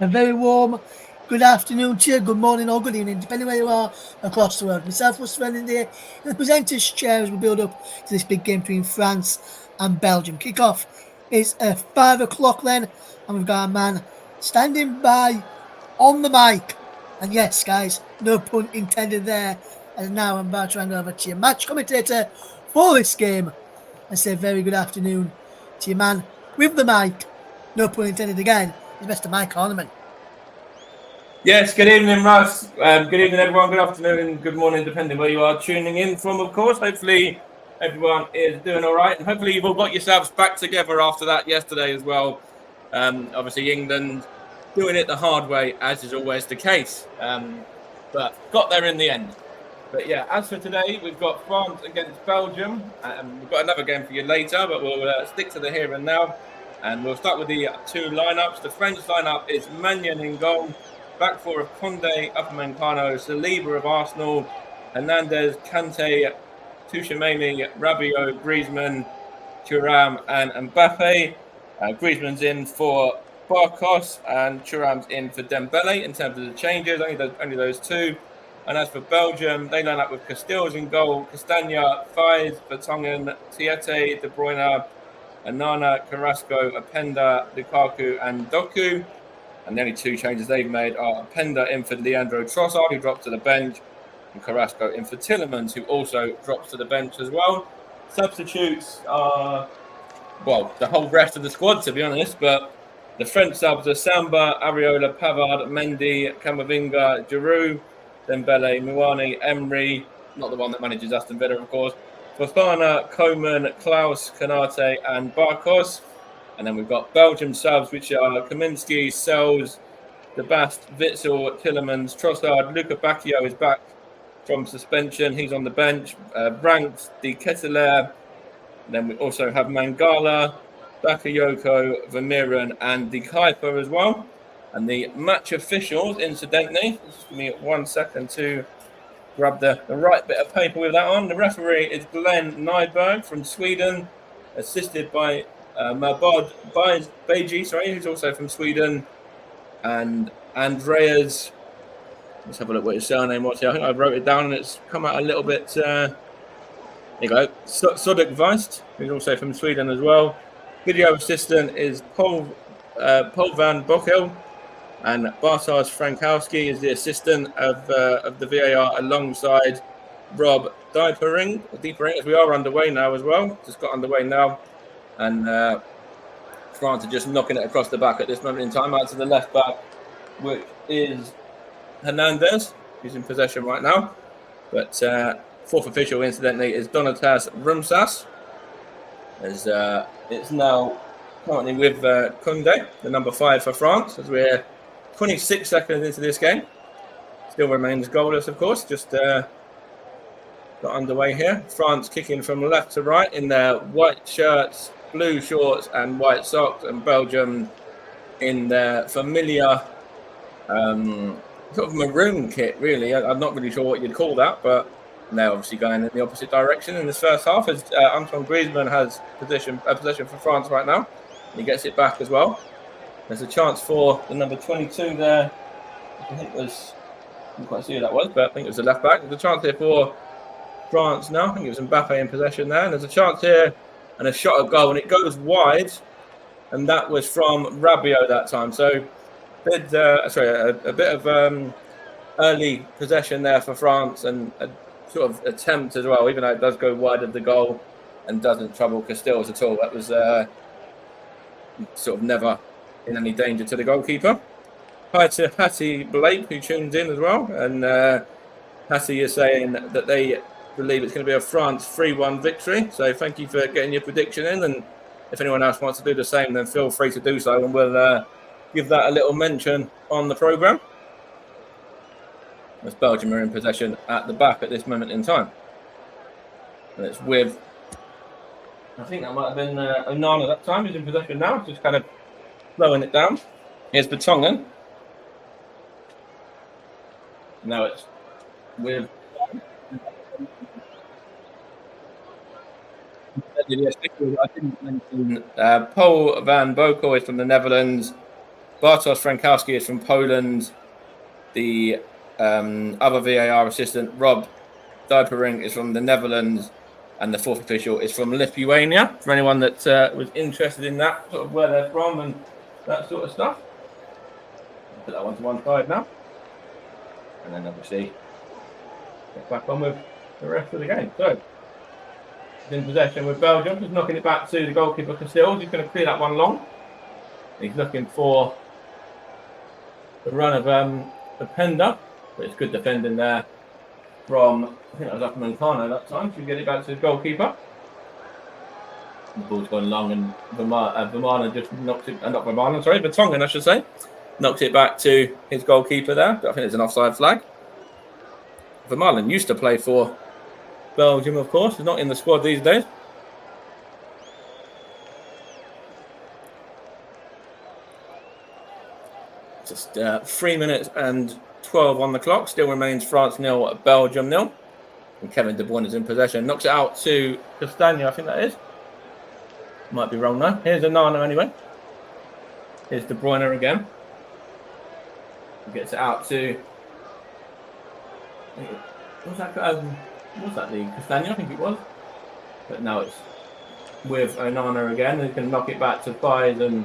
A very warm good afternoon to you, good morning or good evening, depending where you are across the world. Myself was spending the day in the presenter's chair as we build up to this big game between France and Belgium. Kickoff is at 5 o'clock then, and we've got a man standing by on the mic. And yes, guys, no pun intended there. And now I'm about to hand over to your match commentator for this game and say very good afternoon to your man with the mic. No pun intended again. It's Mr. Mike Horniman. Yes, good evening, Russ. Good evening, everyone. Good afternoon, good morning, depending where you are tuning in from, of course. Hopefully, everyone is doing all right. And hopefully, you've all got yourselves back together after that yesterday as well. Obviously, England doing it the hard way, as is always the case. But got there in the end. But yeah, as for today, we've got France against Belgium. We've got another game for you later, but we'll stick to the here and now. And we'll start with the two lineups. The French lineup is Magnan in goal. Back four of Condé, Upamecano, Saliba of Arsenal, Hernandez, Kante, Tchouaméni, Rabiot, Griezmann, Thuram, and Mbappe. Griezmann's in for Barkos and Thuram's in for Dembele in terms of the changes, only those two. And as for Belgium, they line up with Castells in goal, Castagna, Faiz, Vertonghen, Tieté, De Bruyne, Anana, Carrasco, Openda, Lukaku, and Doku. And the only two changes they've made are Openda in for Leandro Trossard, who drops to the bench, and Carrasco in for Tielemans, who also drops to the bench as well. Substitutes are, well, the whole rest of the squad, to be honest, but the French subs are Samba, Areola, Pavard, Mendy, Camavinga, Giroud, Dembele, Muani, Emery, not the one that manages Aston Villa, of course, Fofana, Coman, Klaus, Kanate, and Barkos. And then we've got Belgium subs, which are Kaminsky, Sells, De Bast, Witsel, Tielemans, Trossard. Luka Bacchio is back from suspension. He's on the bench. Branks, De Ketelaere. Then we also have Mangala, Bakayoko, Vermeeren, and De Kuyper as well. And the match officials, incidentally, just give me 1 second to grab the right bit of paper with that on. The referee is Glenn Nyberg from Sweden, assisted by Mabod Beji, who's also from Sweden, and Andreas. Let's have a look what his surname was here. I think I wrote it down and it's come out a little bit. There you go. Sodek Weist, who's also from Sweden as well. Video assistant is Paul van Bokel, and Bartosz Frankowski is the assistant of the VAR alongside Rob Diepering, as we are underway now as well. Just got underway now. And France are just knocking it across the back at this moment in time out to the left back, which is Hernandez, who's in possession right now. But fourth official, incidentally, is Donatas Rumsas. As it's now currently with Condé, the number 5 for France, as we're 26 seconds into this game. Still remains goalless, of course. Just got underway here. France kicking from left to right in their white shirts, blue shorts and white socks, and Belgium in their familiar sort of maroon kit, really. I'm not really sure what you'd call that, but they're obviously going in the opposite direction in this first half, as Antoine Griezmann has possession for France right now. He gets it back as well. There's a chance for the number 22 there. I think I didn't quite see who that was, but I think it was the left back. There's a chance here for France now. I think it was Mbappe in possession there. And there's a chance here and a shot at goal, and it goes wide, and that was from Rabiot that time. So a bit of early possession there for France, and a sort of attempt as well, even though it does go wide of the goal and doesn't trouble Castells at all. That was sort of never in any danger to the goalkeeper. Hi to Hattie Blake, who tuned in as well, and Hattie is saying that they believe it's going to be a France 3-1 victory. So thank you for getting your prediction in, and if anyone else wants to do the same, then feel free to do so, and we'll give that a little mention on the programme. As Belgium are in possession at the back at this moment in time. And it's with, I think that might have been Onana that time, who's in possession now, just kind of slowing it down. Here's Vertonghen. Now it's with I didn't mention Paul van Bokel is from the Netherlands, Bartosz Frankowski is from Poland. The other VAR assistant, Rob Dijpering, is from the Netherlands. And the fourth official is from Lithuania, for anyone that was interested in that, sort of where they're from and that sort of stuff. I'll put that one to one side now. And then obviously get back on with the rest of the game. So, he's in possession with Belgium, just knocking it back to the goalkeeper Casillas. He's going to clear that one long. He's looking for the run of the Pender, but it's good defending there from, I think that was Upamecano that time, to get it back to the goalkeeper. The ball's gone long, and Vermaelen just knocked it, not Vermaelen, sorry, Vertonghen, I should say, knocked it back to his goalkeeper there. But I think it's an offside flag. Vermaelen used to play for Belgium, of course. He's not in the squad these days. Just 3 minutes and 12 on the clock. Still remains France 0, Belgium 0. And Kevin De Bruyne is in possession. Knocks it out to Castagna, I think that is. Might be wrong though. Here's Onana anyway. Here's De Bruyne again. He gets it out to... Was that the Castagna? I think it was. But now it's with Onana again. He can knock it back to Fires, and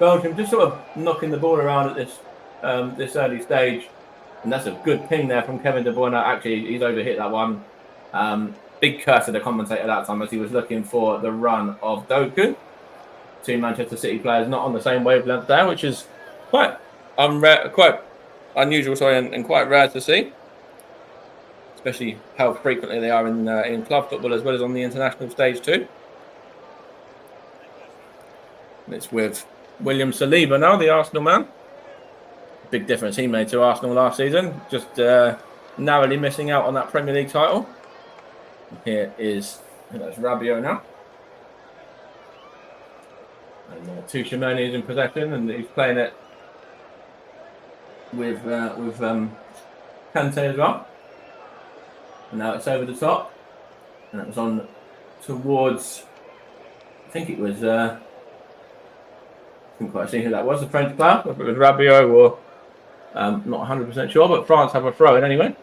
Belgium just sort of knocking the ball around at this early stage. And that's a good ping there from Kevin De Bruyne. Actually, he's overhit that one. Big curse to the commentator that time as he was looking for the run of Doku. Two Manchester City players not on the same wavelength there, which is quite unusual, and quite rare to see. Especially how frequently they are in club football as well as on the international stage too. And it's with William Saliba now, the Arsenal man. Big difference he made to Arsenal last season. Just narrowly missing out on that Premier League title. Here is, I think that's Rabiot now. And Tuchemani is in possession, and he's playing it with Kante as well. And now it's over the top. And it was on towards, I think it was, I couldn't quite see who that was, the French player. If it was Rabiot or, not 100% sure, but France have a throw in anyway.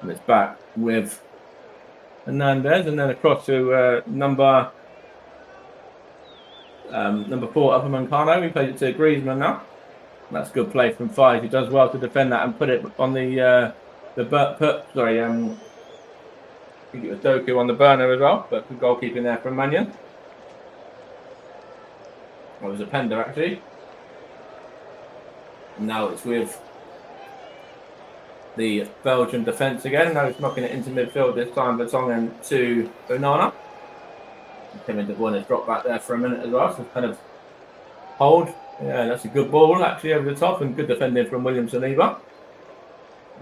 And it's back with Hernandez, and then across to number 4, Upamecano. He plays it to Griezmann now. And that's good play from Fires. He does well to defend that and put it on I think it was Doku on the burner as well, but good goalkeeping there from Mannion. Well, it was a Pender actually. And now it's with the Belgian defence again. Now it's knocking it into midfield this time, Vertonghen to Onana. Kevin De Bruyne has dropped back there for a minute as well, so kind of hold. Yeah, that's a good ball actually over the top, and good defending from William Saliba.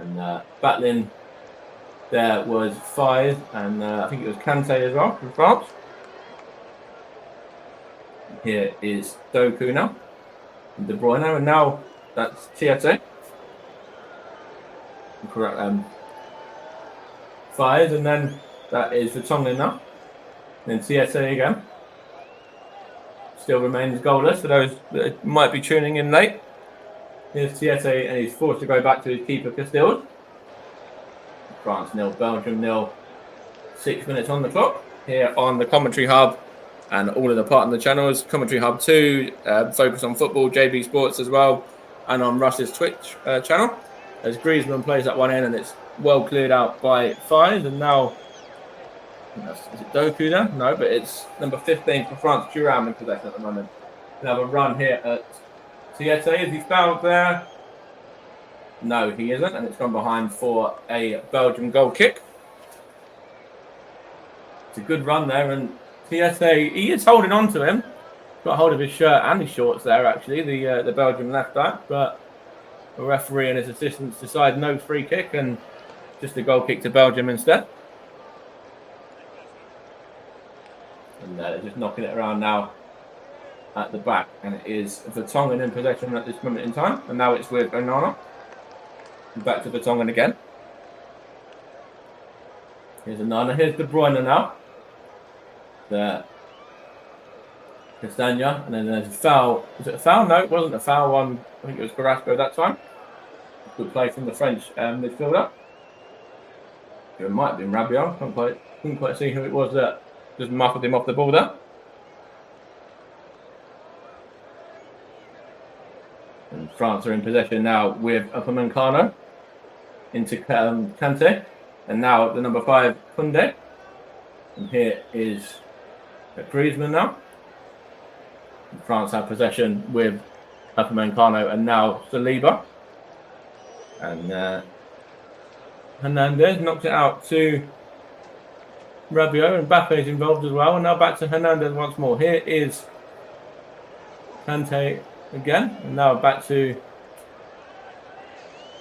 And battling there was Fires, and I think it was Kante as well from France. Here is Doku now, and De Bruyne, and now that's Tietze. Correct. Fires, and then that is Vertonghen now. And then Tietze again. Still remains goalless for those that might be tuning in late. Here's Tietze, and he's forced to go back to his keeper Casillas. France 0, Belgium 0. 6 minutes on the clock here on the Commentary Hub and all of the partner channels. Commentary Hub 2, focus on football, JB Sports as well, and on Russ's Twitch channel. As Griezmann plays that one in, and it's well cleared out by Fires. And now, is it Doku there? No, but it's number 15 for France, Thuram in possession at the moment. We have a run here at Tietze. Is he fouled there? No, he isn't, and it's gone behind for a Belgian goal kick. It's a good run there, and Tietze, he is holding on to him. Got hold of his shirt and his shorts there, actually, the Belgian left back, but the referee and his assistants decide no free kick and just a goal kick to Belgium instead. And they're just knocking it around now at the back, and it is Vertonghen in possession at this moment in time, and now it's with Onana. Back to Vertonghen again. Here's Onana. Here's De Bruyne now. There. Castagna, and then there's a foul. Was it a foul? No, it wasn't a foul on. I think it was Carrasco that time. Good play from the French midfielder. It might have been Rabiot. Couldn't quite see who it was that just muffled him off the ball there. And France are in possession now with Upamecano into Kante, and now the number 5 Koundé. And here is Griezmann now. And France have possession with Upamecano and now Saliba. And Hernandez knocks it out to Rabiot, and Mbappe's involved as well. And now back to Hernandez once more. Here is Kante again, and now back to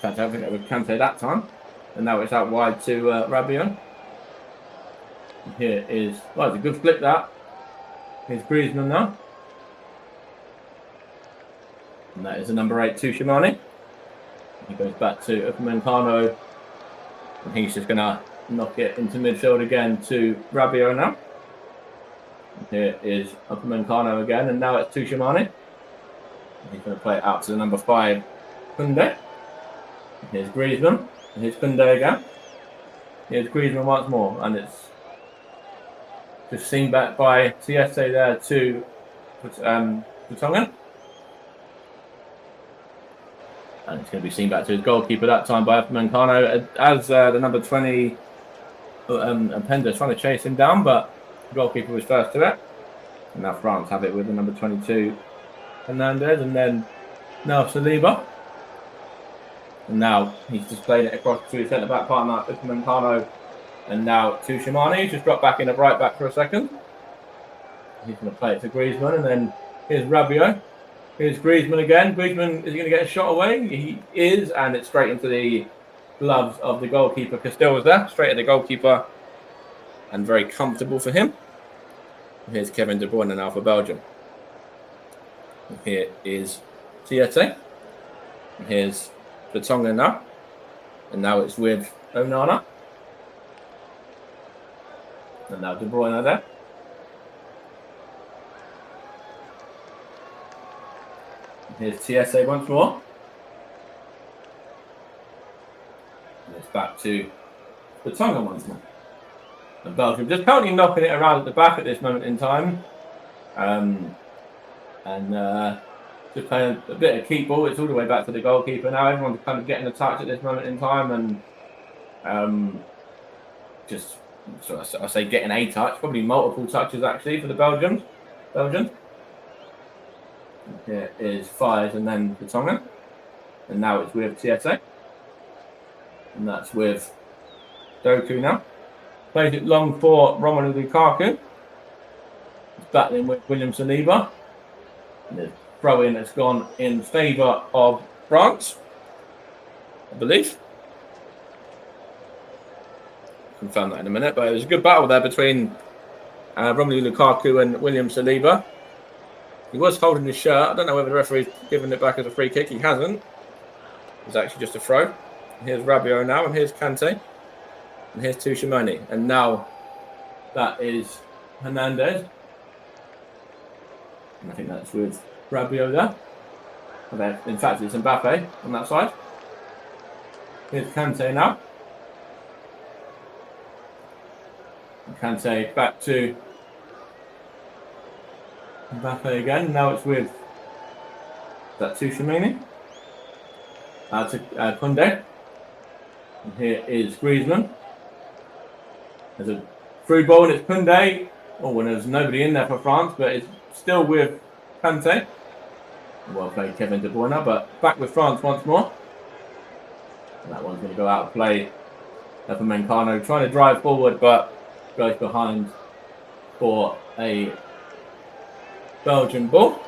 Kante. I think it was Kante that time, and now it's out wide to Rabiot. And here is, well, it's a good flip that. Here's Griezmann now, and that is the number 8 Tuchemani. He goes back to Upamecano, and he's just going to knock it into midfield again to Rabiot now. And here is Upamecano again, and now it's Tuchemani. He's going to play it out to the number 5 Koundé. And here's Griezmann, and here's Koundé again. Here's Griezmann once more, and it's just seen back by Siete there to Tongan. And it's going to be seen back to his goalkeeper that time by Upamecano, as the number 20 Penda's trying to chase him down, but the goalkeeper was first to it. And now France have it with the number 22 Hernandez, and then now Saliba. And now he's just played it across to his centre-back partner, Upamecano, and now Tuchemani, just dropped back in at right back for a second. He's going to play it to Griezmann, and then here's Rabiot. Here's Griezmann again. Griezmann is going to get a shot away. He is, and it's straight into the gloves of the goalkeeper. Castillo was there, straight at the goalkeeper, and very comfortable for him. And here's Kevin De Bruyne now for Belgium. And here is Siete. And here's Vertonghen now. And now it's with Onana. And now De Bruyne there. Here's TSA once more. And it's back to the Tonga once more. And Belgium just currently knocking it around at the back at this moment in time. Just playing a bit of keep ball. It's all the way back to the goalkeeper now. Everyone's kind of getting a touch at this moment in time. And just, so I say getting a touch, probably multiple touches actually for the Belgians. Here is Fires and then Vertonghen. And now it's with TSA. And that's with Doku now. Plays it long for Romelu Lukaku. He's battling with William Saliba. And the throw-in has gone in favour of France, I believe. Confirm that in a minute. But it was a good battle there between Romelu Lukaku and William Saliba. He was holding his shirt. I don't know whether the referee's given it back as a free kick. He hasn't. It was actually just a throw. Here's Rabiot now, and here's Kante. And here's Tuchemani. And now that is Hernandez. And I think that's with Rabiot there. In fact, it's Mbappe on that side. Here's Kante now. And Kante back to Mbappe again. Now it's with that Tuchemani. To Koundé. And here is Griezmann. There's a through ball and it's Koundé. Oh, and there's nobody in there for France, but it's still with Kante. Well played, Kevin De Bruyne, but back with France once more. And that one's going to go out of play. Upamecano trying to drive forward, but goes behind for a Belgian ball.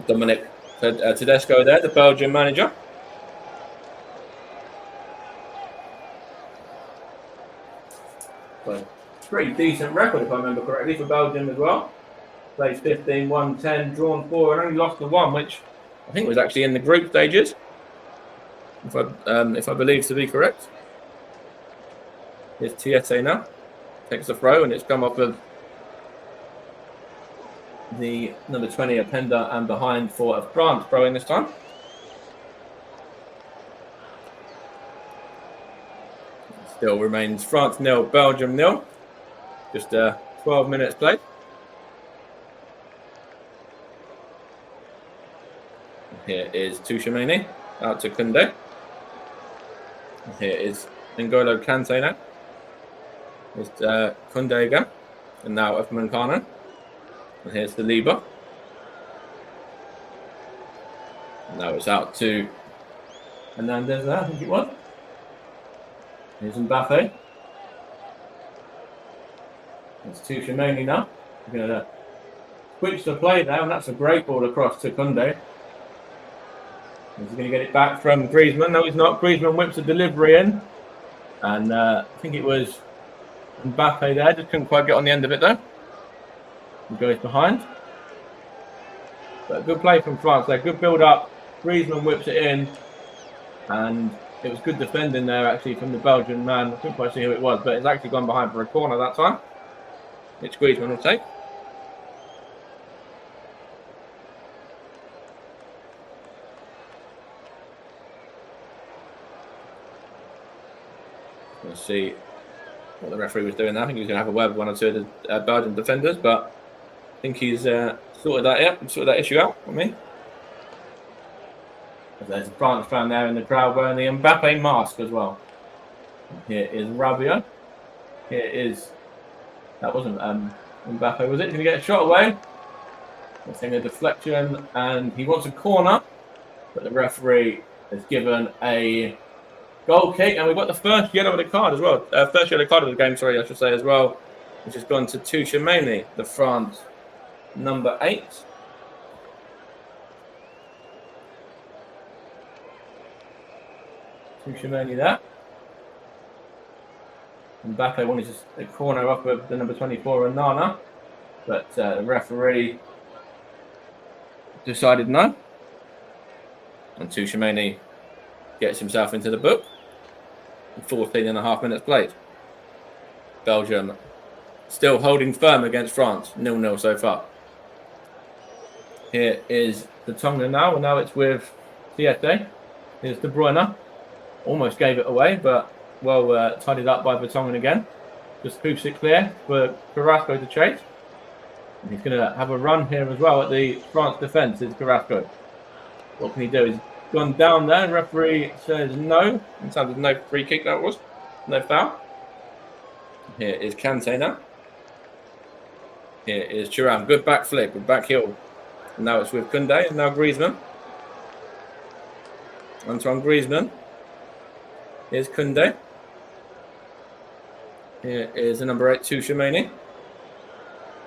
Dominic Tedesco there, the Belgian manager. So, pretty decent record, if I remember correctly, for Belgium as well. Plays 15, won 10, drawn 4, and only lost the 1, which I think was actually in the group stages, if I believe to be correct. Here's Tiete now. Takes the throw, and it's come off of the number 20 Openda and behind for France throwing this time. Still remains France 0, Belgium 0. Just 12 minutes played. Here is Tchouaméni out to Koundé. Here is N'Golo Kante now. Here's Koundé again. And now Upamecano. And here's the Liba. Now it's out to Hernandez there, I think it was. Here's Mbappe. It's Tchouaméni now. We're going to switch the play there, and that's a great ball across to Koundé. He's going to get it back from Griezmann. No, he's not. Griezmann whips the delivery in. And I think it was Mbappe there. Just couldn't quite get on the end of it, though. He goes behind. But a good play from France there. Good build-up. Griezmann whips it in. And it was good defending there, actually, from the Belgian man. I couldn't quite see who it was, but it's actually gone behind for a corner that time, which Griezmann will take. Let's see what the referee was doing there. I think he was going to have a word with one or two of the Belgian defenders, but I think he's sorted that issue out for me. There's a France fan there in the crowd wearing the Mbappe mask as well. And here is Rabiot. Here is... That wasn't Mbappe, was it? Going to get a shot away. It's a deflection, and he wants a corner, but the referee has given a goal kick, and we've got the first yellow of the card as well. First yellow card of the game, sorry, I should say as well, which has gone to Tchouaméni, the France number 8. Tchouaméni there. Mbappe wanted a corner off of the number 24, Nana, but the referee decided no. And Tchouaméni gets himself into the book. 14.5 minutes played. Belgium still holding firm against France. 0-0 so far. Here is the Tonga now, and now it's with Siete. Here's De Bruyne. Almost gave it away, but well tidied up by Vertonghen again. Just hoofs it clear for Carrasco to chase. And he's going to have a run here as well at the France defence, is Carrasco. What can he do? He's gone down there. Referee says no. In terms of no free kick, that was. No foul. Here is Kante now. Here is Thuram. Good back flick, good back heel. And now it's with Koundé, and now Griezmann. Antoine Griezmann. Here's Koundé. Here is the number 8, Tchouaméni.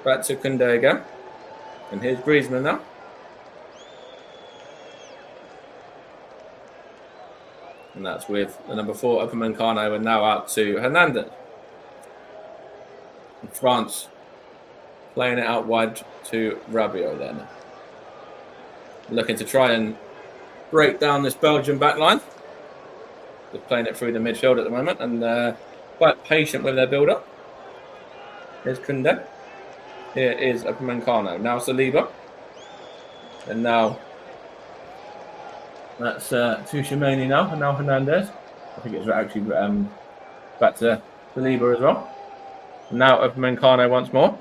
Back to Koundé again. And here's Griezmann now. And that's with the number 4, Upamecano, and now out to Hernandez. And France playing it out wide to Rabiot there now. Looking to try and break down this Belgian back line. Just playing it through the midfield at the moment, and quite patient with their build-up. Here's Koundé. Here is Upamecano. Now Saliba. And now that's Tchouaméni now, and now Hernandez. I think it's actually back to Saliba as well. And now Upamecano once more.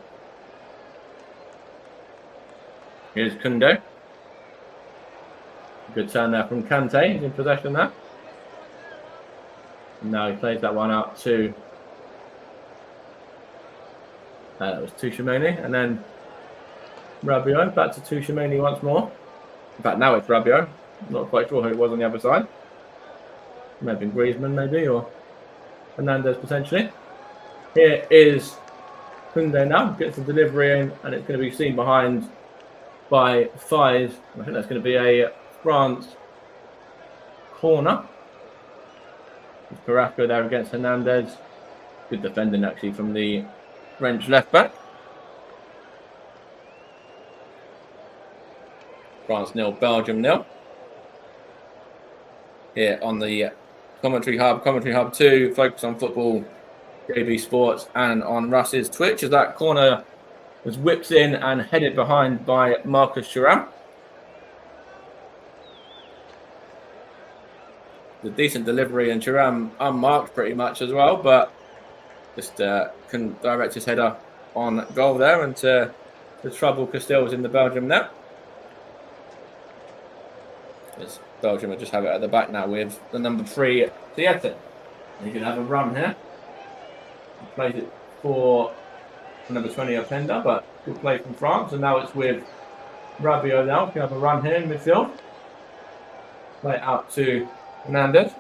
Here's Koundé. Good turn there from Kante. He's in possession there. And now he plays that one out to that was Tchouaméni, and then Rabiot back to Tchouaméni once more. In fact, now it's Rabiot. Not quite sure who it was on the other side. Maybe Griezmann, maybe, or Hernandez potentially. Here is Koundé now. Gets the delivery in, and it's going to be seen behind by 5. I think that's going to be a France corner. Carrasco there against Hernandez. Good defending actually from the French left back. France 0, Belgium 0. Here on the Commentary Hub 2, Focus on Football, JB Sports, and on Russ's Twitch. As that corner was whipped in and headed behind by Marcus Thuram. A decent delivery, and Thuram unmarked pretty much as well, but just couldn't direct his header on goal there, and to trouble Castells in the Belgium net. As Belgium will just have it at the back now with the number 3, Theatre. He can have a run here. He plays it for number 20, Openda, but good play from France, and now it's with Rabiot now. He can have a run here in midfield. Play it out to Hernandez.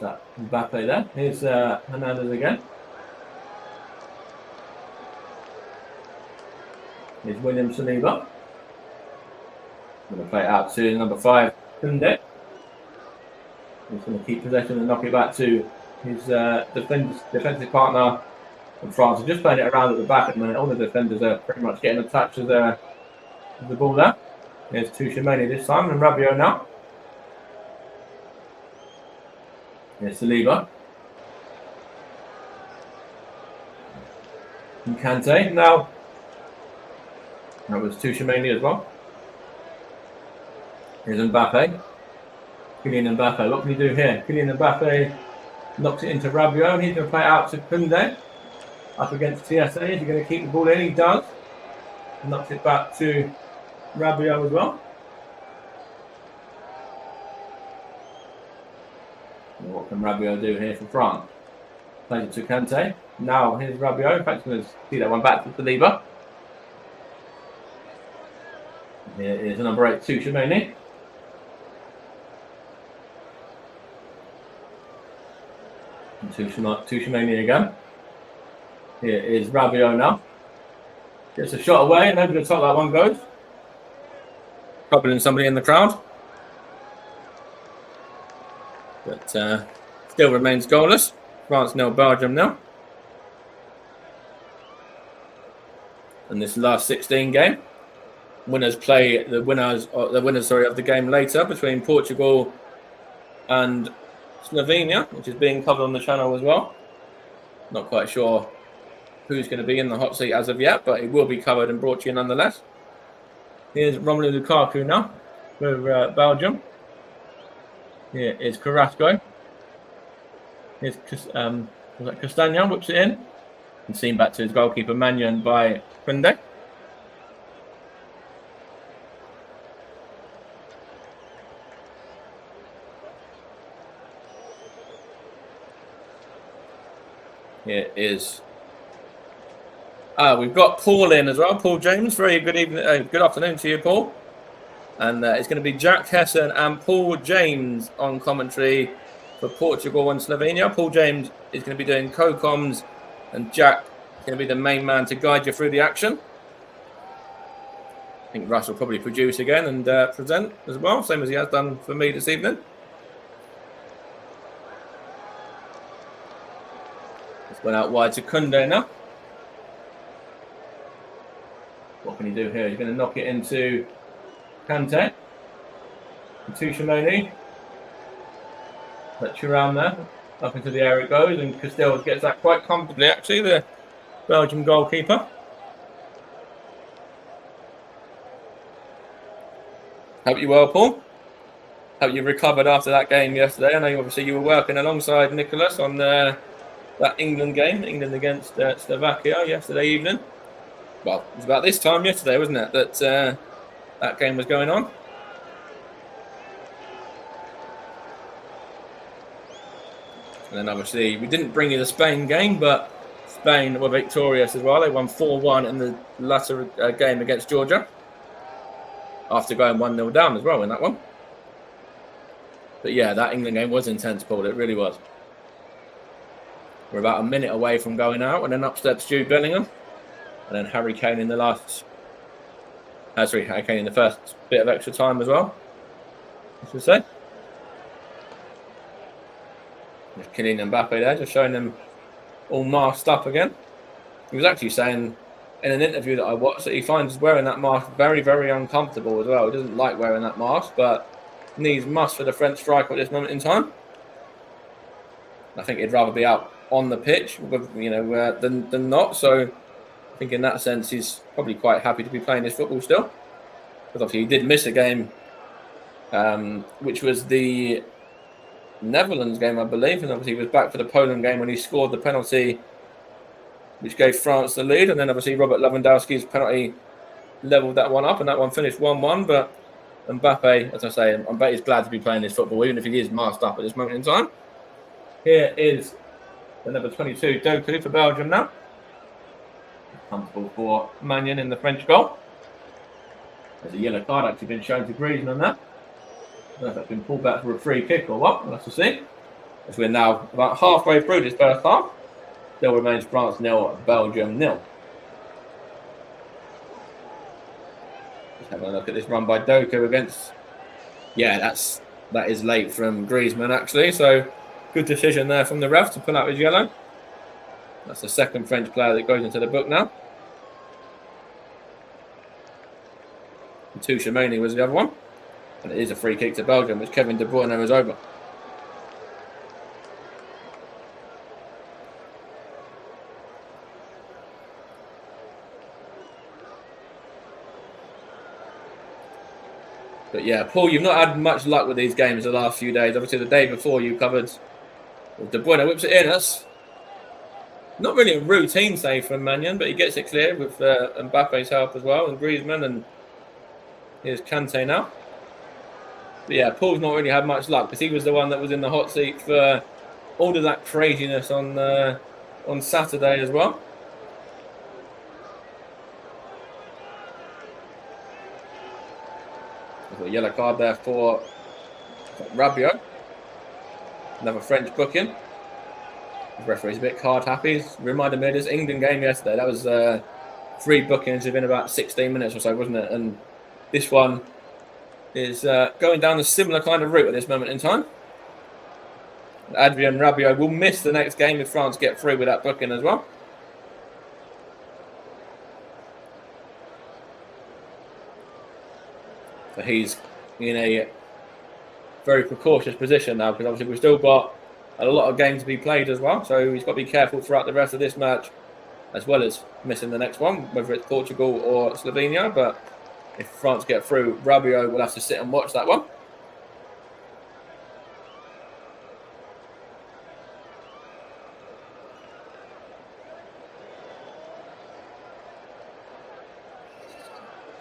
So Mbappe there. Here's Hernandez again. Here's William Saliba. Going to play it out to number 5, Koundé. He's going to keep possession and knock it back to his defensive partner from France. He's just playing it around at the back at the minute. All the defenders are pretty much getting a touch of the ball there. Here's Tuchemeni this time, and Rabiot now. Here's Saliba. And Kante. Now, that was Tuchemeni as well. Here's Mbappe. Kylian Mbappe. What can he do here? Kylian Mbappe knocks it into Rabiot, and he's going to play it out to Koundé. Up against TSA. Is he going to keep the ball in? He does. Knocks it back to Rabiot as well. And what can Rabiot do here for France? Plays it to Kante. Now here's Rabiot. In fact, he's going to see that one back to Saliba. Here is number 8, Tuchemeni. Tuchemeni again. Here is Rabiot now. Gets a shot away, and over the top that one goes. Troubling somebody in the crowd. But still remains goalless. France 0, Belgium 0. And this last 16 game. Winners play the winners of the game later between Portugal and Slovenia, which is being covered on the channel as well. Not quite sure who's going to be in the hot seat as of yet, but it will be covered and brought to you nonetheless. Here's Romelu Lukaku now for Belgium. Here is Carrasco. Here's Castagna, whips it in. And seen back to his goalkeeper Magnan by Koundé. Here is. We've got Paul in as well. Paul James. Very good evening. Good afternoon to you, Paul. And it's going to be Jack Hesson and Paul James on commentary for Portugal and Slovenia. Paul James is going to be doing co-coms, and Jack is going to be the main man to guide you through the action. I think Russ will probably produce again and present as well, same as he has done for me this evening. It's went out wide to Koundé now. What can he do here? He's going to knock it into Kante. Tuchemeni. Let Thuram there. Up into the air it goes, and Castells gets that quite comfortably, actually, the Belgian goalkeeper. Hope you're well, Paul. Hope you recovered after that game yesterday. I know obviously you were working alongside Nicholas on that England game, England against Slovakia yesterday evening. Well, it was about this time yesterday, wasn't it, that that game was going on. And then obviously we didn't bring you the Spain game, but Spain were victorious as well. They won 4-1 in the latter game against Georgia, after going 1-0 down as well in that one. But yeah, that England game was intense, Paul. It really was. We're about a minute away from going out, and then up steps Jude Bellingham. And then Harry Kane in the last... Harry Kane in the first bit of extra time as well, I should say. There's Kylian Mbappe there, just showing them all masked up again. He was actually saying in an interview that I watched that he finds wearing that mask very, very uncomfortable as well. He doesn't like wearing that mask, but needs must for the French striker at this moment in time. I think he'd rather be out on the pitch, than not. So I think in that sense, he's probably quite happy to be playing his football still. Because obviously he did miss a game, which was the Netherlands game, I believe. And obviously he was back for the Poland game when he scored the penalty, which gave France the lead. And then obviously Robert Lewandowski's penalty leveled that one up, and that one finished 1-1. But Mbappe, as I say, I bet he's glad to be playing this football, even if he is masked up at this moment in time. Here is the number 22, Doku, for Belgium now. Comfortable for Magnan in the French goal. There's a yellow card actually been shown to Griezmann there. I don't know if that's been pulled back for a free kick or what. We'll have to see. As we're now about halfway through this first half. Still remains France 0, Belgium 0. Just having a look at this run by Doku against... Yeah, that is late from Griezmann actually. So good decision there from the ref to pull out his yellow. That's the second French player that goes into the book now. Tuchemani was the other one. And it is a free kick to Belgium, which Kevin De Bruyne is over. But yeah, Paul, you've not had much luck with these games the last few days. Obviously, the day before you covered De Bruyne whips it in. That's not really a routine save from Magnan, but he gets it clear with Mbappe's help as well, and Griezmann, and here's Kante now. But yeah, Paul's not really had much luck because he was the one that was in the hot seat for all of that craziness on Saturday as well. There's a yellow card there for Rabiot. Another French booking. The referee's a bit card happy. Reminded me of this England game yesterday. That was 3 bookings within about 16 minutes or so, wasn't it? And this one is going down a similar kind of route at this moment in time. Adrien Rabiot will miss the next game if France get through with that booking as well. So he's in a very precautious position now because obviously we've still got a lot of games to be played as well. So he's got to be careful throughout the rest of this match as well as missing the next one, whether it's Portugal or Slovenia. But if France get through, Rabiot will have to sit and watch that one.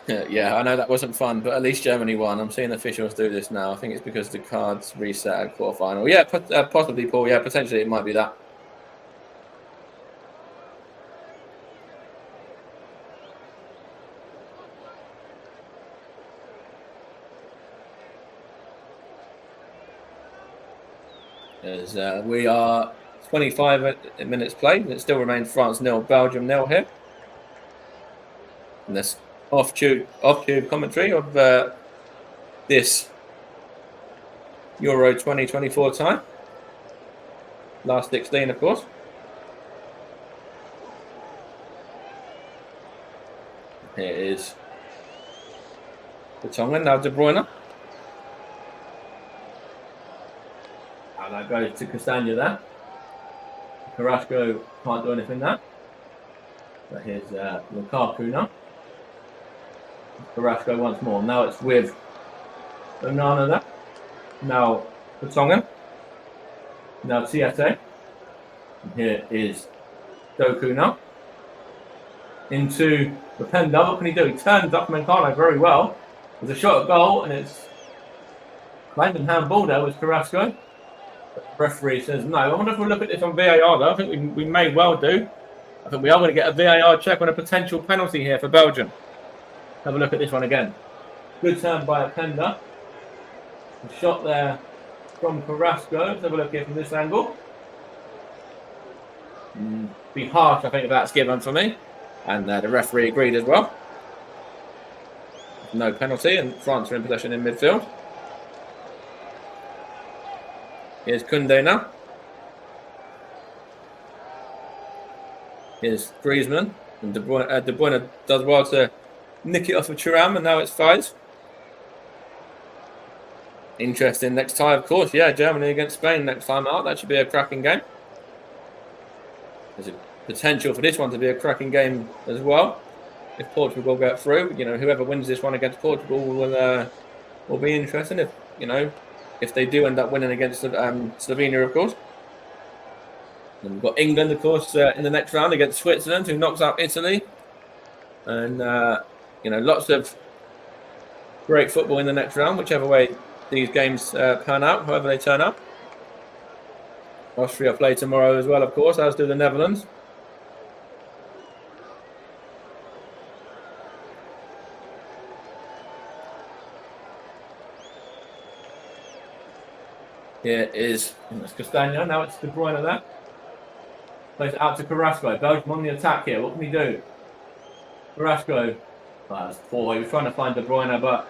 Yeah, I know that wasn't fun, but at least Germany won. I'm seeing officials do this now. I think it's because the cards reset at quarterfinal. Yeah, possibly, Paul. Yeah, potentially it might be that. As we are 25 minutes played, it still remains France 0, Belgium 0 here. And this off-tube commentary of this Euro 2024 tie. Last 16, of course. Here is the Tongan, now De Bruyne. And that goes to Castagna there. Carrasco can't do anything there. But here's Lukaku now. Carrasco once more. Now it's with Onana there. Now Vertonghen. Now Tiete. And here is Doku now. Into the pen. What can he do? He turns Upamecano very well. There's a shot at goal and it's claimed in handball there with Carrasco. The referee says no. I wonder if we'll look at this on VAR though. I think we may well do. I think we are going to get a VAR check on a potential penalty here for Belgium. Have a look at this one again. Good turn by Openda. A shot there from Carrasco. Let's have a look here from this angle. Be harsh, I think, if that's given for me. And the referee agreed as well. No penalty, and France are in possession in midfield. Here's Koundé now. Here's Griezmann. And De Bruyne does well to nick it off of Thuram, and now it's 5. Interesting next tie, of course. Yeah, Germany against Spain next time out. That should be a cracking game. there's a potential for this one to be a cracking game as well. If Portugal get through, whoever wins this one against Portugal will be interesting. If they do end up winning against Slovenia, of course. And we've got England, of course, in the next round against Switzerland, who knocks out Italy. And lots of great football in the next round, whichever way these games pan out, however they turn out. Austria play tomorrow as well, of course, as do the Netherlands. Here is Castagna. Now it's De Bruyne there. Plays it out to Carrasco. Belgium on the attack here. What can he do? Carrasco. That's poor. He was trying to find De Bruyne, but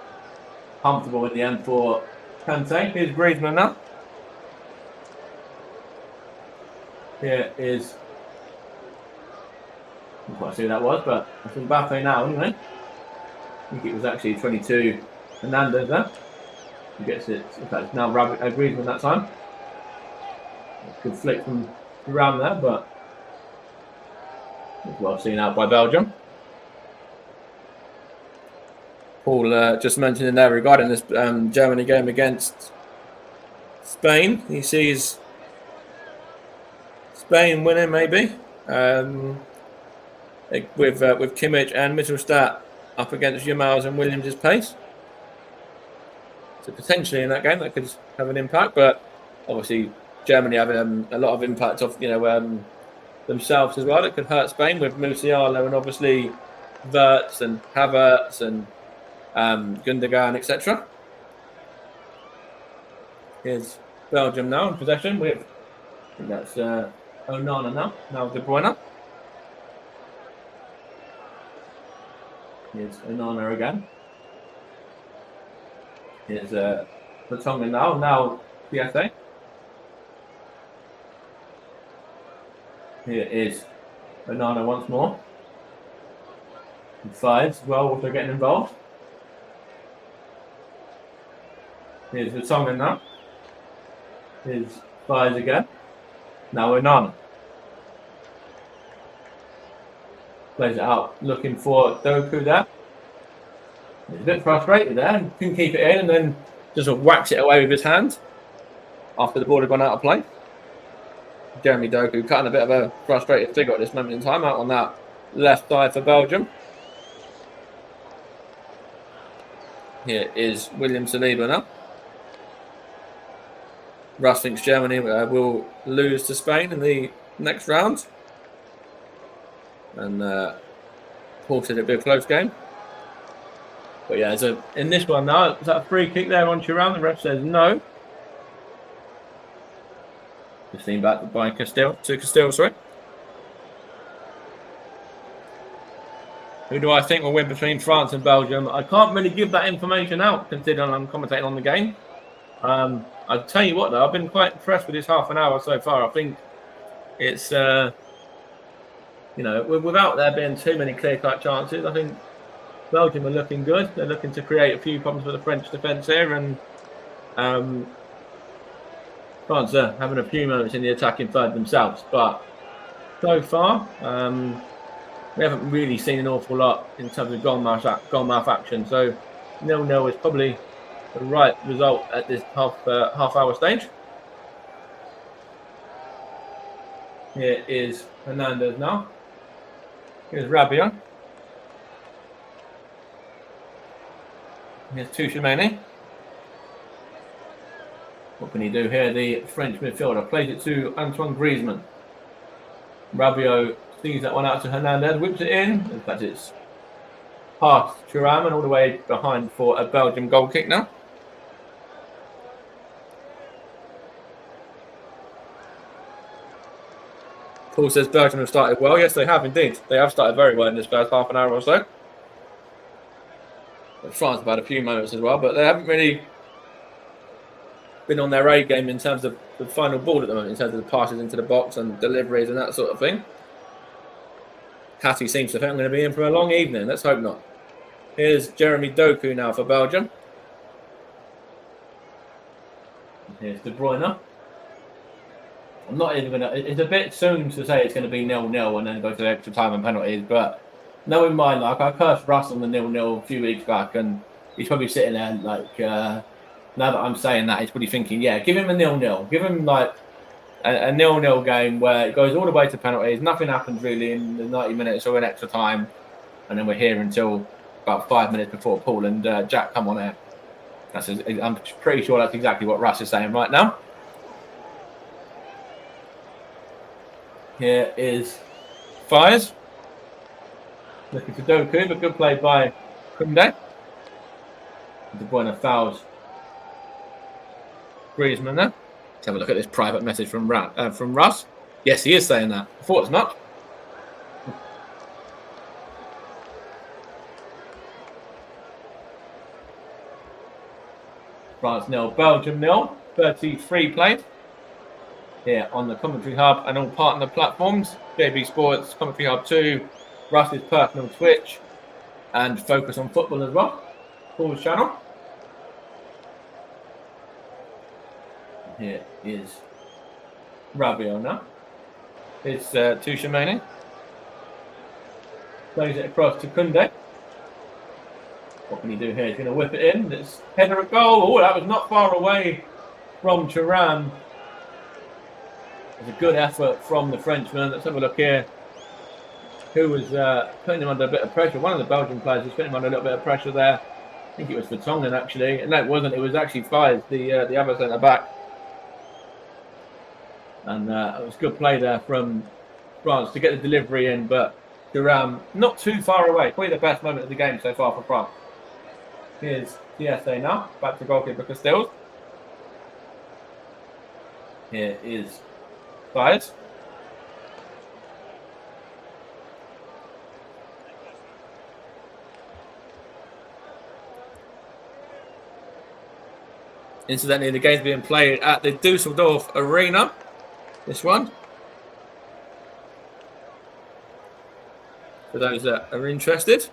comfortable with the end for Kante. Here's Griezmann now. Here is... I can't quite see who that was, but it's Mbappe now, isn't it? I think it was actually 22 Hernandez there. He gets it. In fact, it's now Griezmann that time. Good flick from around there, but it's well seen out by Belgium. Paul just mentioned in there regarding this Germany game against Spain. He sees Spain winning maybe with Kimmich and Mittelstadt up against Hummels and Williams' pace. So potentially in that game that could have an impact, but obviously Germany have a lot of impact of themselves as well. It could hurt Spain with Musiala and obviously Wirtz and Havertz and Gundogan, etc. Here's Belgium now in possession with, I think that's Onana now De Bruyne. Here's Onana again. Here's Vertonghen now PSA. Here is Onana once more. And Fives as well, also getting involved. Here's Vertonghen now. Here's Fives again. Now Onana. Plays it out, looking for Doku there. He's a bit frustrated there and couldn't keep it in, and then just whacks it away with his hand after the ball had gone out of play. Jeremy Doku cutting a bit of a frustrated figure at this moment in time out on that left side for Belgium. Here is William Saliba now. Russ thinks Germany will lose to Spain in the next round. And Paul said it'd be a close game. But yeah, in this one now, is that a free kick there on Thuram? The ref says no. Just seen back by Castile, sorry. Who do I think will win between France and Belgium? I can't really give that information out, considering I'm commentating on the game. I'll tell you what, though, I've been quite impressed with this half an hour so far. I think it's, without there being too many clear-cut chances, I think Belgium are looking good. They're looking to create a few problems for the French defence here, and France are having a few moments in the attacking third themselves. But so far, we haven't really seen an awful lot in terms of goal mouth action. So 0-0 is probably the right result at this half-hour stage. Here is Hernandez now. Here's Rabiot. Here's Tchouameni. What can he do here? The French midfielder plays it to Antoine Griezmann. Rabiot sees that one out to Hernandez, whips it in. In fact, it's past Thuram and all the way behind for a Belgian goal kick now. Paul says Belgium have started well. Yes, they have indeed. They have started very well in this first half an hour or so. France have had a few moments as well, but they haven't really been on their A game in terms of the final ball at the moment, in terms of the passes into the box and deliveries and that sort of thing. Hattie seems to think I'm going to be in for a long evening. Let's hope not. Here's Jeremy Doku now for Belgium. Here's De Bruyne. I'm not even gonna. It's a bit soon to say it's going to be 0-0 and then go to extra time and penalties. But knowing mine, like I cursed Russ on the 0-0 a few weeks back, and he's probably sitting there like, now that I'm saying that, he's probably thinking, yeah, give him a 0-0, give him like a 0-0 game where it goes all the way to penalties. Nothing happens really in the 90 minutes or in extra time, and then we're here until about 5 minutes before Paul and Jack come on air. I'm pretty sure that's exactly what Russ is saying right now. Here is Fires. Looking for Doku, but good play by Kunde. De Bruyne fouls Griezmann there. Let's have a look at this private message from Russ. Yes, he is saying that. I thought as much. France 0, Belgium 0. 33 played. Here on the Commentary Hub and all partner platforms. JB Sports, Commentary Hub 2, Russ's personal Twitch, and Focus on Football as well. Paul's channel. Here is Rabiot now. It's Tuchemane. Plays it across to Kunde. What can he do here? He's going to whip it in. It's header a goal. Oh, that was not far away from Thuram. It's a good effort from the Frenchman. Let's have a look here. Who was putting him under a bit of pressure? One of the Belgian players was putting him under a little bit of pressure there. I think it was Vertonghen actually. And no, it wasn't. It was actually Fires, the other centre back. And it was good play there from France to get the delivery in. But Thuram not too far away. Probably the best moment of the game so far for France. Here's TSA now. Back to goalkeeper Castells. Here is Fires. Incidentally, the game's being played at the Dusseldorf Arena. This one. For those that are interested.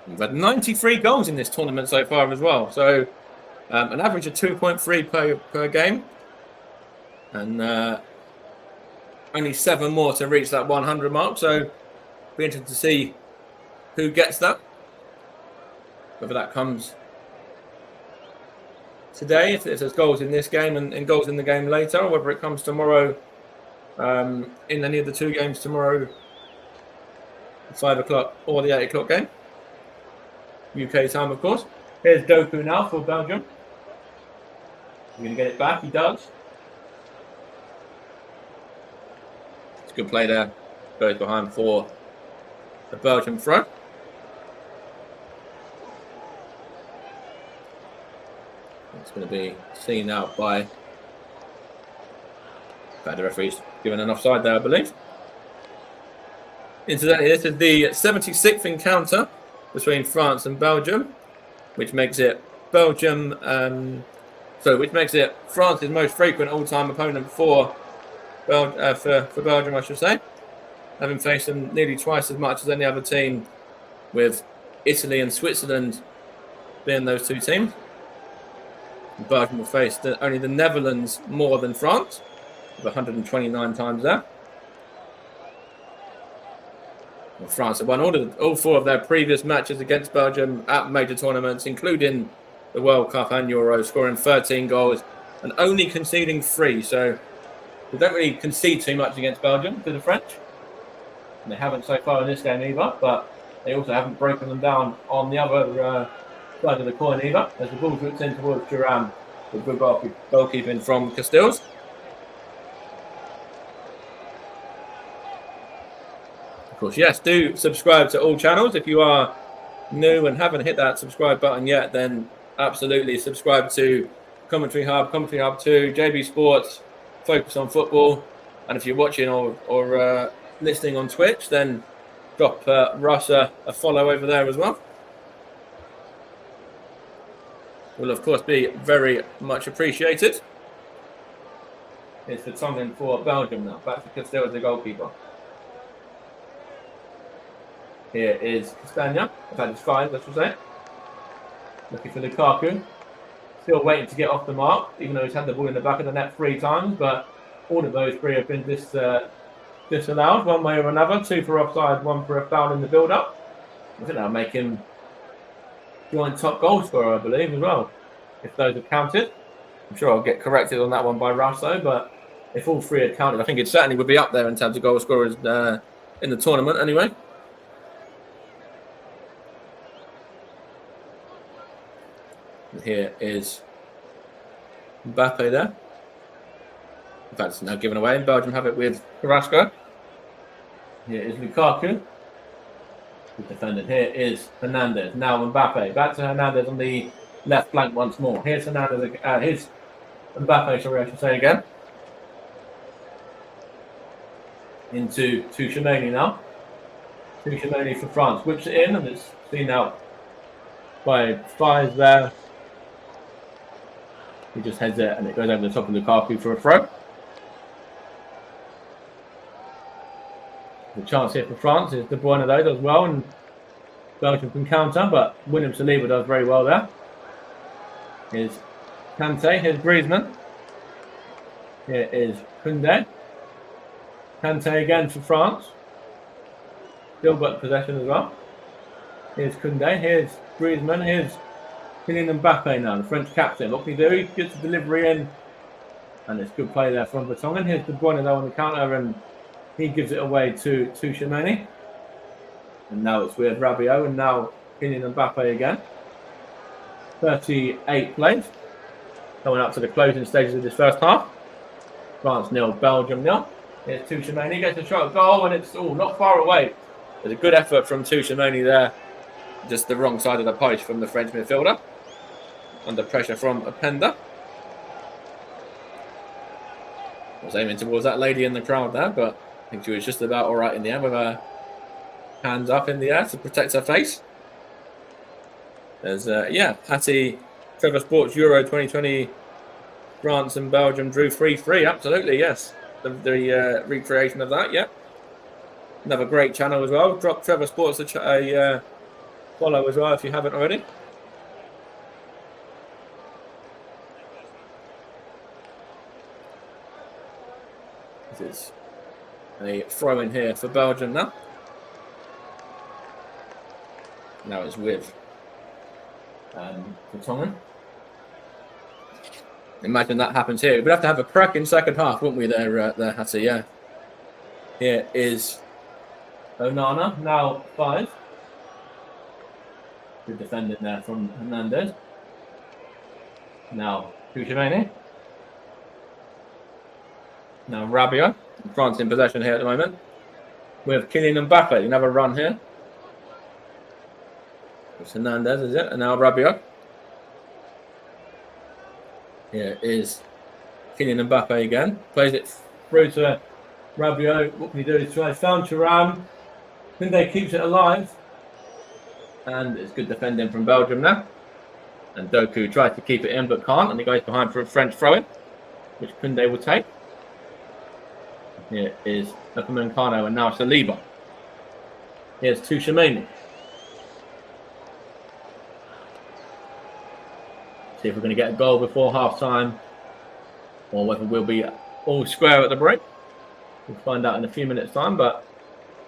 We've had 93 goals in this tournament so far as well. So an average of 2.3 per game. And only 7 more to reach that 100 mark. So be interested to see who gets that. Whether that comes today, if there's goals in this game and goals in the game later, or whether it comes tomorrow in any of the 2 games tomorrow, 5 o'clock or the 8 o'clock game. UK time, of course. Here's Doku now for Belgium. He's going to get it back. He does. It's a good play there. Goes behind for the Belgian throw. It's going to be seen out by the referee's given an offside there, I believe. Incidentally, this is the 76th encounter between France and Belgium, which makes it France's most frequent all-time opponent for Belgium, I should say, having faced them nearly twice as much as any other team, with Italy and Switzerland being those 2 teams. Belgium will face only the Netherlands more than France, with 129 times there. Well, France have won all 4 of their previous matches against Belgium at major tournaments, including the World Cup and Euro, scoring 13 goals and only conceding 3. So they don't really concede too much against Belgium, to the French. And they haven't so far in this game either, but they also haven't broken them down on the other side of the coin either, as the ball's whipped in towards Thuram with good goalkeeping from Castells. Of course, yes, do subscribe to all channels. If you are new and haven't hit that subscribe button yet, then absolutely subscribe to Commentary Hub 2, JB Sports, Focus on Football. And if you're watching or listening on Twitch, then drop Russ a follow over there as well. Will, of course, be very much appreciated. It's the Tongan for Belgium now. Back to Castells, the goalkeeper. Here is Castagna. I've had his 5, let's say. Looking for Lukaku. still waiting to get off the mark, even though he's had the ball in the back of the net 3 times. But all of those 3 have been disallowed one way or another. 2 for offside, 1 for a foul in the build-up. I think that'll make him joint top goal scorer, I believe, as well, if those have counted. I'm sure I'll get corrected on that one by Russo, but if all 3 had counted, I think it certainly would be up there in terms of goal scorers in the tournament anyway. And here is Mbappe there. In fact, it's now given away, and Belgium have it with Carrasco. Here is Lukaku. The defender here is Hernandez. Now Mbappe. Back to Hernandez on the left flank once more. Here's Hernandez. Here's Mbappe, sorry, I should say again. Into Tchouameni now. Tchouameni for France. Whips it in, and it's seen out by Fires there. He just heads it, and it goes over the top of Lukaku for a throw. The chance here for France is De Bruyne though does well, and Belgium can counter, but William Saliba does very well there. Here's Kante, here's Griezmann. Here is Koundé. Kante again for France. Still got possession as well. Here's Koundé, here's Griezmann, here's Kylian Mbappe now, the French captain. What can he do? He gets the delivery in, and it's good play there from Vertonghen. Here's De Bruyne though on the counter, and he gives it away to Tchouameni. And now it's with Rabiot, and now Kylian Mbappe again. 38 plays. Coming up to the closing stages of this first half. France 0, Belgium 0. Here's Tchouameni, gets a shot at goal, and it's not far away. There's a good effort from Tchouameni there. Just the wrong side of the post from the French midfielder. Under pressure from Openda. Was aiming towards that lady in the crowd there, but I think she was just about all right in the air with her hands up in the air to protect her face. There's, Hattie, Trevor Sports Euro 2020, France and Belgium drew 3-3. Absolutely, yes. The recreation of that, yeah. Another great channel as well. Drop Trevor Sports a follow as well if you haven't already. This is a throw in here for Belgium now. Now it's with Vertonghen. Imagine that happens here. We'd have to have a cracking second half, wouldn't we, there, Hattie? Yeah. Here is Onana, now 5. Good defending there from Hernandez. Now Tchouameni. Now Rabiot. France in possession here at the moment. With Kylian Mbappe. Another run here. It's Hernandez, is it? And now Rabiot. Here is Kylian Mbappe again. Plays it through to Rabiot. What can he do? He's trying to found Thuram. Koundé keeps it alive. And it's good defending from Belgium now. And Doku tries to keep it in but can't. And he goes behind for a French throw-in, which Koundé will take. Here is Upamecano and now Saliba. Here's Tchouameni. See if we're going to get a goal before half-time, or whether we'll be all square at the break. We'll find out in a few minutes' time, but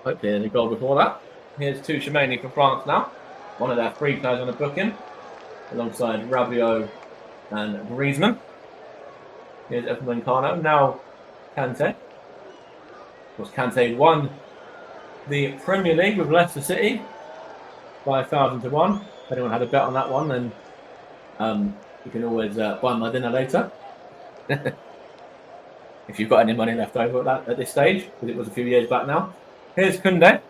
hopefully there's a goal before that. Here's Tchouameni for France now. One of their 3 players on the booking, alongside Rabiot and Griezmann. Here's Upamecano. Now Kante. Of course, Kante won the Premier League with Leicester City by 1,000-1. If anyone had a bet on that one, then you can always buy my dinner later. If you've got any money left over at this stage, because it was a few years back now. Here's Koundé.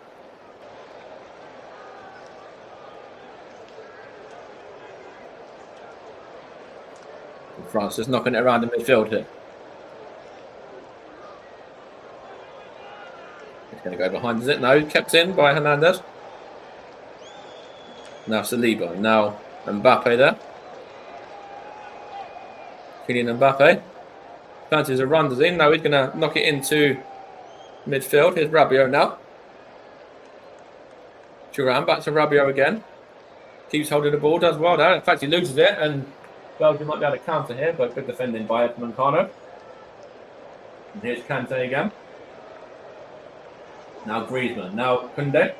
France just knocking it around the midfield here. It's going to go behind, is it? No, kept in by Hernandez. Now Saliba. Now Mbappe there. Kylian Mbappe. Fancies a run, does he? No, he's going to knock it into midfield. Here's Rabiot now. Thuram back to Rabiot again. Keeps holding the ball, does well there. In fact, he loses it and Belgium might be able to counter here, but good defending by Edmund Carno. And here's Kante again. Now Griezmann. Now Koundé.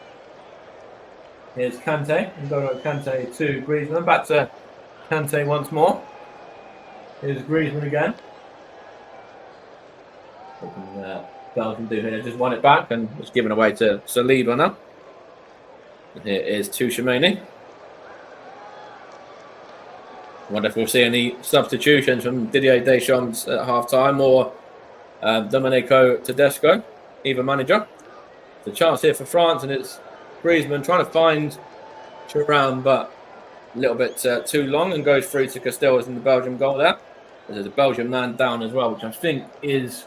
Here's Kante. N'Golo Kante to Griezmann. Back to Kante once more. Here's Griezmann again. What can Belgium do here? Just won it back and it's given away to Saliba now. And here is Tchouaméni. I wonder if we'll see any substitutions from Didier Deschamps at half-time or Domenico Tedesco, either manager. It's a chance here for France, and it's Griezmann trying to find Thuram, but a little bit too long, and goes through to Castells in the Belgium goal there. There's a Belgium man down as well, which I think is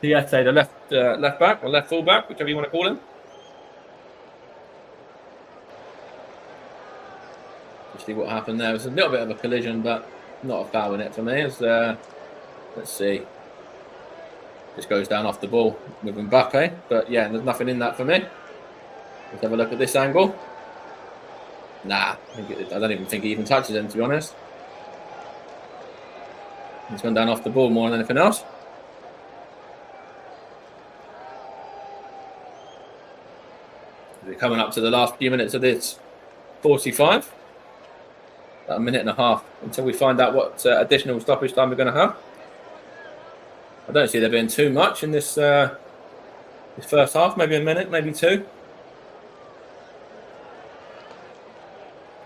Thiete, the left back or left full back, whichever you want to call him. Let's see what happened there. It was a little bit of a collision, but not a foul in it for me. As let's see, just goes down off the ball with Mbappe, but yeah, there's nothing in that for me. Let's have a look at this angle. Nah, I don't even think he even touches him, to be honest. He's gone down off the ball more than anything else. We're coming up to the last few minutes of this 45. About a minute and a half until we find out what additional stoppage time we're going to have. I don't see there being too much in this this first half. Maybe a minute, maybe two.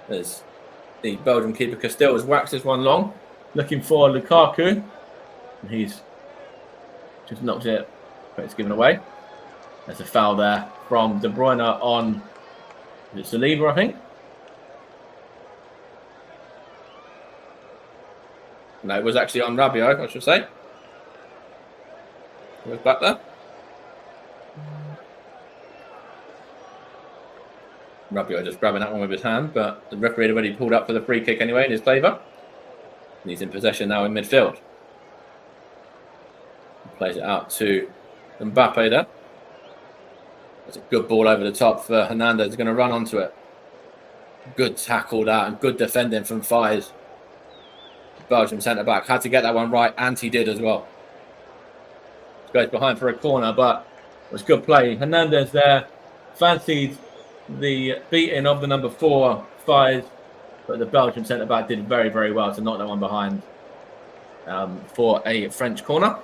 There's the Belgian keeper Castells waxed this one long, looking for Lukaku, and he's just knocked it, but it's given away. There's a foul there from De Bruyne on Saliba, I think. No, it was actually on Rabiot, I should say. He was back there. Rabiot just grabbing that one with his hand, but the referee had already pulled up for the free kick anyway in his favour. And he's in possession now in midfield. He plays it out to Mbappe there. That's a good ball over the top for Hernandez. He's going to run onto it. Good tackle that and good defending from Fires. Belgium centre-back had to get that one right, and he did as well. Goes behind for a corner, but it was good play. Hernandez there fancied the beating of the number 4, Fires, but the Belgium centre-back did very, very well to knock that one behind for a French corner.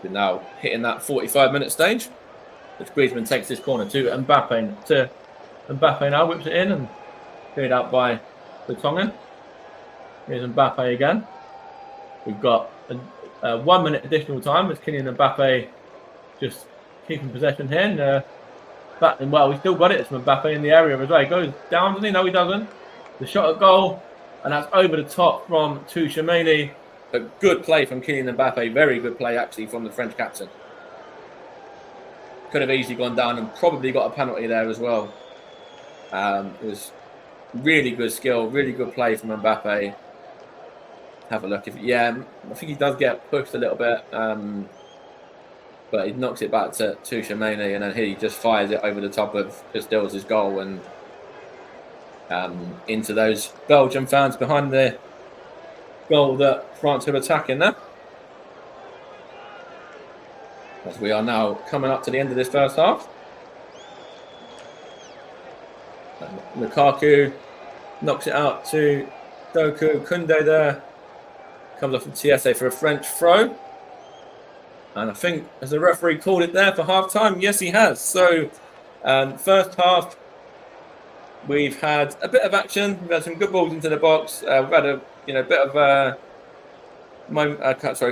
We're now hitting that 45-minute stage. As Griezmann takes this corner to Mbappe. Mbappe now whips it in and cleared out by the Tongan. Here's Mbappe again. We've got a 1 minute additional time as Kylian Mbappe just keeping possession here. And battling well. He's still got it. It's from Mbappe in the area as well. He goes down, doesn't he? No, he doesn't. The shot at goal. And that's over the top from Tchouaméni. A good play from Kylian Mbappe. Very good play, actually, from the French captain. Could have easily gone down and probably got a penalty there as well. It was really good skill, really good play from Mbappe. Have a look. I think he does get pushed a little bit, but he knocks it back to Tchouaméni, and then he just fires it over the top of Castells' goal and into those Belgian fans behind the goal that France are attacking there. As we are now coming up to the end of this first half. Lukaku knocks it out to Doku. Koundé there comes off of Thiete for a French throw. And I think, has the referee called it there for half-time? Yes, he has. So, first half, we've had a bit of action. We've had some good balls into the box. We've had a bit of a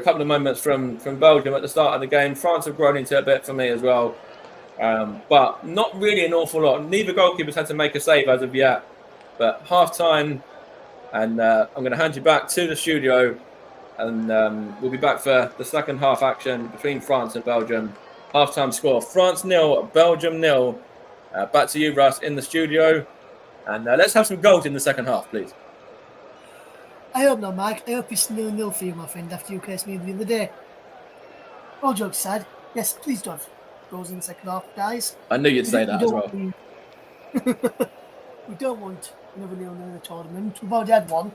couple of moments from Belgium at the start of the game. France have grown into a bit for me as well. But not really an awful lot. Neither goalkeepers had to make a save as of yet. But half-time, and I'm going to hand you back to the studio, and we'll be back for the second half action between France and Belgium. Half-time score, France 0, Belgium 0. Back to you, Russ, in the studio. And let's have some goals in the second half, please. I hope not, Mike. I hope it's 0-0 for you, my friend, after you cursed me the other day. All jokes aside, yes, please don't have goals in the second half, guys. I knew you'd say that as well. We don't want another 0-0 in the tournament. We've already had one.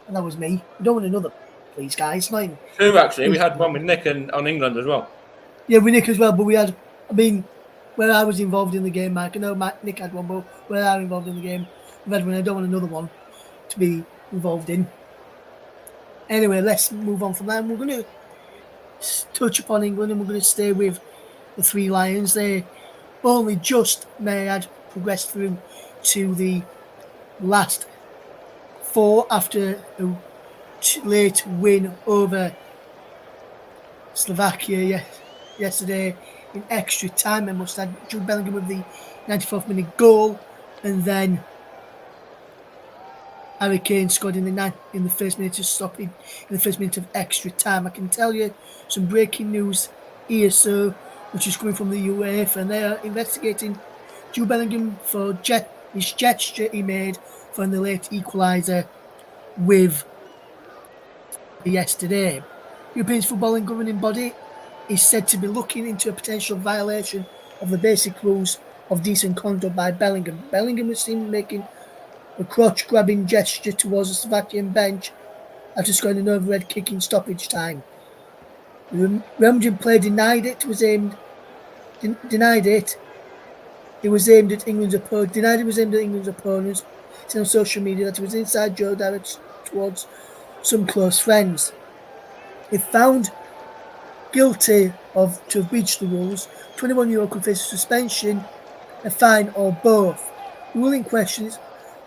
and that was me. We don't want another, please, guys. Not even, Two, actually. We had one with Nick on England as well. yeah, with Nick as well, but we had, I mean, where I was involved in the game, Mike, I know Nick had one, but where I was involved in the game, we've had one. I don't want another one to be involved in. Anyway, let's move on from that. And we're going to touch upon England, and we're going to stay with the Three Lions. They only just, may I add, progressed through to the last four after a late win over Slovakia yesterday in extra time. I must add, Jude Bellingham with the 94th minute goal, and then Harry Kane scored in the first minute of stoppage, in the first minute of extra time. I can tell you some breaking news here, so which is coming from the UEFA, and they are investigating Jude Bellingham for his gesture he made for the late equaliser with yesterday. European footballing governing body is said to be looking into a potential violation of the basic rules of decent conduct by Bellingham. Bellingham was seen making a crotch-grabbing gesture towards the Slovakian bench after scoring an overhead kick in stoppage time. The Belgian player denied it. It was aimed at England's opponents. Said on social media that it was inside joke directed towards some close friends. If found guilty to have breached the rules, 21-year-old could face a suspension, a fine, or both. The ruling question is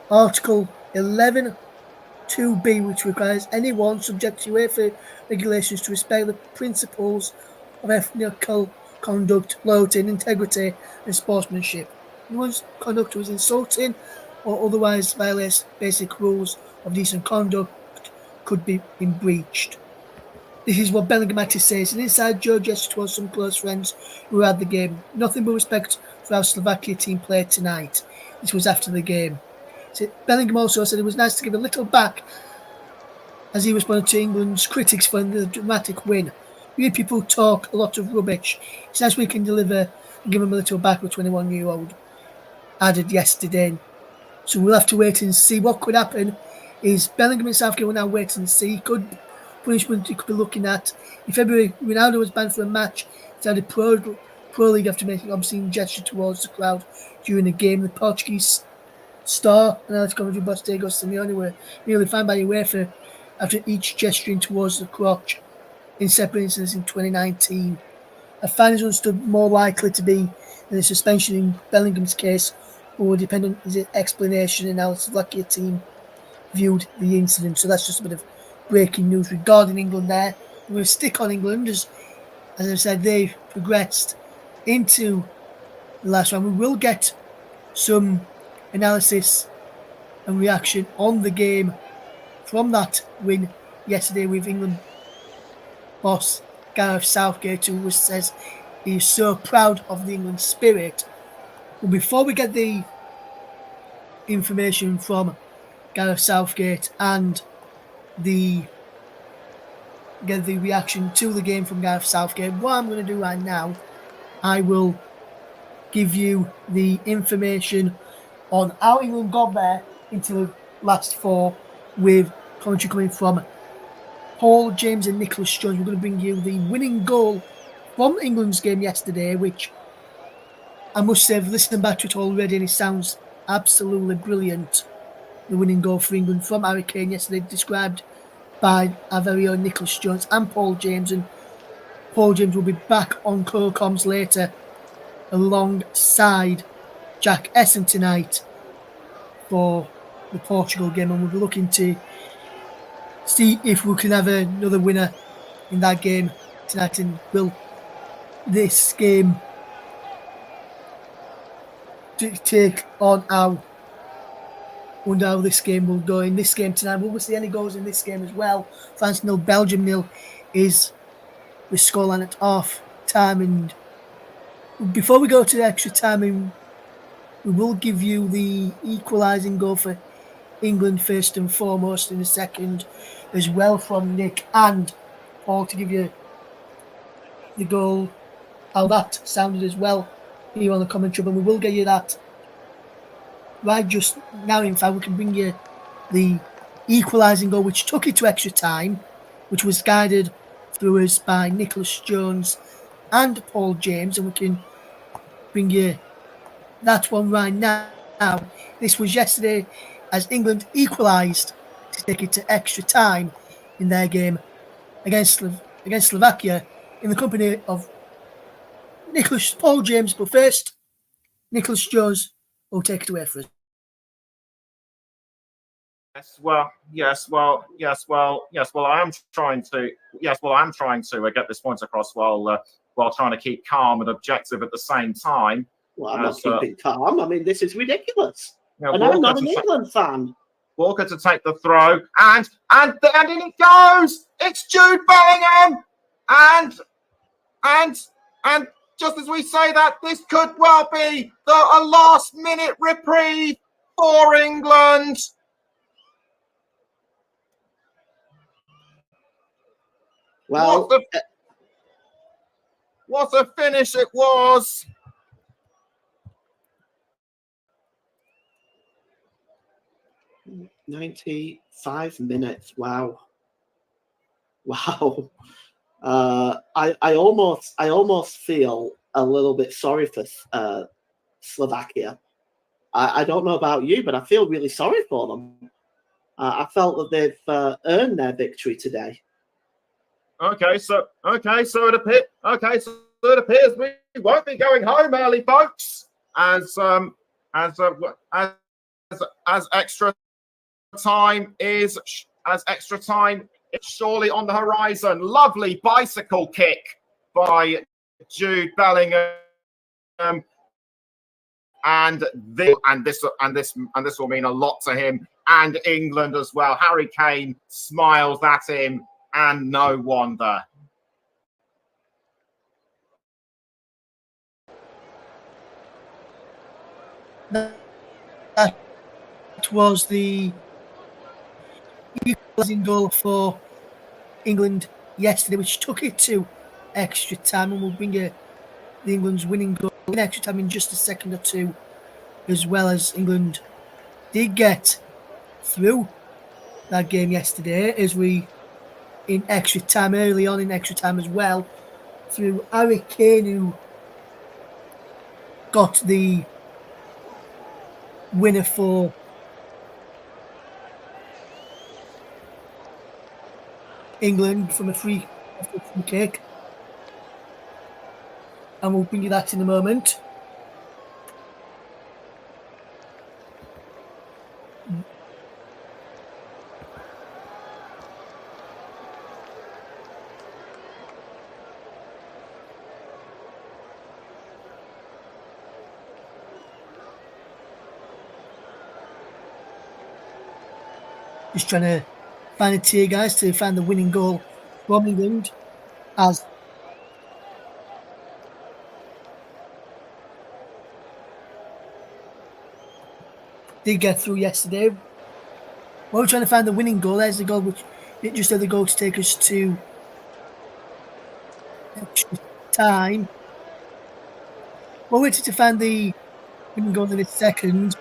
Article 11(2)(b), which requires anyone subject to UEFA regulations to respect the principles of ethical conduct, loyalty, and integrity, and sportsmanship. Anyone's conduct was insulting or otherwise violates basic rules of decent conduct could be breached. This is what Bellingham actually says. An inside joke gesture towards some close friends who were at the game. Nothing but respect for our Slovakia team played tonight. This was after the game. So Bellingham also said it was nice to give a little back as he responded to England's critics for the dramatic win. We hear people talk a lot of rubbish. It's nice we can deliver and give him a little back, the 21-year-old added yesterday. So we'll have to wait and see what could happen. Is Bellingham and Southgate will now wait and see. Punishment he could be looking at. In February, Ronaldo was banned for a match. He had a pro league after making an obscene gesture towards the crowd during a game. The Portuguese star and Alex Commentary boss Diego Simeone were nearly fined by UEFA after each gesturing towards the crotch in separate incidents in 2019. A fine is understood more likely to be than a suspension in Bellingham's case, or will depend on his explanation and how the Slovakia team viewed the incident. So that's just a bit of breaking news regarding England there. We're going to stick on England as I said, they've progressed into the last round. We will get some analysis and reaction on the game from that win yesterday with England boss Gareth Southgate, who says he is so proud of the England spirit. But before we get the information from Gareth Southgate and get the reaction to the game from Gareth Southgate, what I'm going to do right now, I will give you the information on how England got there into the last four with commentary coming from Paul James and Nicholas Jones. We're going to bring you the winning goal from England's game yesterday, which I must say, I've listened back to it already and it sounds absolutely brilliant. The winning goal for England from Harry Kane yesterday, described by our very own Nicholas Jones and Paul James. And Paul James will be back on co-coms later alongside Jack Essen tonight for the Portugal game, and we'll be looking to see if we can have another winner in that game tonight, and will this game take on how this game will go in this game tonight. Will we see any goals in this game as well? France 0, Belgium 0 is the scoreline at half time. And before we go to the extra time, we will give you the equalising goal for England first and foremost in a second, as well from Nick and Paul, to give you the goal, how that sounded as well here on the commentary. But we will get you that right just now. In fact, we can bring you the equalising goal, which took it to extra time, which was guided through us by Nicholas Jones and Paul James, and we can bring you that one right now. This was yesterday as England equalised to take it to extra time in their game against Slovakia in the company of Nicholas Paul James. But first, Nicholas Jones will take it away for us. I am trying to get this point across while trying to keep calm and objective at the same time. Well, I'm not keeping calm. I mean, this is ridiculous. And Walker I'm not an England fan. Walker to take the throw, and in it goes. It's Jude Bellingham, and just as we say that, this could well be a last-minute reprieve for England. Well, what a finish it was. "95 minutes. Wow. I almost feel a little bit sorry for Slovakia. I don't know about you, but I feel really sorry for them. I felt that they've earned their victory today. So it appears we won't be going home early, folks. As extra time is surely on the horizon. Lovely bicycle kick by Jude Bellingham, and this will mean a lot to him and England as well. Harry Kane smiles at him, and no wonder. That was the equalising goal for England yesterday, which took it to extra time, and we'll bring you the England's winning goal in extra time in just a second or two, as well as England did get through that game yesterday, as we in extra time, early on in extra time as well, through Harry Kane, who got the winner for England from a free kick. And we'll bring you that in a moment. Just trying to find it here, guys, to find the winning goal from England, as did get through yesterday. While we're trying to find the winning goal, there's the goal, which just had the goal to take us to extra time. We're waiting to find the winning goal in a second.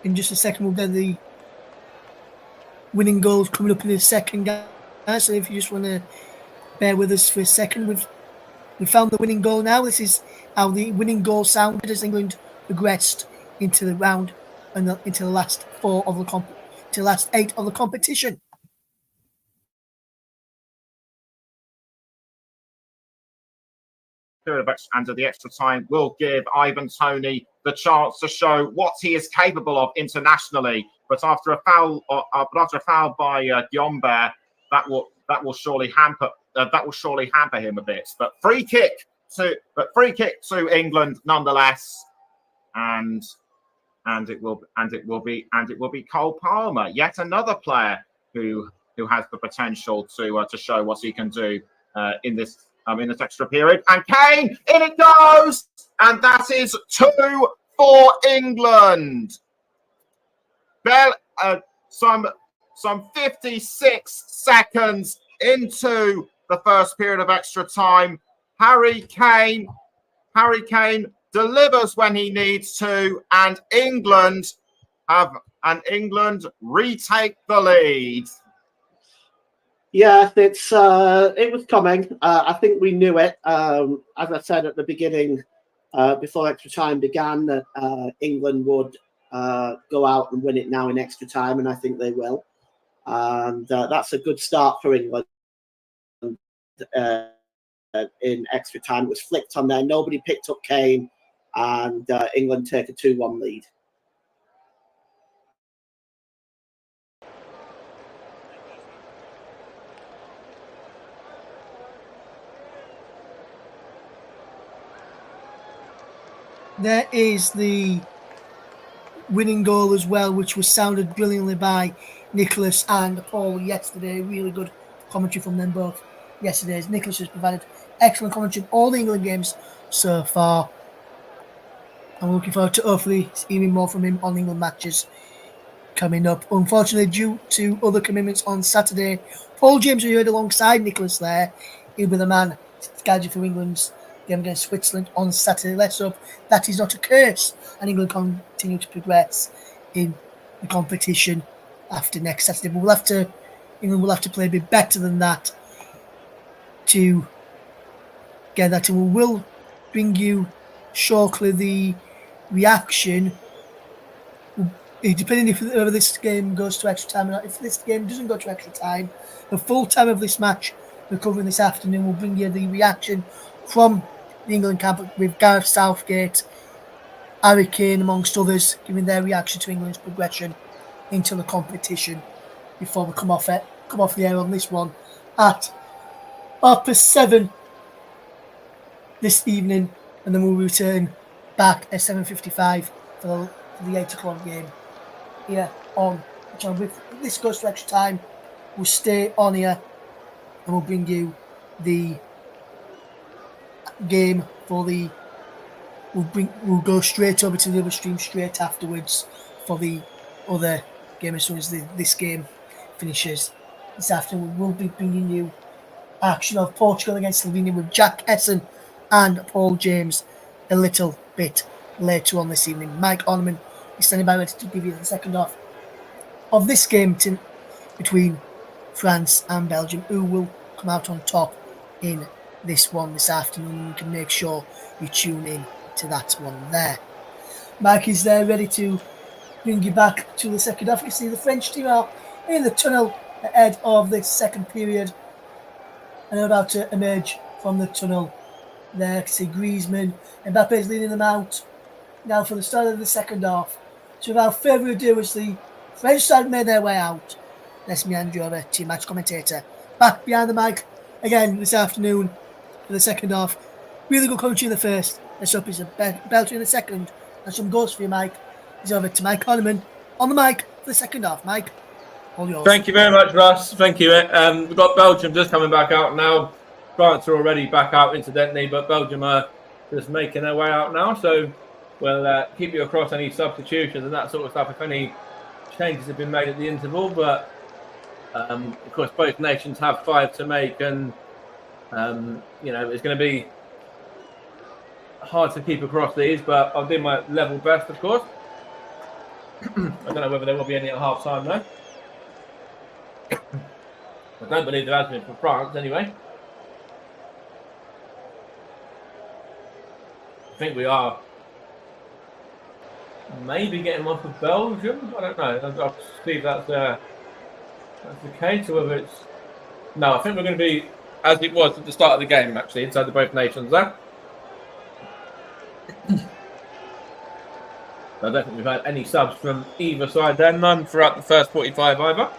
In just a second, we'll get the winning goals coming up in a second, guys. So if you just want to bear with us for a second, we've found the winning goal now. This is how the winning goal sounded as England progressed into the round and into the last to the last 8 of the competition. And the extra time will give Ivan Toney the chance to show what he is capable of internationally. But after a foul by Guillaume, that will surely hamper him a bit. But free kick to England nonetheless, and it will be Cole Palmer, yet another player who has the potential to show what he can do in this extra period. And Kane, in it goes, and that is 2 for England. some 56 seconds into the first period of extra time. Harry Kane delivers when he needs to, and England retake the lead. Yeah, it was coming. I think we knew it. As I said at the beginning, before extra time began, that England would go out and win it now in extra time, and I think they will. And that's a good start for England. In extra time, it was flicked on there. Nobody picked up Kane, and England take a 2-1 lead. There is the winning goal as well, which was sounded brilliantly by Nicholas and Paul yesterday. Really good commentary from them both yesterday. Nicholas has provided excellent commentary in all the England games so far. I'm looking forward to hopefully hearing more from him on England matches coming up. Unfortunately, due to other commitments on Saturday, Paul James, who you heard alongside Nicholas there, he'll be the man scheduled for England's game against Switzerland on Saturday. Let's hope that is not a curse and England continue to progress in the competition after next Saturday. But England will have to play a bit better than that to get that. And we will bring you shortly the reaction, depending if whether this game goes to extra time or not. If this game doesn't go to extra time, the full time of this match we're covering this afternoon will bring you the reaction from the England camp with Gareth Southgate, Harry Kane, amongst others, giving their reaction to England's progression into the competition before we come off the air on this one at 7:30 this evening, and then we'll return back at 7:55 for the 8 o'clock game here on the channel. If this goes to extra time, we'll stay on here and we'll bring you the game we'll go straight over to the other stream straight afterwards for the other game as soon as this game finishes this afternoon. We'll be bringing you action of Portugal against Slovenia with Jack Essen and Paul James a little bit later on this evening. Mike Orneman is standing by ready to give you the second half of this game between France and Belgium, who will come out on top in this one this afternoon. You can make sure you tune in to that one there. Mike is there ready to bring you back to the second half. You see the French team are in the tunnel ahead of the second period and are about to emerge from the tunnel. There, you see Griezmann, Mbappe is leading them out now for the start of the second half. So without further ado, as the French side made their way out, let's me hand you over to your match commentator. Back behind the mic again this afternoon for the second half. Really good commentary in the first. Let's hope it's a belter in the second. And some goals for you, Mike. He's over to Mike Orneman on the mic for the second half. Mike, all yours. Thank you very much, Russ. Thank you. We've got Belgium just coming back out now. France are already back out, incidentally, but Belgium are just making their way out now. So we'll keep you across any substitutions and that sort of stuff if any changes have been made at the interval. But of course, both nations have 5 to make, and it's going to be hard to keep across these, but I'll do my level best, of course. I don't know whether there will be any at half time though. I don't believe there has been for France anyway. I think we are maybe getting one for Belgium. I don't know. I'll see if that's the case, or whether it's... No, I think we're going to be as it was at the start of the game, actually, inside the both nations there. I don't think we've had any subs from either side there. None throughout the first 45 either.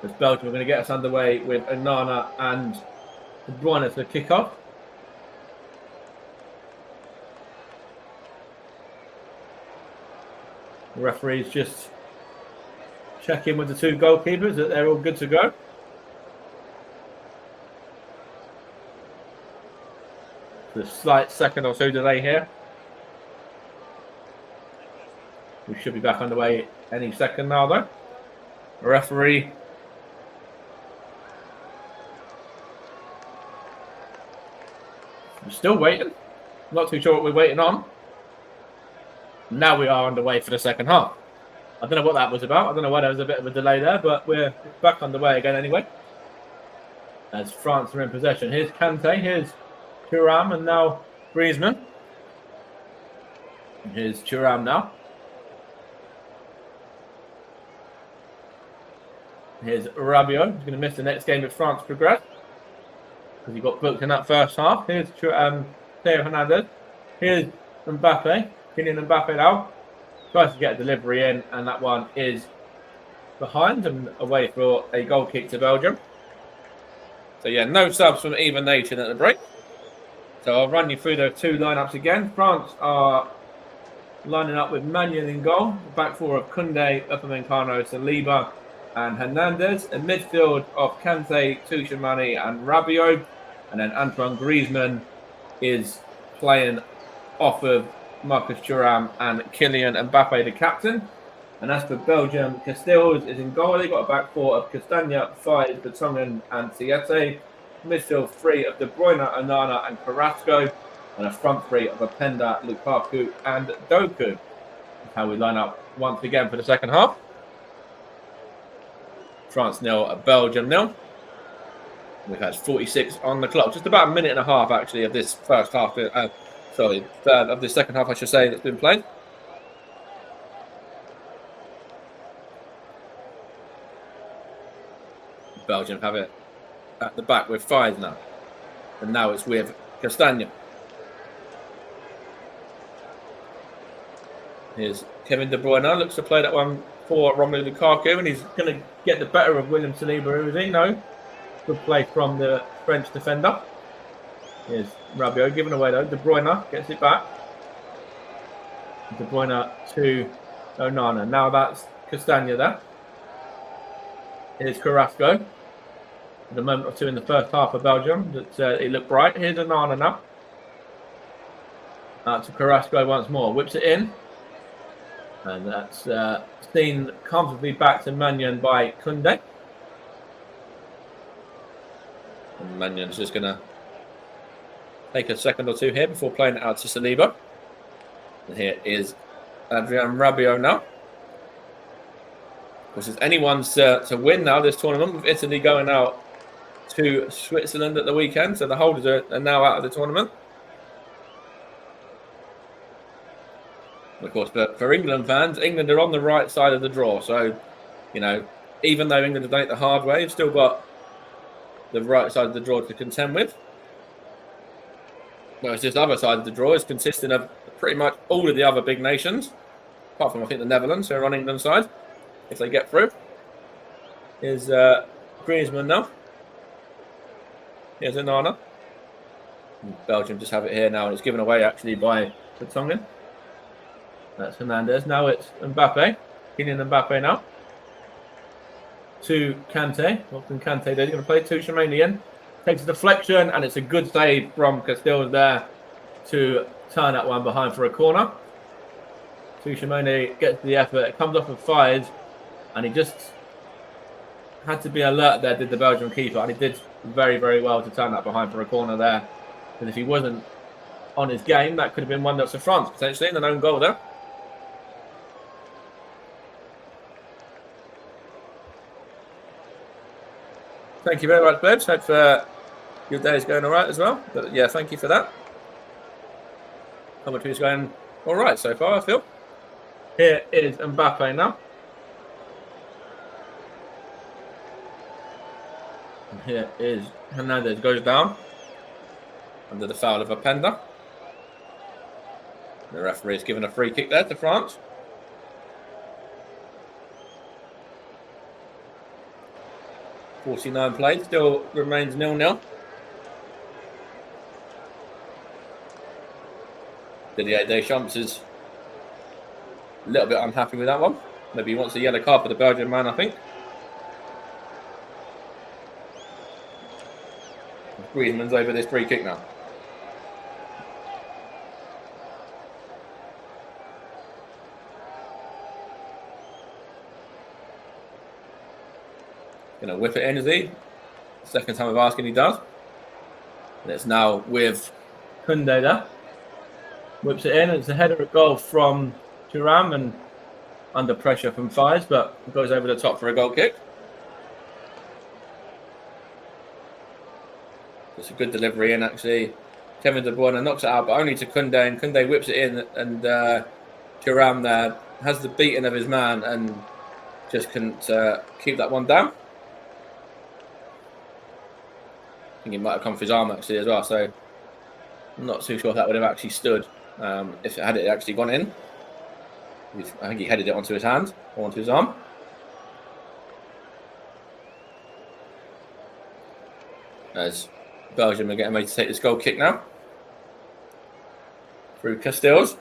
As Belgium are going to get us underway with Onana and De Bruyne to kick off. The referees just check in with the 2 goalkeepers that they're all good to go. The slight second or so delay here. We should be back underway any second now, though. The referee still waiting. Not too sure what we're waiting on. Now we are underway for the second half. I don't know what that was about. I don't know why there was a bit of a delay there, but we're back underway again anyway. As France are in possession. Here's Kante, here's Thuram, and now Griezmann. And here's Thuram now. Here's Rabiot. He's going to miss the next game if France progress, because he got booked in that first half. Here's Theo Hernandez. Here's Mbappe. Kylian Mbappe now. Tries to get a delivery in, and that one is behind and away for a goal kick to Belgium. So yeah, no subs from either nation at the break. So I'll run you through the two lineups again. France are lining up with Maignan in goal. The back four of Koundé, Upamecano, Saliba, and Hernandez. A midfield of Kante, Tchouameni, and Rabiot. And then Antoine Griezmann is playing off of Marcus Thuram and Kylian Mbappe, the captain. And as for Belgium, Castells is in goal. They got a back four of Castagna, Faes, Vertonghen, and Siete. Midfield three of De Bruyne, Onana, and Carrasco. And a front three of Openda, Lukaku, and Doku. That's how we line up once again for the second half. France 0, Belgium 0. We've had 46 on the clock. Just about a minute and a half, actually, of this first half. Of the second half, I should say, that's been played. Belgium have it at the back with Faes now. And now it's with Castagna. Here's Kevin De Bruyne. Looks to play that one for Romelu Lukaku, and he's going to get the better of William Saliba, who is in. No. Good play from the French defender. Here's Rabiot giving away, though. De Bruyne gets it back. De Bruyne to Onana. Now that's Castagna there. Here's Carrasco. At a moment or two in the first half of Belgium, that it looked bright. Here's Onana now. To Carrasco once more. Whips it in. And that's seen comfortably back to Maignan by Koundé. And Magnan's just going to take a second or two here before playing it out to Saliba. And here is Adrien Rabiot now. Of course, it's anyone's to win now this tournament, with Italy going out to Switzerland at the weekend. So the holders are now out of the tournament. Of course, for England fans, England are on the right side of the draw. So, you know, even though England have done it the hard way, you've still got the right side of the draw to contend with. Whereas this other side of the draw is consisting of pretty much all of the other big nations, apart from, I think, the Netherlands, who are on England's side, if they get through. Here's Griezmann now. Here's Onana. Belgium just have it here now, and it's given away, actually, by Vertonghen. That's Hernandez. Now it's Mbappe. Kylian Mbappe now. To Kante. What can Kante do? He's going to play Tchouameni in. Takes a deflection, and it's a good save from Castells there to turn that one behind for a corner. Tchouameni gets the effort. It comes off of Faes, and he just had to be alert there, did the Belgian keeper, and he did very, very well to turn that behind for a corner there. And if he wasn't on his game, that could have been one that's for France, potentially, in an own goal there. Thank you very much, Babes. Hope your day is going all right as well. But yeah, thank you for that. Commentary is going all right so far, I feel. Here is Mbappe now. And here is Hernandez, goes down under the foul of Openda. The referee is given a free kick there to France. .49 played, still remains 0-0. Didier Deschamps is a little bit unhappy with that one. Maybe he wants a yellow card for the Belgian man, I think. Griezmann's over this free kick now. Going to whip it in, is he? Second time of asking, he does. And it's now with Koundé there. Whips it in. It's a header at goal from Thuram and under pressure from Fires, but goes over the top for a goal kick. It's a good delivery in, actually. Kevin De Bruyne knocks it out, but only to Koundé, and Koundé whips it in, and Thuram there has the beating of his man and just couldn't keep that one down. I think he might have come for his arm, actually, as well, so I'm not too sure if that would have actually stood if it had actually gone in. I think he headed it onto his hand or onto his arm. As Belgium are getting ready to take this goal kick now. Through Castells.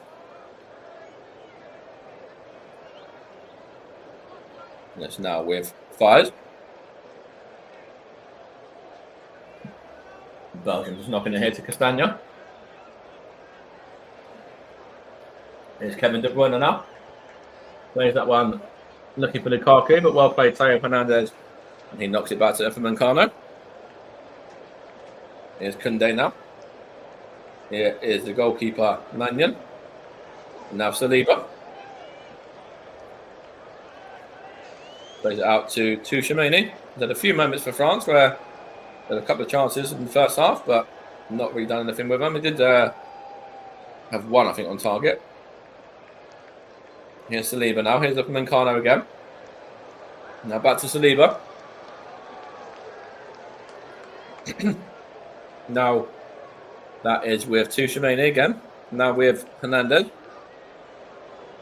And it's now with Fires. Belgium just knocking it here to Castagna. Here's Kevin De Bruyne now. Plays that one looking for Lukaku, but well played Theo Fernandez. And he knocks it back to Upamecano. Here's Koundé now. Here is the goalkeeper, Mannion. And now Saliba. Plays it out to Tchouaméni. He's had a few moments for France where there had a couple of chances in the first half, but not really done anything with them. He did have one, I think, on target. Here's Saliba now. Here's Upamecano again. Now back to Saliba. Now that is with Tchouaméni again. Now with Hernandez.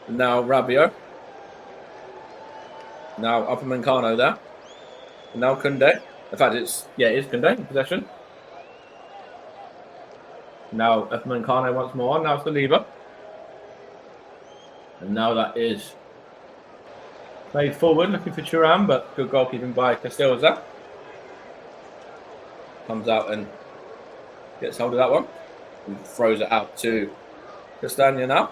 Now Rabiot. Now Upamecano there. Now Koundé. In fact, it is Koundé in possession. Now Upamecano once more. Now Saliba. And now that is played forward, looking for Thuram, but good goalkeeping by Castells there. Comes out and gets hold of that one. And throws it out to Castagna now.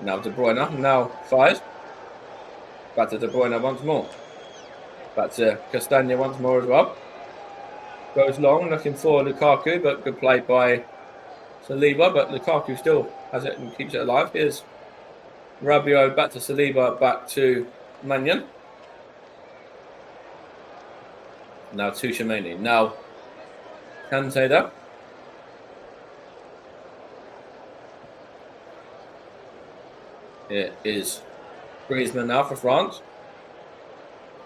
Now De Bruyne, now Fires. Back to De Bruyne once more. Back to Castagna once more as well. Goes long, looking for Lukaku, but good play by Saliba. But Lukaku still has it and keeps it alive. Here's Rabiot, back to Saliba, back to Mannion. Now Tchouaméni. Now Kante there. It is Griezmann now for France.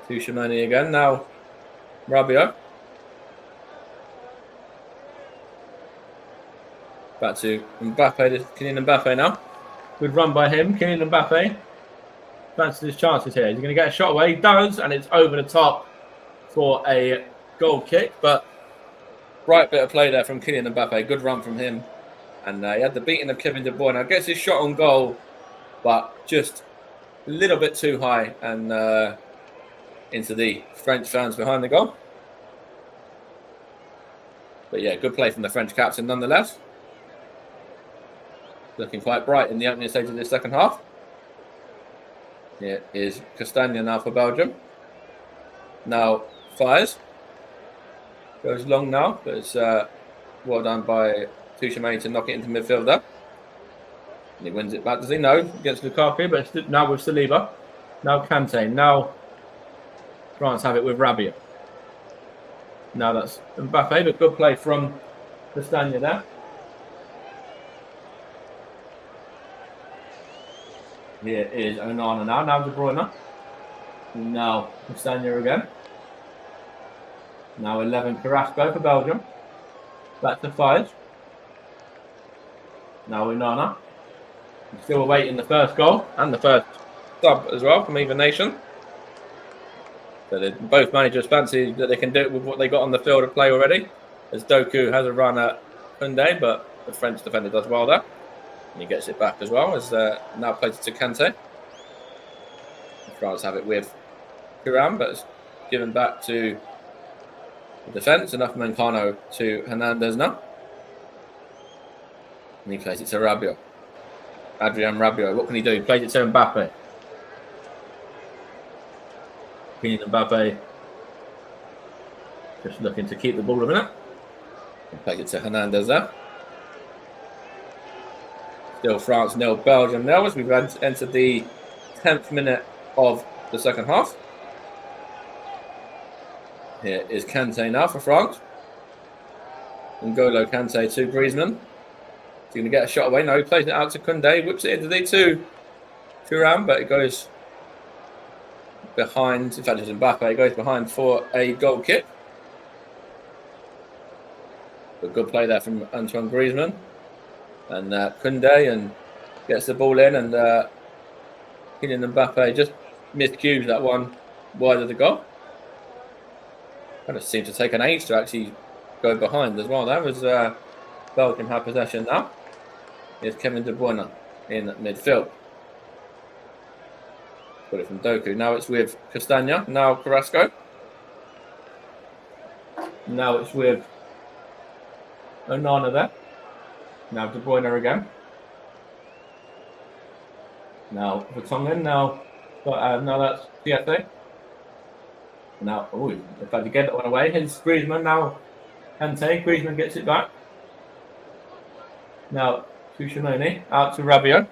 Tchouaméni again. Now Rabiot. Back to Mbappe. Kylian Mbappe now. Good run by him. Kylian Mbappe fancies his chances here. He's going to get a shot away. He does, and it's over the top for a goal kick. But right bit of play there from Kylian Mbappe. Good run from him. And he had the beating of Kevin De Bruyne. Now gets his shot on goal, but just a little bit too high and into the French fans behind the goal. But yeah, good play from the French captain nonetheless. Looking quite bright in the opening stage of this second half. Here is Castagna now for Belgium. Now Fires. Goes long now, but it's well done by Tchouaméni to knock it into midfield there. And he wins it back, does he? No, against Lukaku, but it's now with Saliba. Now Kante. Now France have it with Rabiot. Now that's Mbappe, but good play from Castagna there. Here is Onana now. Now De Bruyne. Now Castagna again. Now 11 Carrasco for Belgium. Back to 5. Now Onana. Still awaiting the first goal and the first sub as well from either nation. So both managers fancy that they can do it with what they got on the field of play already. As Doku has a run at Koundé, but the French defender does well there. And he gets it back as well, as now plays it to Kante. France have it with Thuram, but it's given back to the defence. Enough Upamecano to Hernandez now. And he plays it to Rabiot. Adrien Rabiot, what can he do? He plays it to Mbappe. Kylian Mbappe Just looking to keep the ball a minute. Take it to Hernandez there. Still France 0, Belgium 0 as we've entered the 10th minute of the second half. Here is Kante now for France. N'Golo Kante to Griezmann. He's going to get a shot away. No, he plays it out to Koundé. Whips it into the two Thuram, but it goes behind. In fact, it's Mbappe. It goes behind for a goal kick. But good play there from Antoine Griezmann. And Koundé and gets the ball in, and Kylian Mbappe just miscues that one wide of the goal. Kind of seemed to take an age to actually go behind as well. That was Belgium have possession now. Here's Kevin De Bruyne in midfield. Got it from Doku. Now it's with Castagna. Now Carrasco. Now it's with Onana there. Now De Bruyne again. Now Vertonghen. Now that's CSA. Now, in fact, to get that one away. Here's Griezmann. Now Kante. Griezmann gets it back. Now to Shimoni. Out to Rabiot.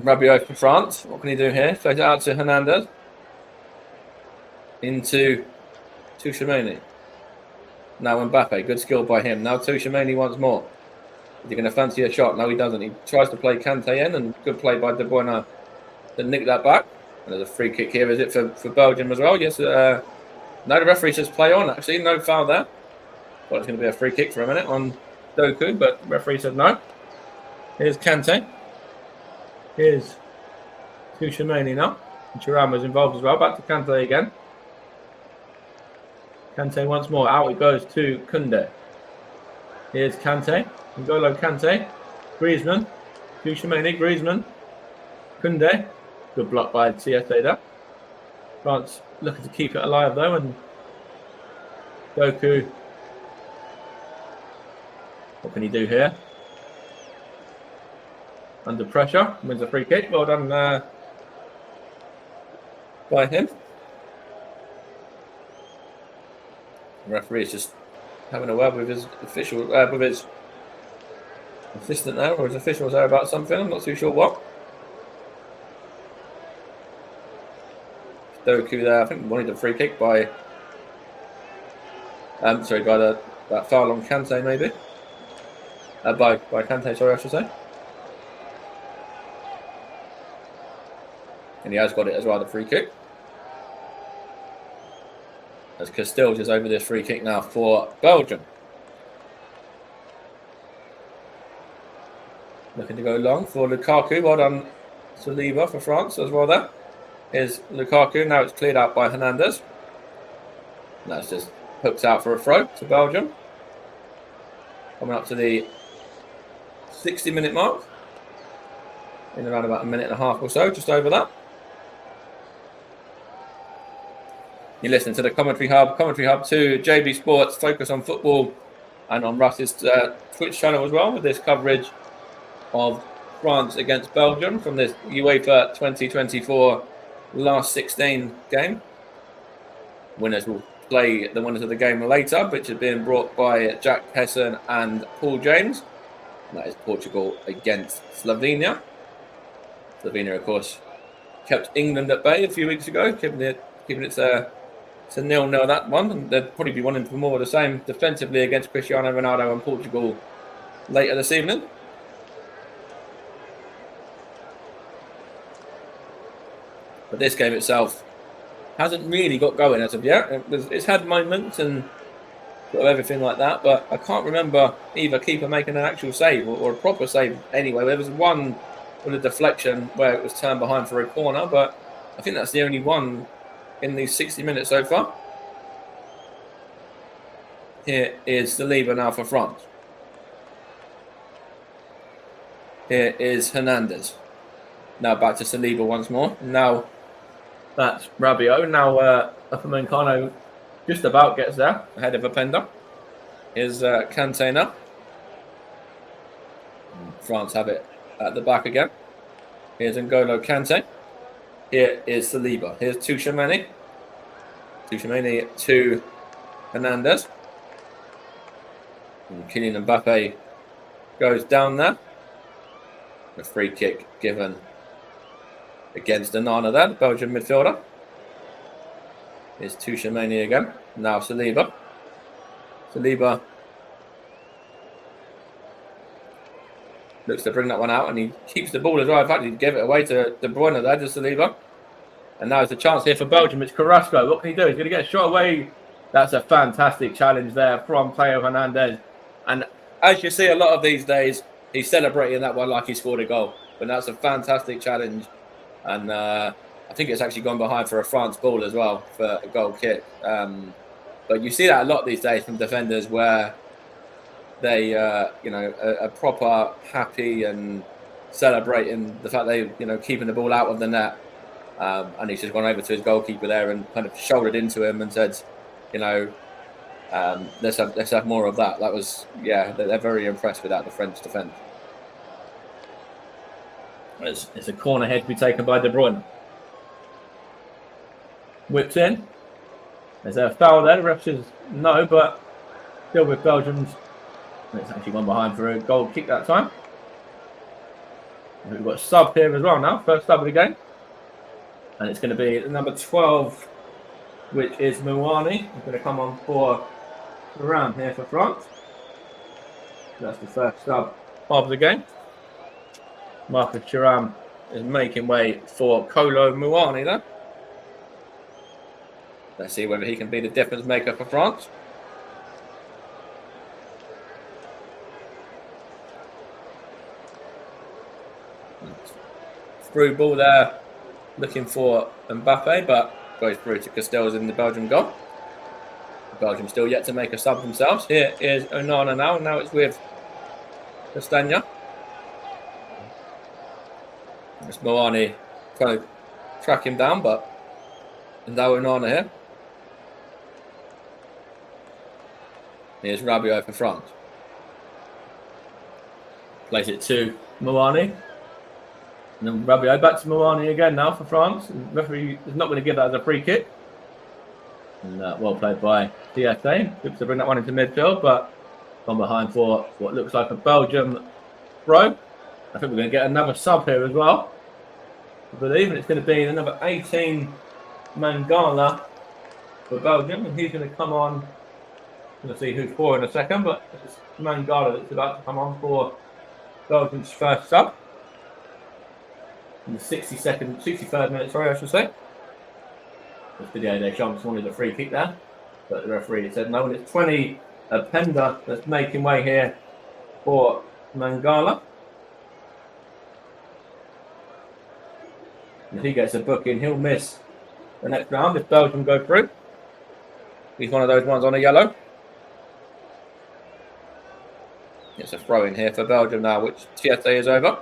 Rabiot for France. What can he do here? Plays it out to Hernandez. Into Shimoni. Now Mbappe. Good skill by him. Now to Shimoni once more. Is he going to fancy a shot? No, he doesn't. He tries to play Kante in, and good play by De Bruyne to nick that back. And there's a free kick here. Is it for Belgium as well? Yes. No, the referee says play on, actually. No foul there. Thought it was going to be a free kick for a minute on Doku, but the referee said no. Here's Kante. Here's Shimoni now. Thuram was involved as well. Back to Kante again. Kante once more. Out it goes to Koundé. Here's Kante. N'Golo Kante. Griezmann. To Shimoni. Griezmann. Koundé. Good block by CSA there. France looking to keep it alive though, and Doku. What can he do here? Under pressure, wins a free kick. Well done by him. The referee is just having a word with his official, with his assistant there, or his officials there about something. I'm not too sure what. Doku there, I think wanted a free kick by that foul on Kante maybe. By Kante, sorry, I should say. And he has got it as well, the free kick. As Castells is over this free kick now for Belgium. Looking to go long for Lukaku. Well done, Saliba for France as well there. Here's Lukaku. Now it's cleared out by Hernandez. That's just hooked out for a throw to Belgium. Coming up to the 60-minute mark. In around about a minute and a half or so, just over that. You listen to the Commentary Hub 2, JB Sports, focus on football, and on Russ's Twitch channel as well, with this coverage of France against Belgium from this UEFA 2024 last 16 game. Winners will play the winners of the game later, which is being brought by Jack Hesson and Paul James. And that is Portugal against Slovenia. Slovenia, of course, kept England at bay a few weeks ago, keeping it to 0-0 that one. And they'd probably be wanting for more of the same defensively against Cristiano Ronaldo and Portugal later this evening. But this game itself hasn't really got going as of yet. It's had moments and sort of everything like that, but I can't remember either keeper making an actual save or a proper save anyway. There was one with a deflection where it was turned behind for a corner, but I think that's the only one in these 60 minutes so far. Here is Saliba now for France. Here is Hernandez. Now back to Saliba once more. Now that's Rabiot. Now Upamecano just about gets there, ahead of Openda. Here's Kante now. France have it at the back again. Here's N'Golo Kante. Here is Saliba. Here's Tchouaméni. Tchouameni to Hernandez. And Kylian Mbappe goes down there. A free kick given against Onana there, the Belgian midfielder. Here's Tchouameni again. Now Saliba. Saliba looks to bring that one out, and he keeps the ball as well. In fact, he gave it away to De Bruyne there, to Saliba. And now it's a chance here for Belgium. It's Carrasco. What can he do? He's going to get a shot away. That's a fantastic challenge there from Theo Hernandez. And as you see a lot of these days, he's celebrating that one like he scored a goal. But that's a fantastic challenge. And I think it's actually gone behind for a France ball as well for a goal kick. But you see that a lot these days from defenders where they, are proper happy and celebrating the fact they, keeping the ball out of the net. And he's just gone over to his goalkeeper there and kind of shouldered into him and said, let's have more of that. That was, they're very impressed with that, the French defence. It's a corner head to be taken by De Bruyne. Whipped in. There's a foul there. The ref says no, but still with Belgium's. It's actually gone behind for a goal kick that time. We've got a sub here as well now. First sub of the game. And it's going to be number 12, which is Mouani. He's going to come on for around here for France. That's the first sub of the game. Marcus Thuram is making way for Kolo Mouani there. Let's see whether he can be the difference maker for France. Through ball there, looking for Mbappe, but goes through to Castells in the Belgium goal. Belgium still yet to make a sub themselves. Here is Onana now. Now it's with Castagna. It's Mouani trying to track him down, but now Onana here. Here's Rabiot for France. Plays it to Mouani. And then Rabiot back to Mouani again now for France. And the referee is not going to give that as a free kick. And well played by DSA. Looks to bring that one into midfield, but gone behind for what looks like a Belgium throw. I think we're going to get another sub here as well, I believe. And it's going to be the number 18, Mangala, for Belgium. And he's going to come on. We're going to see who's for in a second, but it's Mangala that's about to come on for Belgium's first sub. In the 63rd minute, I should say. This video Deschamps wanted a free kick there, but the referee said no. And it's 20, Penda that's making way here for Mangala. If he gets a booking, he'll miss the next round if Belgium go through. He's one of those ones on a yellow. It's a throw in here for Belgium now, which TSA is over.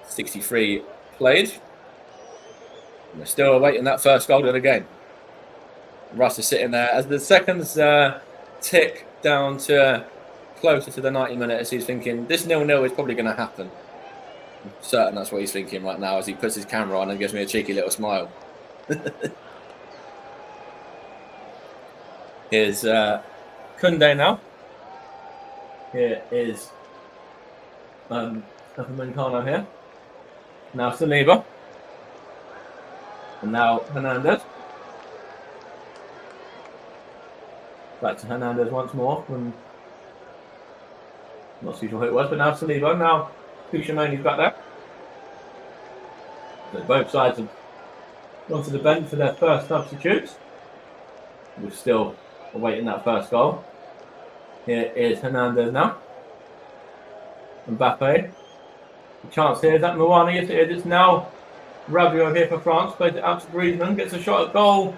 63 played. And we're still awaiting that first goal of the game. Russ is sitting there as the seconds tick down to closer to the 90 minutes. He's thinking this 0-0 is probably going to happen. I'm certain that's what he's thinking right now as he puts his camera on and gives me a cheeky little smile. Here's Koundé now. Here is Upamecano here. Now Saliba. And now Hernandez. Back to Hernandez once more. From, not too sure who it was, but now Saliba. Now Tchouameni's back there. So both sides have gone to the bench for their first substitutes. We're still awaiting that first goal. Here is Hernandez now. Mbappe. The chance here is that Mouani. Yes, it is. It's now Rabiot here for France. Plays it out to Griezmann. Gets a shot at goal.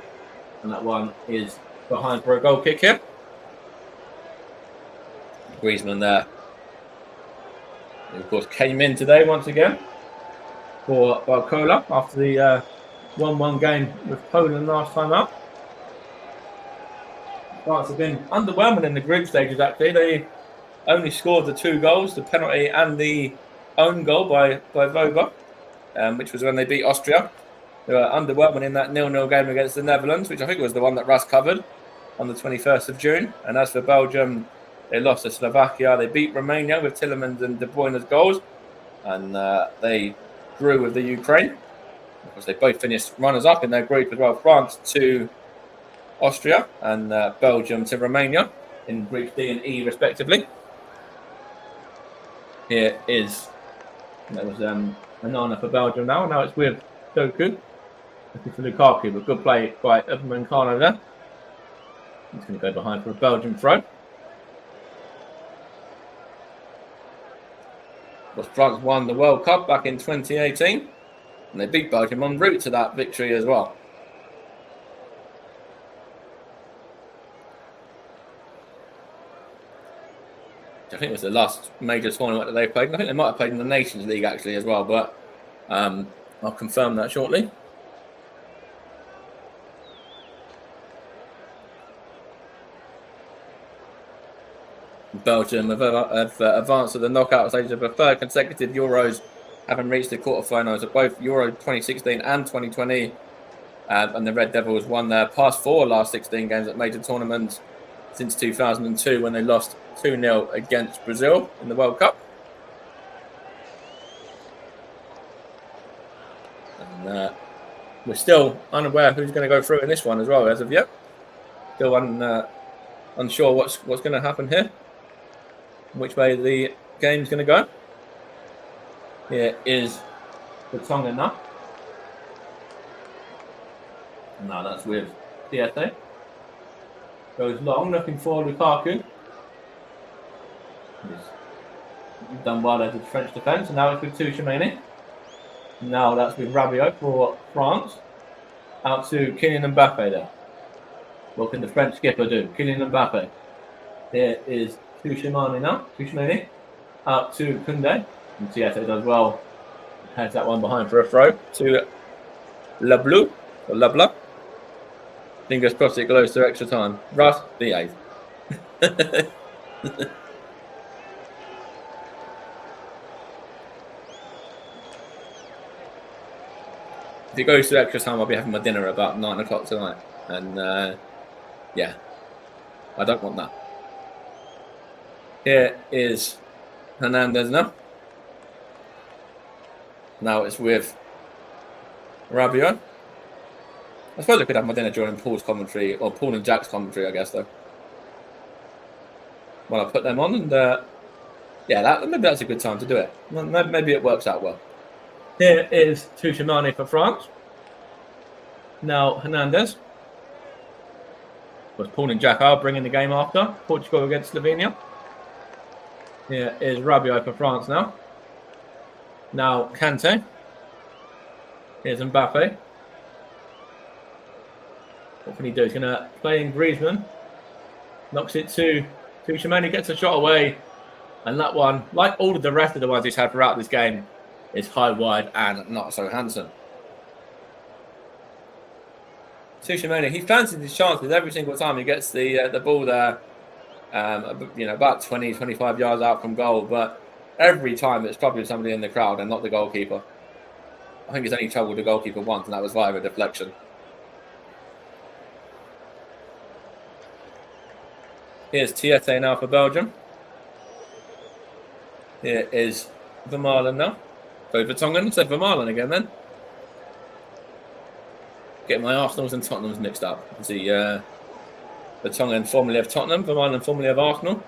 And that one is behind for a goal kick here. Griezmann there. He, of course, came in today once again for Barcola after the 1-1 game with Poland last time out. France have been underwhelming in the group stages, actually. They only scored the 2 goals, the penalty and the own goal by Vova, which was when they beat Austria. They were underwhelming in that 0-0 game against the Netherlands, which I think was the one that Russ covered on the 21st of June. And as for Belgium, they lost to Slovakia. They beat Romania with Tillemans and De Bruyne's goals. And they drew with the Ukraine. Of course, they both finished runners-up in their group as well. France to Austria and Belgium to Romania in Groups D and E, respectively. Here is, that was Onana for Belgium now. Now it's with Doku. Looking for Lukaku, but good play by Upamecano there. He's going to go behind for a Belgian throw. Was France won the World Cup back in 2018, and they beat Belgium en route to that victory as well. I think it was the last major tournament that they played. I think they might have played in the Nations League actually as well, but I'll confirm that shortly. Belgium have advanced to the knockout stage of a third consecutive Euros, having reached the quarterfinals of both Euro 2016 and 2020. And the Red Devils won their past 4 last 16 games at major tournaments since 2002 when they lost 2-0 against Brazil in the World Cup. And we're still unaware who's going to go through in this one as well as of yet. Still unsure what's going to happen here, which way the game's going to go. Here is the Tonga now. Now that's with CSA. Goes long, looking for Lukaku. He's done well as a French defence, and now it's with Tchouaméni. Now that's with Rabiot for France. Out to Kylian Mbappe there. What can the French skipper do? Kylian Mbappe. Here is Tchouaméni now. Tchouaméni. Out to Koundé. And CSA does well. Has that one behind for a throw to Leblu. Or Lebla. Fingers crossed it goes to extra time. Russ, behave. If it goes to extra time, I'll be having my dinner about 9 o'clock tonight. And yeah, I don't want that. Here is Hernandez now. Now it's with Rabiot. I suppose I could have my dinner during Paul's commentary, or Paul and Jack's commentary, I guess, though. When I put them on, and yeah, maybe that's a good time to do it. Maybe it works out well. Here is Tchouaméni for France. Now Hernandez. Was Paul and Jack are bringing the game after Portugal against Slovenia. Here is Rabiot for France now. Now Kante. Here's Mbappe. What can he do? He's going to play in Griezmann. Knocks it to Tchouaméni, gets a shot away. And that one, like all of the rest of the ones he's had throughout this game, is high, wide, and not so handsome. Tchouaméni, he fancies his chances every single time he gets the ball there, about 20, 25 yards out from goal. But every time it's probably somebody in the crowd and not the goalkeeper. I think he's only troubled the goalkeeper once, and that was via a deflection. Here's Tiete now for Belgium. Here is Vermaelen now. So Vertonghen, so Vermaelen again then. Getting my Arsenals and Tottenhams mixed up. The Vertonghen formerly of Tottenham, Vermaelen formerly of Arsenal.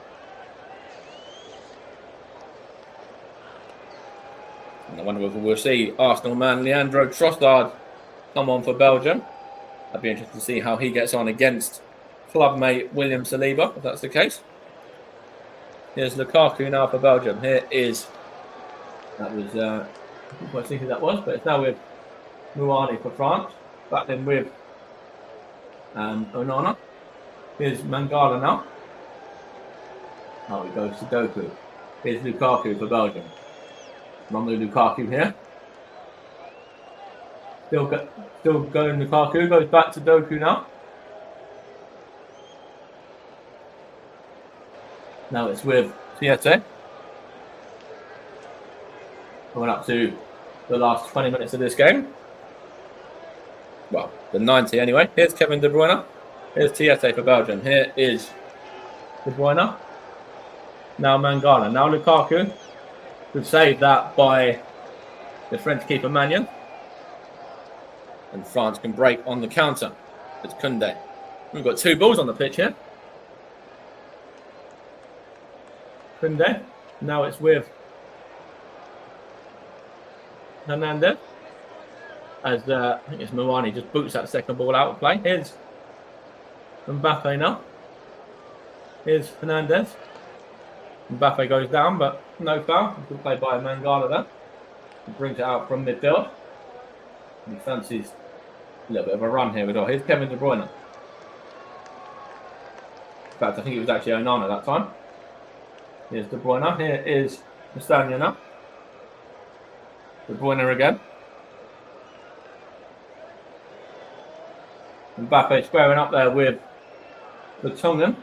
And I wonder if we'll see Arsenal man Leandro Trossard come on for Belgium. I'd be interested to see how he gets on against clubmate William Saliba, if that's the case. Here's Lukaku now for Belgium. That was, I think I see who that was, but it's now with Mouani for France. Back then with Onana. Here's Mangala now. Oh, he goes to Doku. Here's Lukaku for Belgium. Romelu Lukaku here. Still going Lukaku, goes back to Doku now. Now it's with Tiete. Coming up to the last 20 minutes of this game. well, the 90 anyway. Here's Kevin De Bruyne. Here's Tiete for Belgium. Here is De Bruyne. Now Mangala. Now Lukaku. Good save that by the French keeper Magnan. And France can break on the counter. It's Koundé. We've got 2 balls on the pitch here. Koundé. Now it's with Hernandez. As I think it's Mawani just boots that second ball out of play. Here's Mbappe now. Here's Hernandez. Mbappe goes down, but no foul. Good play by Mangala there. He brings it out from midfield. He fancies a little bit of a run here with all. Here's Kevin De Bruyne. In fact, I think it was actually Onana that time. Here's De Bruyne. Here is Mustania now. De Bruyne again. Mbappe squaring up there with the Tongan.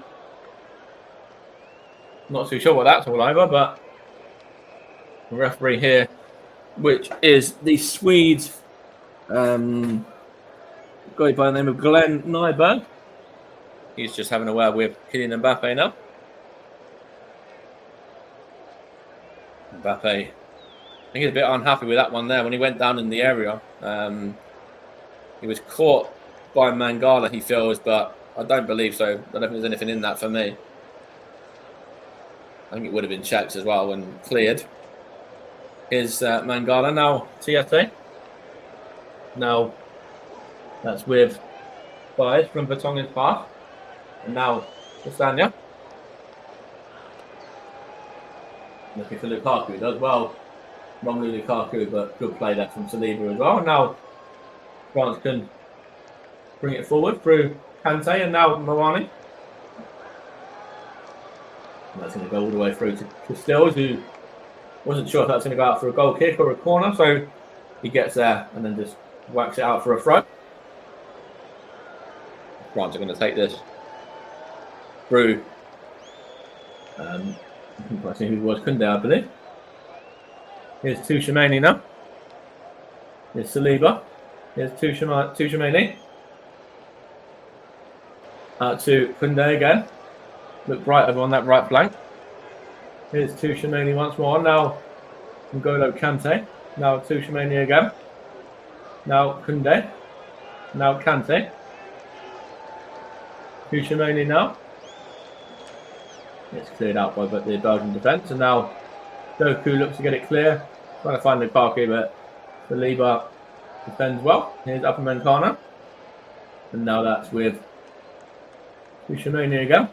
Not too sure what that's all over, but the referee here, which is the Swedes, guy by the name of Glenn Nyberg. He's just having a word with Kylian Mbappe now. Mbappe, I think he's a bit unhappy with that one there when he went down in the area. He was caught by Mangala, he feels, but I don't believe so. I don't think there's anything in that for me. I think it would have been checked as well and cleared. Here's Mangala. Now Tiete. Now that's with Baez from Vertonghen's pass. And now Castagna. Looking for Lukaku. He does well. Romelu Lukaku, but good play there from Saliba as well. And now France can bring it forward through Kante and now Mawani. And that's going to go all the way through to Castells, who wasn't sure if that's going to go out for a goal kick or a corner, so he gets there and then just whacks it out for a throw. France are going to take this through. I see who it was, Koundé, I believe. Here's Tchouaméni now. Here's Saliba. Here's Tchouaméni. Out to Koundé again. Look bright over on that right flank. Here's Tchouaméni once more. Now N'Golo Kante. Now Tchouaméni again. Now Koundé. Now Kante. Tchouaméni now. It's cleared out by the Belgian defence. And now Doku looks to get it clear. Trying to find Lukaku, but Saliba defends well. Here's Uppermancana. And now that's with Tchouaméni again.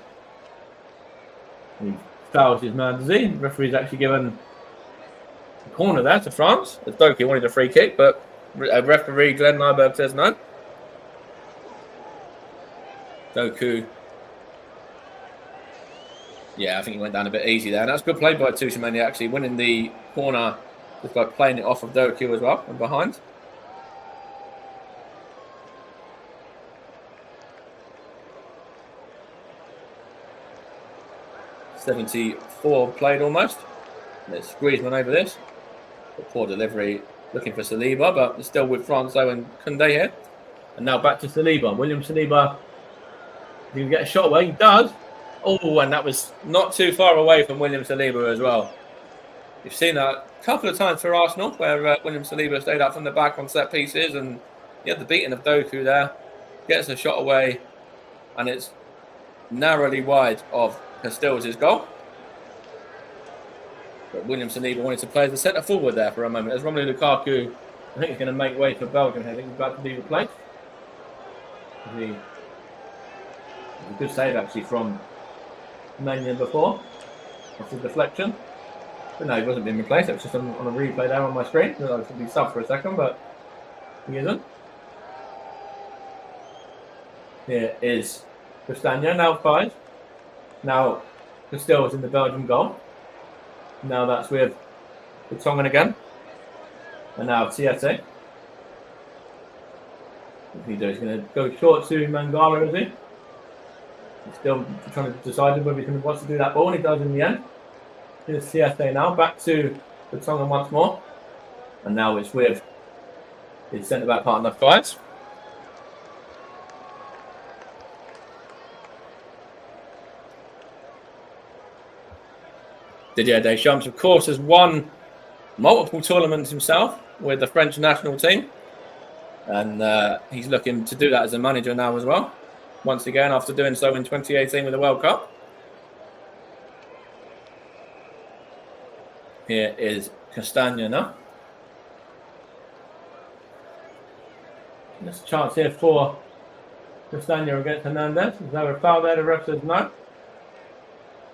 He fouls his man, does he? The referee's actually given a corner there to France. As Doku wanted a free kick, but referee Glenn Nyberg says no. Doku. Yeah, I think he went down a bit easy there. And that's good play by Tchouaméni, actually winning the corner just by playing it off of Doku as well and behind. .74 played almost. Let's squeeze one over this. But poor delivery, looking for Saliba, but it's still with France though and Koundé here. And now back to Saliba. William Saliba. He can get a shot away. He does. Oh, and that was not too far away from William Saliba as well. You've seen that a couple of times for Arsenal, where William Saliba stayed up from the back on set pieces, and he had the beating of Doku there. Gets a shot away, and it's narrowly wide of Castells' goal. But William Saliba wanted to play as the centre forward there for a moment. As Romelu Lukaku, I think he's going to make way for Belgium. I think he's about to be replaced. It was a good save actually from Magnan before. That's a deflection. But no, he wasn't being replaced. It was just on a replay there on my screen. I was going to be sub for a second, but he isn't. Here is Castagna, now 5. Now Castells in the Belgium goal. Now that's with Tongan again. And now Tiete. What he does, he's going to go short to Mangala, is he? He's still trying to decide whether he wants to do that ball, and he does in the end. Here's Tiete now, back to Tongan once more. And now it's with his centre-back partner, Fives. Didier Deschamps, of course, has won multiple tournaments himself with the French national team. And he's looking to do that as a manager now as well. Once again, after doing so in 2018 with the World Cup. Here is Castagna now. And there's a chance here for Castagna against Hernandez. Is there a foul there? The ref says no.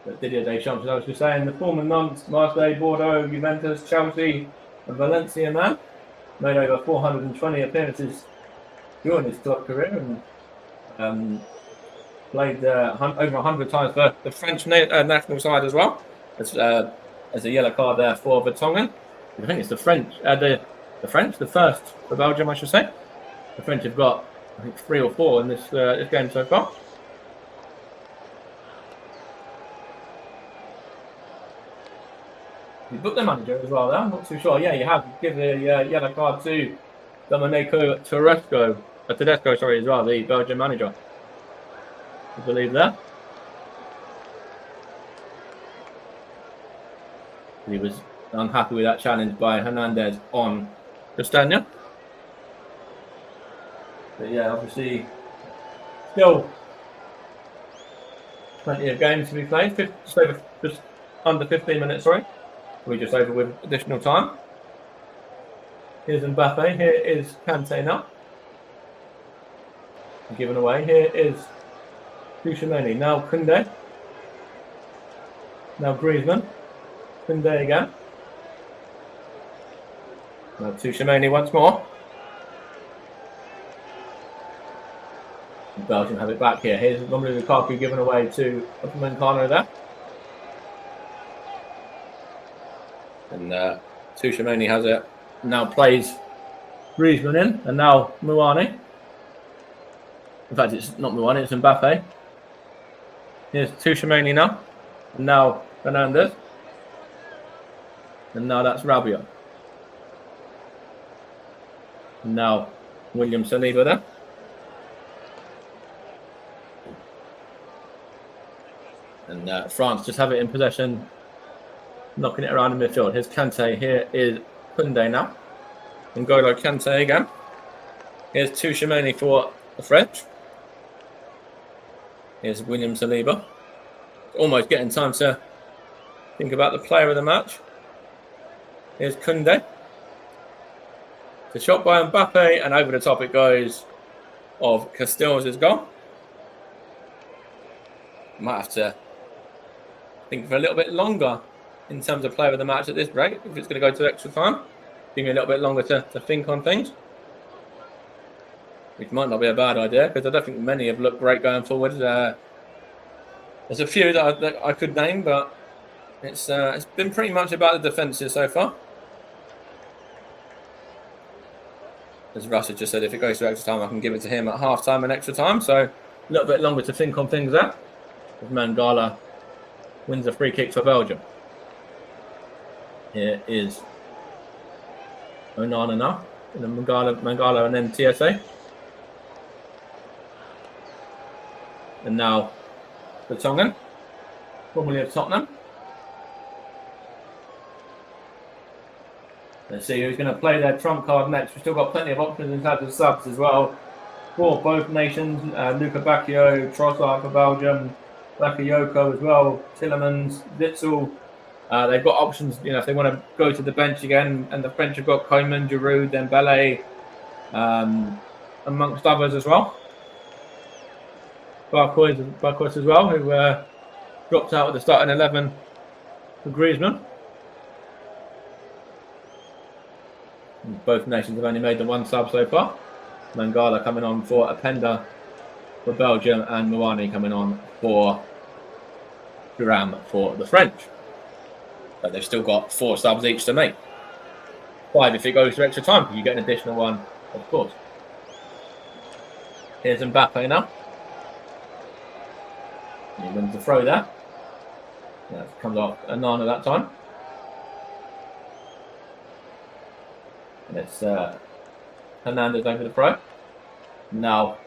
But Didier Deschamps, as I was just saying, the former Nantes, Marseille, Bordeaux, Juventus, Chelsea, and Valencia man, made over 420 appearances during his club career and played over 100 times for the French national side as well. As a yellow card there for Vertonghen. I think it's the French, the first for Belgium, I should say. The French have got, I think, 3 or 4 in this game so far. You booked the manager as well, there. I'm not too sure. Yeah, you have. Give the yellow card to Domenico Tedesco, as well, the Belgian manager. I believe that. He was unhappy with that challenge by Hernandez on Castagna. But yeah, obviously, still plenty of games to be played. Just under 15 minutes, sorry. We're just over with additional time. Here's Mbappe. Here is Kante now. Given away. Here is Tchouaméni. Now Koundé. Now Griezmann. Koundé again. Now Tchouaméni once more. Belgium have it back here. Here's Romelu Lukaku given away to Upamecano there. And Tchouaméni has it. Now plays Griezmann in. And now Mouani. In fact, it's not Mouani, it's Mbappe. Here's Tchouaméni now. And now Hernandez. And now that's Rabiot. And now William Saliba there. And France just have it in possession, knocking it around in midfield. Here's Kante. Here is Koundé now. N'Golo Kante again. Here's Tchouaméni for the French. Here's William Saliba. Almost getting time to think about the player of the match. Here's Koundé. The shot by Mbappe, and over the top it goes of Castells' goal. Might have to think for a little bit longer in terms of player of the match at this rate, if it's going to go to extra time. Give me a little bit longer to think on things, which might not be a bad idea, because I don't think many have looked great going forward. There's a few that I could name, but it's been pretty much about the defences so far. As Russ had just said, if it goes to extra time, I can give it to him at half time and extra time, so a little bit longer to think on things there. As Mangala wins a free kick for Belgium. Here is Onana now. And then Mangala and then TSA. And now Vertonghen, formerly of Tottenham. Let's see who's going to play their trump card next. We've still got plenty of options in terms of subs as well for both nations. Luka Bacchio, Trossard for Belgium, Bakayoko as well, Tillemans, Witsel. They've got options, if they want to go to the bench again. And the French have got Koeman, Giroud, Dembele, amongst others as well. Barcois as well, who dropped out at the starting 11 for Griezmann. Both nations have only made the one sub so far. Mangala coming on for Openda for Belgium, and Mouani coming on for Thuram for the French. But they've still got 4 subs each to make. 5 if it goes to extra time, because you get an additional one, of course. Here's Mbappe now. He wins the throw there. That comes off Onana that time. And it's Hernandez over the throw. Now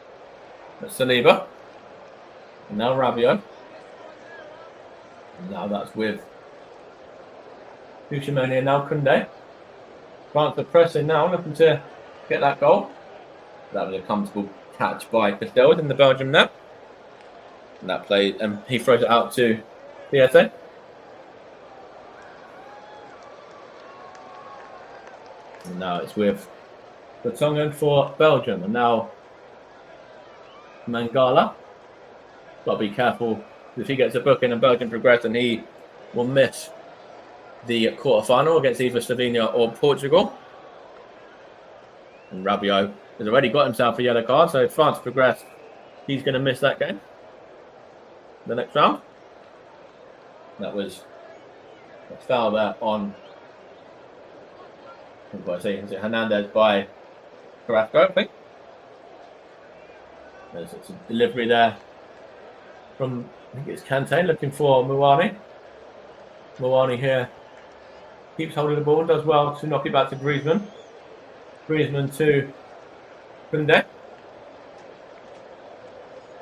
Saliba. And now Rabiot. And now that's with Dushimoni and now Koundé. France are pressing now, looking to get that goal. That was a comfortable catch by Castells in the Belgium net. And that play, and he throws it out to PSA. And now it's with Vertonghen for Belgium. And now Mangala. Got to be careful. If he gets a booking and Belgium progress, and he will miss the quarterfinal against either Slovenia or Portugal. And Rabiot has already got himself a yellow card, so if France progress, he's going to miss that game. The next round. That was a foul there on, is it Hernandez by Carrasco, I think. There's a delivery there from, I think it's Kante looking for Mouani. Mouani here keeps holding the ball, does well to knock it back to Griezmann. Griezmann to Koundé.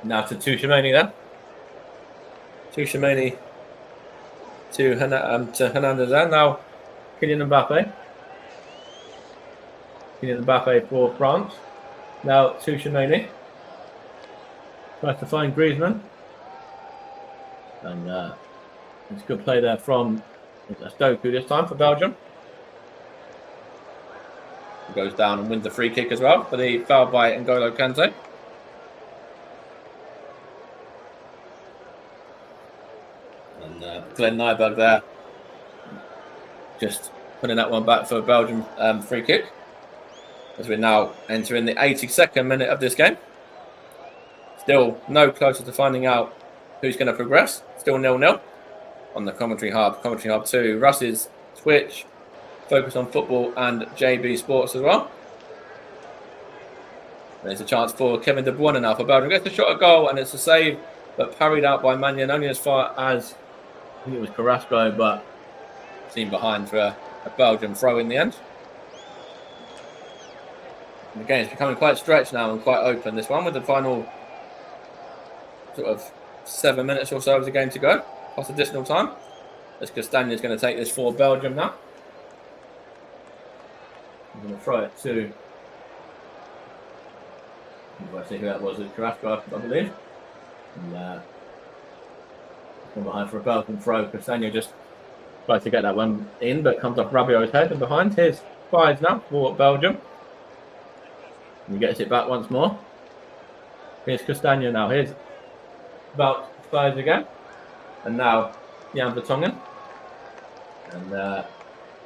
Now to Tchouaméni then. Tchouaméni to Hernandez then. Now Kylian Mbappe. Kylian Mbappe for France. Now Tchouaméni. Tries to find Griezmann. And it's a good play there from Doku this time for Belgium. He goes down and wins the free kick as well for the foul by N'Golo Kante. And Glenn Nyberg there just putting that one back for Belgium free kick. As we're now entering the 82nd minute of this game. Still no closer to finding out who's going to progress. Still 0-0 on the commentary hub. Commentary hub 2. Russ's Twitch, Focus on Football and JB Sports as well. There's a chance for Kevin De Bruyne now for Belgium. Gets the shot at goal and it's a save, but parried out by Mannion only as far as, I think it was Carrasco, but seen behind for a Belgian throw in the end. And again, it's becoming quite stretched now and quite open, this one, with the final sort of 7 minutes or so of the game to go, plus additional time. As Castagna is going to take this for Belgium now. I'm going to throw it to, I see who that was, Carrasco, I believe. And from behind for a Belgian throw. Castagna just tries to get that one in, but comes off Rabiot's head and behind. Here's Spies now for Belgium. And he gets it back once more. Here's Castagna now. Here's about Spies again. And now Jan Vertonghen. And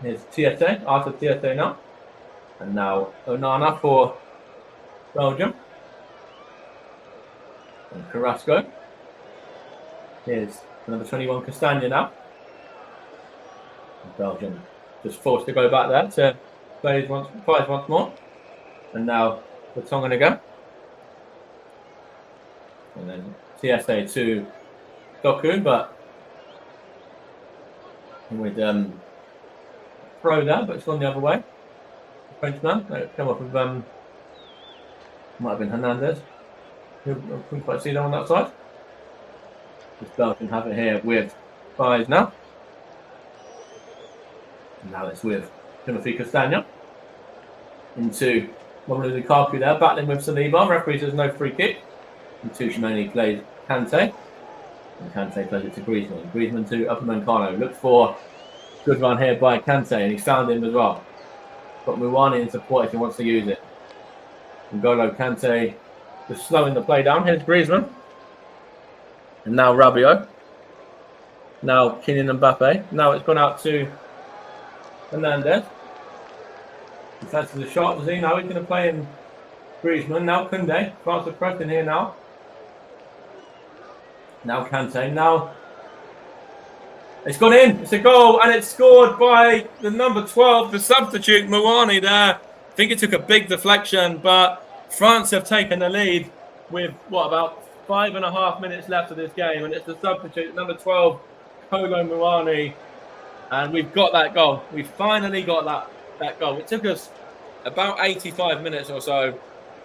here's TSA, Arthur TSA now. And now Onana for Belgium. And Carrasco. Here's number 21 Castagna now. And Belgium just forced to go back there to Spies once more. And now Vertonghen again. And then TSA to Doku, but with throw there, but it's gone the other way. The Frenchman, come up with might have been Hernandez. I couldn't quite see that on that side. Just Belgium have it here with Spies now. And now it's with Timothy Castagna into Romelu Lukaku there, battling with Saliba. Referee says no free kick. And Tchouaméni plays Kante. And Kante plays it to Griezmann. Griezmann to Upamecano. Looks for good run here by Kante, and he's found him as well. Got Mouani in support if he wants to use it. N'Golo Kante just slowing the play down. Here's Griezmann. And now Rabiot. Now Kylian Mbappe. Now it's gone out to Hernandez. He fancies the shot, does he? Now he's going to play in Griezmann. Now Koundé. France are pressing here now. Now Kante. Now it's gone in. It's a goal, and it's scored by the number 12, the substitute Mouani there. I think it took a big deflection, but France have taken the lead with about 5.5 minutes left of this game, and it's the substitute number 12, Kolo Mouani, and we've got that goal. We finally got that goal. It took us about 85 minutes or so,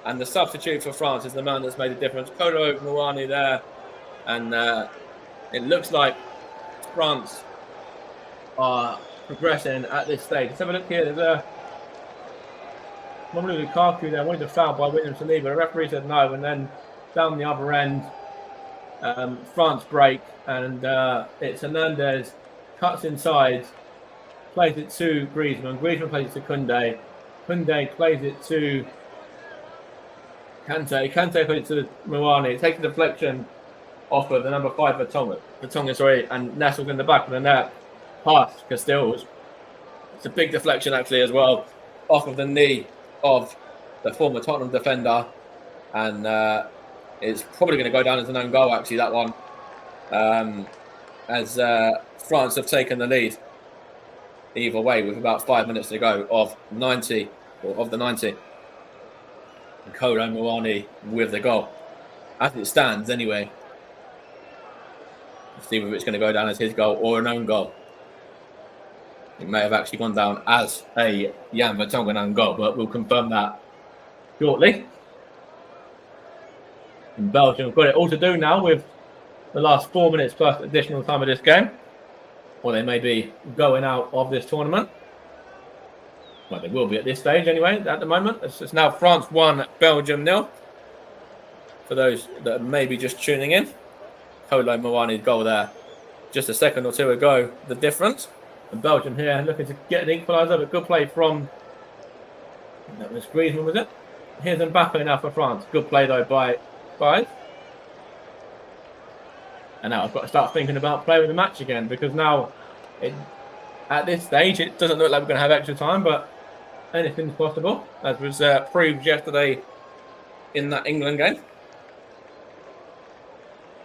and the substitute for France is the man that's made a difference. Kolo Mouani there, and it looks like France are progressing at this stage. Let's have a look here. There's Romelu Lukaku there wanted to foul by William Saliba. The referee said no, and then down the other end, France break, and it's Hernandez cuts inside, plays it to Griezmann. Griezmann plays it to Koundé. Koundé plays it to Kante. Kante plays it to Mouani. It takes a deflection off of the number 5 Vertonghen, and nestles in the back of the net past Castells. It's a big deflection actually as well, off of the knee of the former Tottenham defender, and it's probably going to go down as an own goal actually, that one, as France have taken the lead either way with about 5 minutes to go of the 90. And Kolo Muani with the goal. As it stands anyway, let's see whether it's going to go down as his goal or an own goal. It may have actually gone down as a Jan Vertonghen own goal, but we'll confirm that shortly. And Belgium have got it all to do now with the last 4 minutes plus additional time of this game, or they may be going out of this tournament. Well, they will be at this stage anyway. At the moment, it's now France 1, Belgium 0. For those that may be just tuning in, Kolo Muani's goal there, just a second or two ago, the difference. And Belgium here looking to get an equaliser, but good play from, that was Griezmann, was it? Here's Mbappe now for France. Good play though by Baez. And now I've got to start thinking about playing with the match again, because now, at this stage, it doesn't look like we're going to have extra time, but anything's possible, as was proved yesterday in that England game.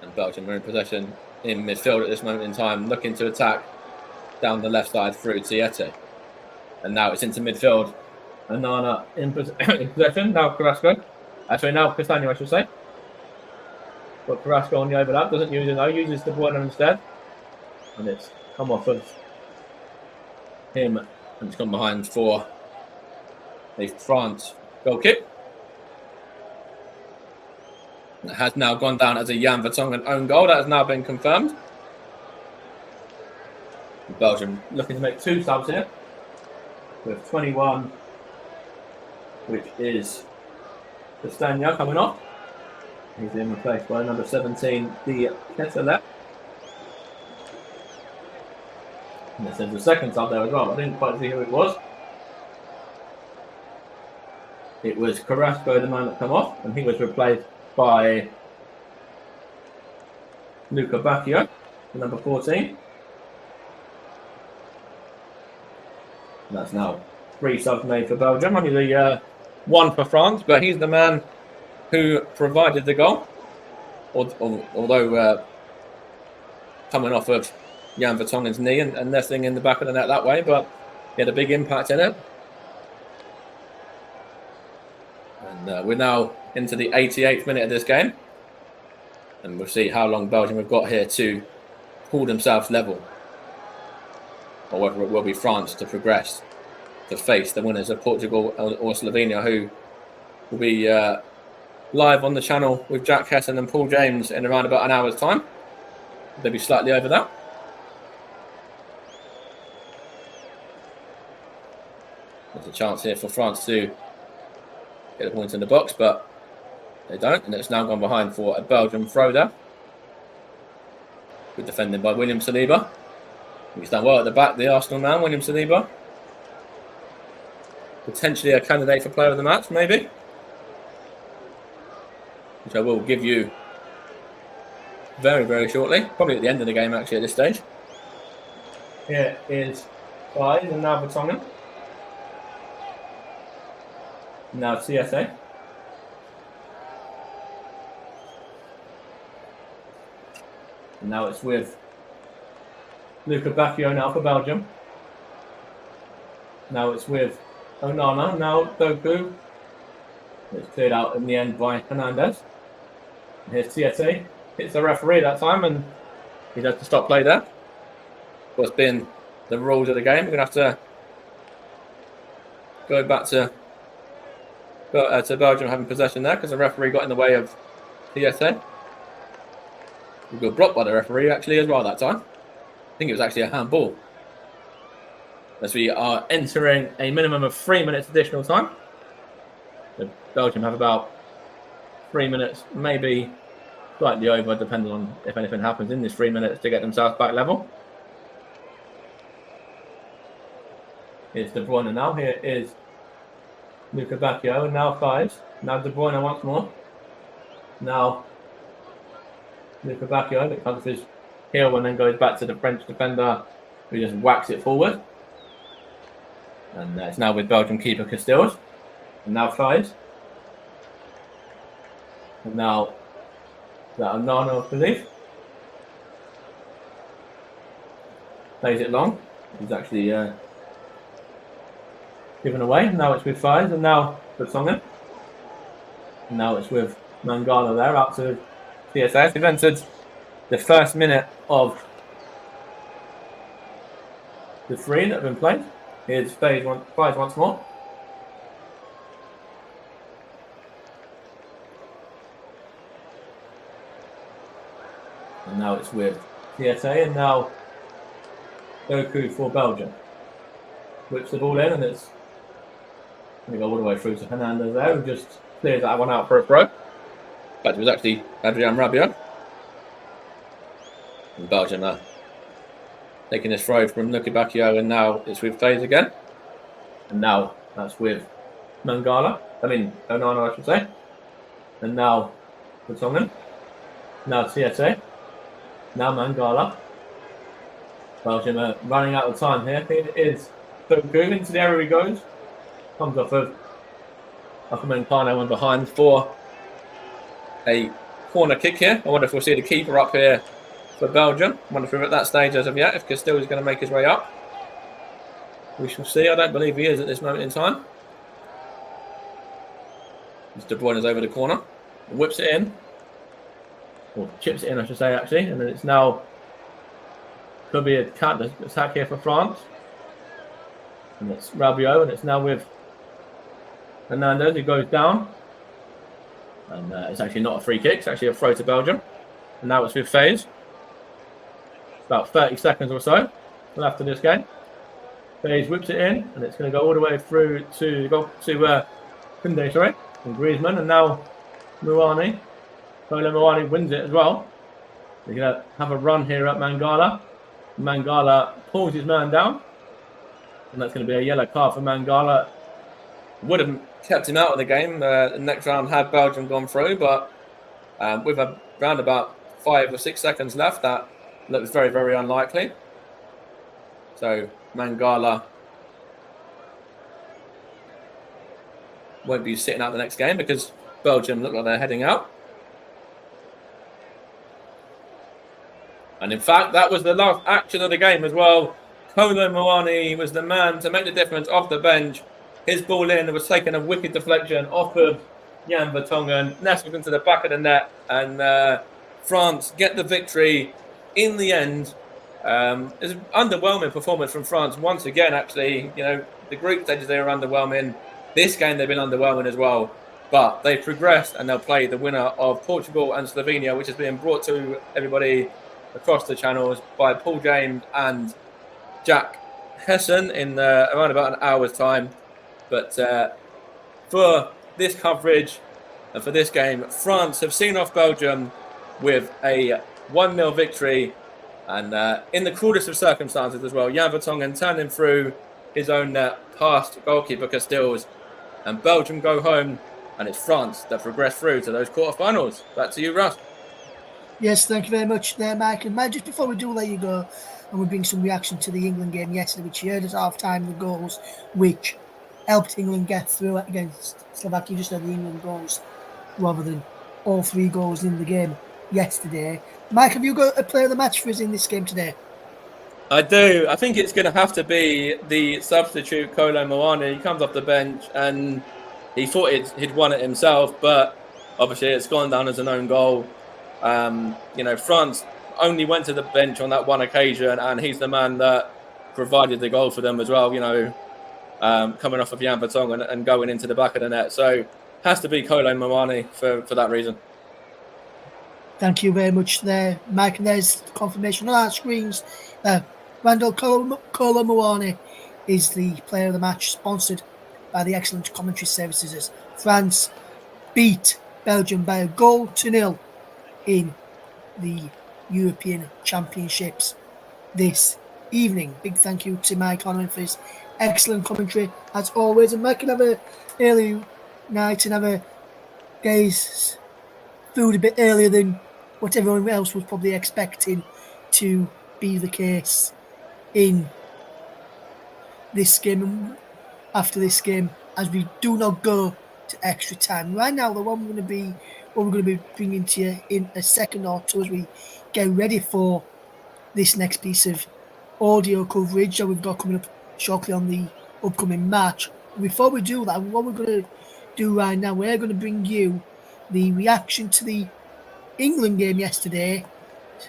And Belgium are in possession in midfield at this moment in time, looking to attack down the left side through Tiete. And now it's into midfield. Anana in possession. Now Carrasco. Now Castagne, I should say. But Carrasco on the overlap. Doesn't use it though. Uses the Bueno instead. And it's come off of him. And it's gone behind for a France goal kick. It has now gone down as a Jan Vertonghen own goal. That has now been confirmed. Belgium looking to make 2 subs here, with 21, which is Castagne coming off. He's been replaced by number 17, the Kettelet. And there's a second sub there as well. I didn't quite see who it was. It was Carrasco, the man that come off, and he was replaced by Luca Bacchio, number 14. And that's now 3 subs made for Belgium. Only the 1 for France, but he's the man who provided the goal. Although coming off of Jan Vertonghen's knee and nestling in the back of the net that way, but he had a big impact in it. And we're now into the 88th minute of this game. And we'll see how long Belgium have got here to pull themselves level, or whether it will be France to progress to face the winners of Portugal or Slovenia, who will be live on the channel with Jack Hesson and Paul James in around about an hour's time. They'll be slightly over that. There's a chance here for France to get a point in the box, but they don't, and it's now gone behind for a Belgian throw there. Good defending by William Saliba. He's done well at the back, the Arsenal man, William Saliba. Potentially a candidate for player of the match, maybe. Which I will give you very, very shortly. Probably at the end of the game, actually, at this stage. Here is Baez and now Vertonghen. Now CSA. And now it's with Luca Bacchio now for Belgium. Now it's with Onana. Now Doku. It's cleared out in the end by Hernandez. And here's TSA. Hits the referee that time, and he has to stop play there. What's been the rules of the game? We're going to have to go back to Belgium having possession there, because the referee got in the way of TSA. We got blocked by the referee actually as well that time. I think it was actually a handball. as we are entering a minimum of 3 minutes additional time. So Belgium have about 3 minutes, maybe slightly over, depending on if anything happens in this 3 minutes to get themselves back level. Here's De Bruyne now. Here is Luka Bacchio, and now Fives. Now De Bruyne once more. Now Luka Bacchio that comes his heel and then goes back to the French defender who just whacks it forward. And it's now with Belgium keeper Castells. And now Fives. And now that Onana, I believe. Plays it long. He's actually given away. Now it's with Fives, and now Vertonghen. And now it's with Mangala there, out to CSA. We've entered the first minute of the 3 that have been played. Here's Fives once more. And now it's with CSA, and now Doku for Belgium. Whips the ball in, and it's going to go all the way through to Hernandez there, who just clears that one out for a throw. In fact, it was actually Adrien Rabiot. And Belgium taking this throw from Luka Bacchio, and now it's with Faze again. And now that's with Onana, I should say. And now Vertonghen. Now CSA. Now Mangala. Belgium are running out of time here. It is Doku. Into the area he goes. Comes off of Upperman and behind for a corner kick here. I wonder if we'll see the keeper up here for Belgium. I wonder if we're at that stage as of yet, if Castells is going to make his way up. We shall see. I don't believe he is at this moment in time. De Bruyne is over the corner. Whips it in. Or chips it in, I should say, actually. And then it's now could be a attack here for France. And it's Rabiot, and it's now with Hernandez, who goes down. And it's actually not a free kick, it's actually a throw to Belgium. And now it's with Faze. About 30 seconds or so left in this game. Faze whips it in, and it's going to go all the way through to Koundé, and Griezmann, and now Muani. Muani wins it as well. They're going to have a run here at Mangala. Mangala pulls his man down, and that's going to be a yellow card for Mangala. Would have kept him out of the game. The next round had Belgium gone through, but with around about 5 or 6 seconds left, that looks very, very unlikely. So Mangala won't be sitting out the next game because Belgium look like they're heading out. And in fact, that was the last action of the game as well. Kolo Muani was the man to make the difference off the bench. His ball in was taking a wicked deflection off of Jan Vertonghen, nestled into the back of the net, and France get the victory in the end. It's an underwhelming performance from France once again, actually. You know, the group stages they were underwhelming. This game they've been underwhelming as well. But they've progressed and they'll play the winner of Portugal and Slovenia, which is being brought to everybody across the channels by Paul James and Jack Hessen in around about an hour's time. But for this coverage and for this game, France have seen off Belgium with a 1-0 victory, and in the cruelest of circumstances as well. Jan Vertonghen turning through his own net past goalkeeper Castells, and Belgium go home, and it's France that progress through to those quarterfinals. Back to you, Russ. Yes, thank you very much there, Mike. And Mike, just before we do let you go, and we bring some reaction to the England game yesterday, which you heard at half-time, the goals which helped England get through against Slovakia. You just had the England goals rather than all 3 goals in the game yesterday. Mike, have you got a player of the match for us in this game today? I do. I think it's going to have to be the substitute, Kolo Muani. He comes off the bench and he thought he'd won it himself, but obviously it's gone down as an own goal. France only went to the bench on that one occasion, and he's the man that provided the goal for them as well, coming off of Jan Vertonghen and going into the back of the net. So has to be Kolo Muani for that reason. Thank you very much there, Mike. And there's confirmation on our screens. Randall Kolo Muani is the player of the match, sponsored by the excellent commentary services as France beat Belgium by a goal to nil in the European Championships this evening. Big thank you to Mike Conway for his excellent commentary as always. And Mike can have a early night and have a day's food a bit earlier than what everyone else was probably expecting to be the case in this game and after this game, as we do not go to extra time. Right now, what we're going to be bringing to you in a second or two as we get ready for this next piece of audio coverage that we've got coming up shortly on the upcoming match. Before we do that, what we're going to do right now, we're going to bring you the reaction to the England game yesterday,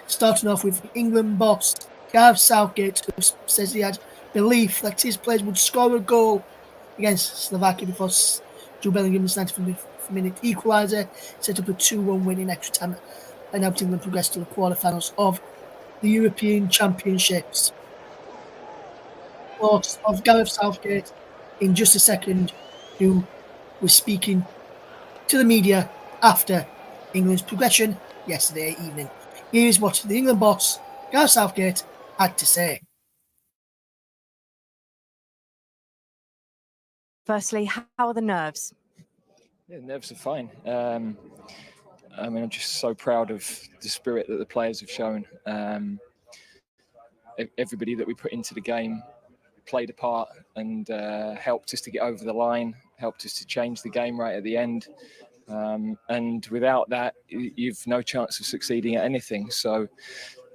starting off with England boss Gareth Southgate, who says he had belief that his players would score a goal against Slovakia before Jude Bellingham's 95th-minute equaliser set up a 2-1 win in extra time and helped England progress to the quarterfinals of the European Championships. Of Gareth Southgate in just a second, who was speaking to the media after England's progression yesterday evening. Here's what the England boss, Gareth Southgate, had to say. Firstly, how are the nerves? Yeah, nerves are fine. I'm just so proud of the spirit that the players have shown. Everybody that we put into the game played a part and helped us to get over the line, helped us to change the game right at the end. And without that, you've no chance of succeeding at anything. So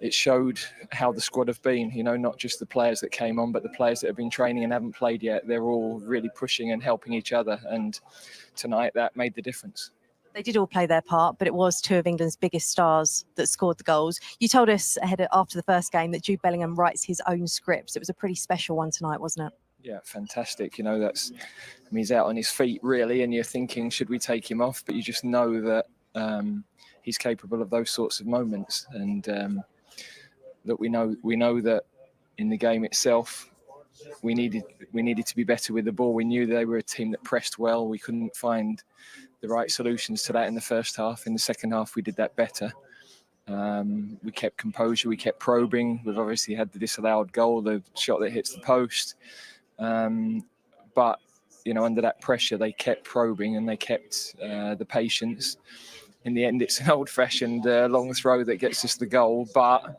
it showed how the squad have been, not just the players that came on, but the players that have been training and haven't played yet. They're all really pushing and helping each other. And tonight that made the difference. They did all play their part, but it was two of England's biggest stars that scored the goals. You told us after the first game that Jude Bellingham writes his own scripts. It was a pretty special one tonight, wasn't it? Yeah, fantastic. He's out on his feet really, and you're thinking, should we take him off? But you just know that he's capable of those sorts of moments, and that we know that in the game itself, we needed to be better with the ball. We knew they were a team that pressed well. We couldn't find the right solutions to that in the first half. In the second half, we did that better. We kept composure. We kept probing. We've obviously had the disallowed goal, the shot that hits the post. But under that pressure, they kept probing and they kept the patience. In the end, it's an old-fashioned long throw that gets us the goal. But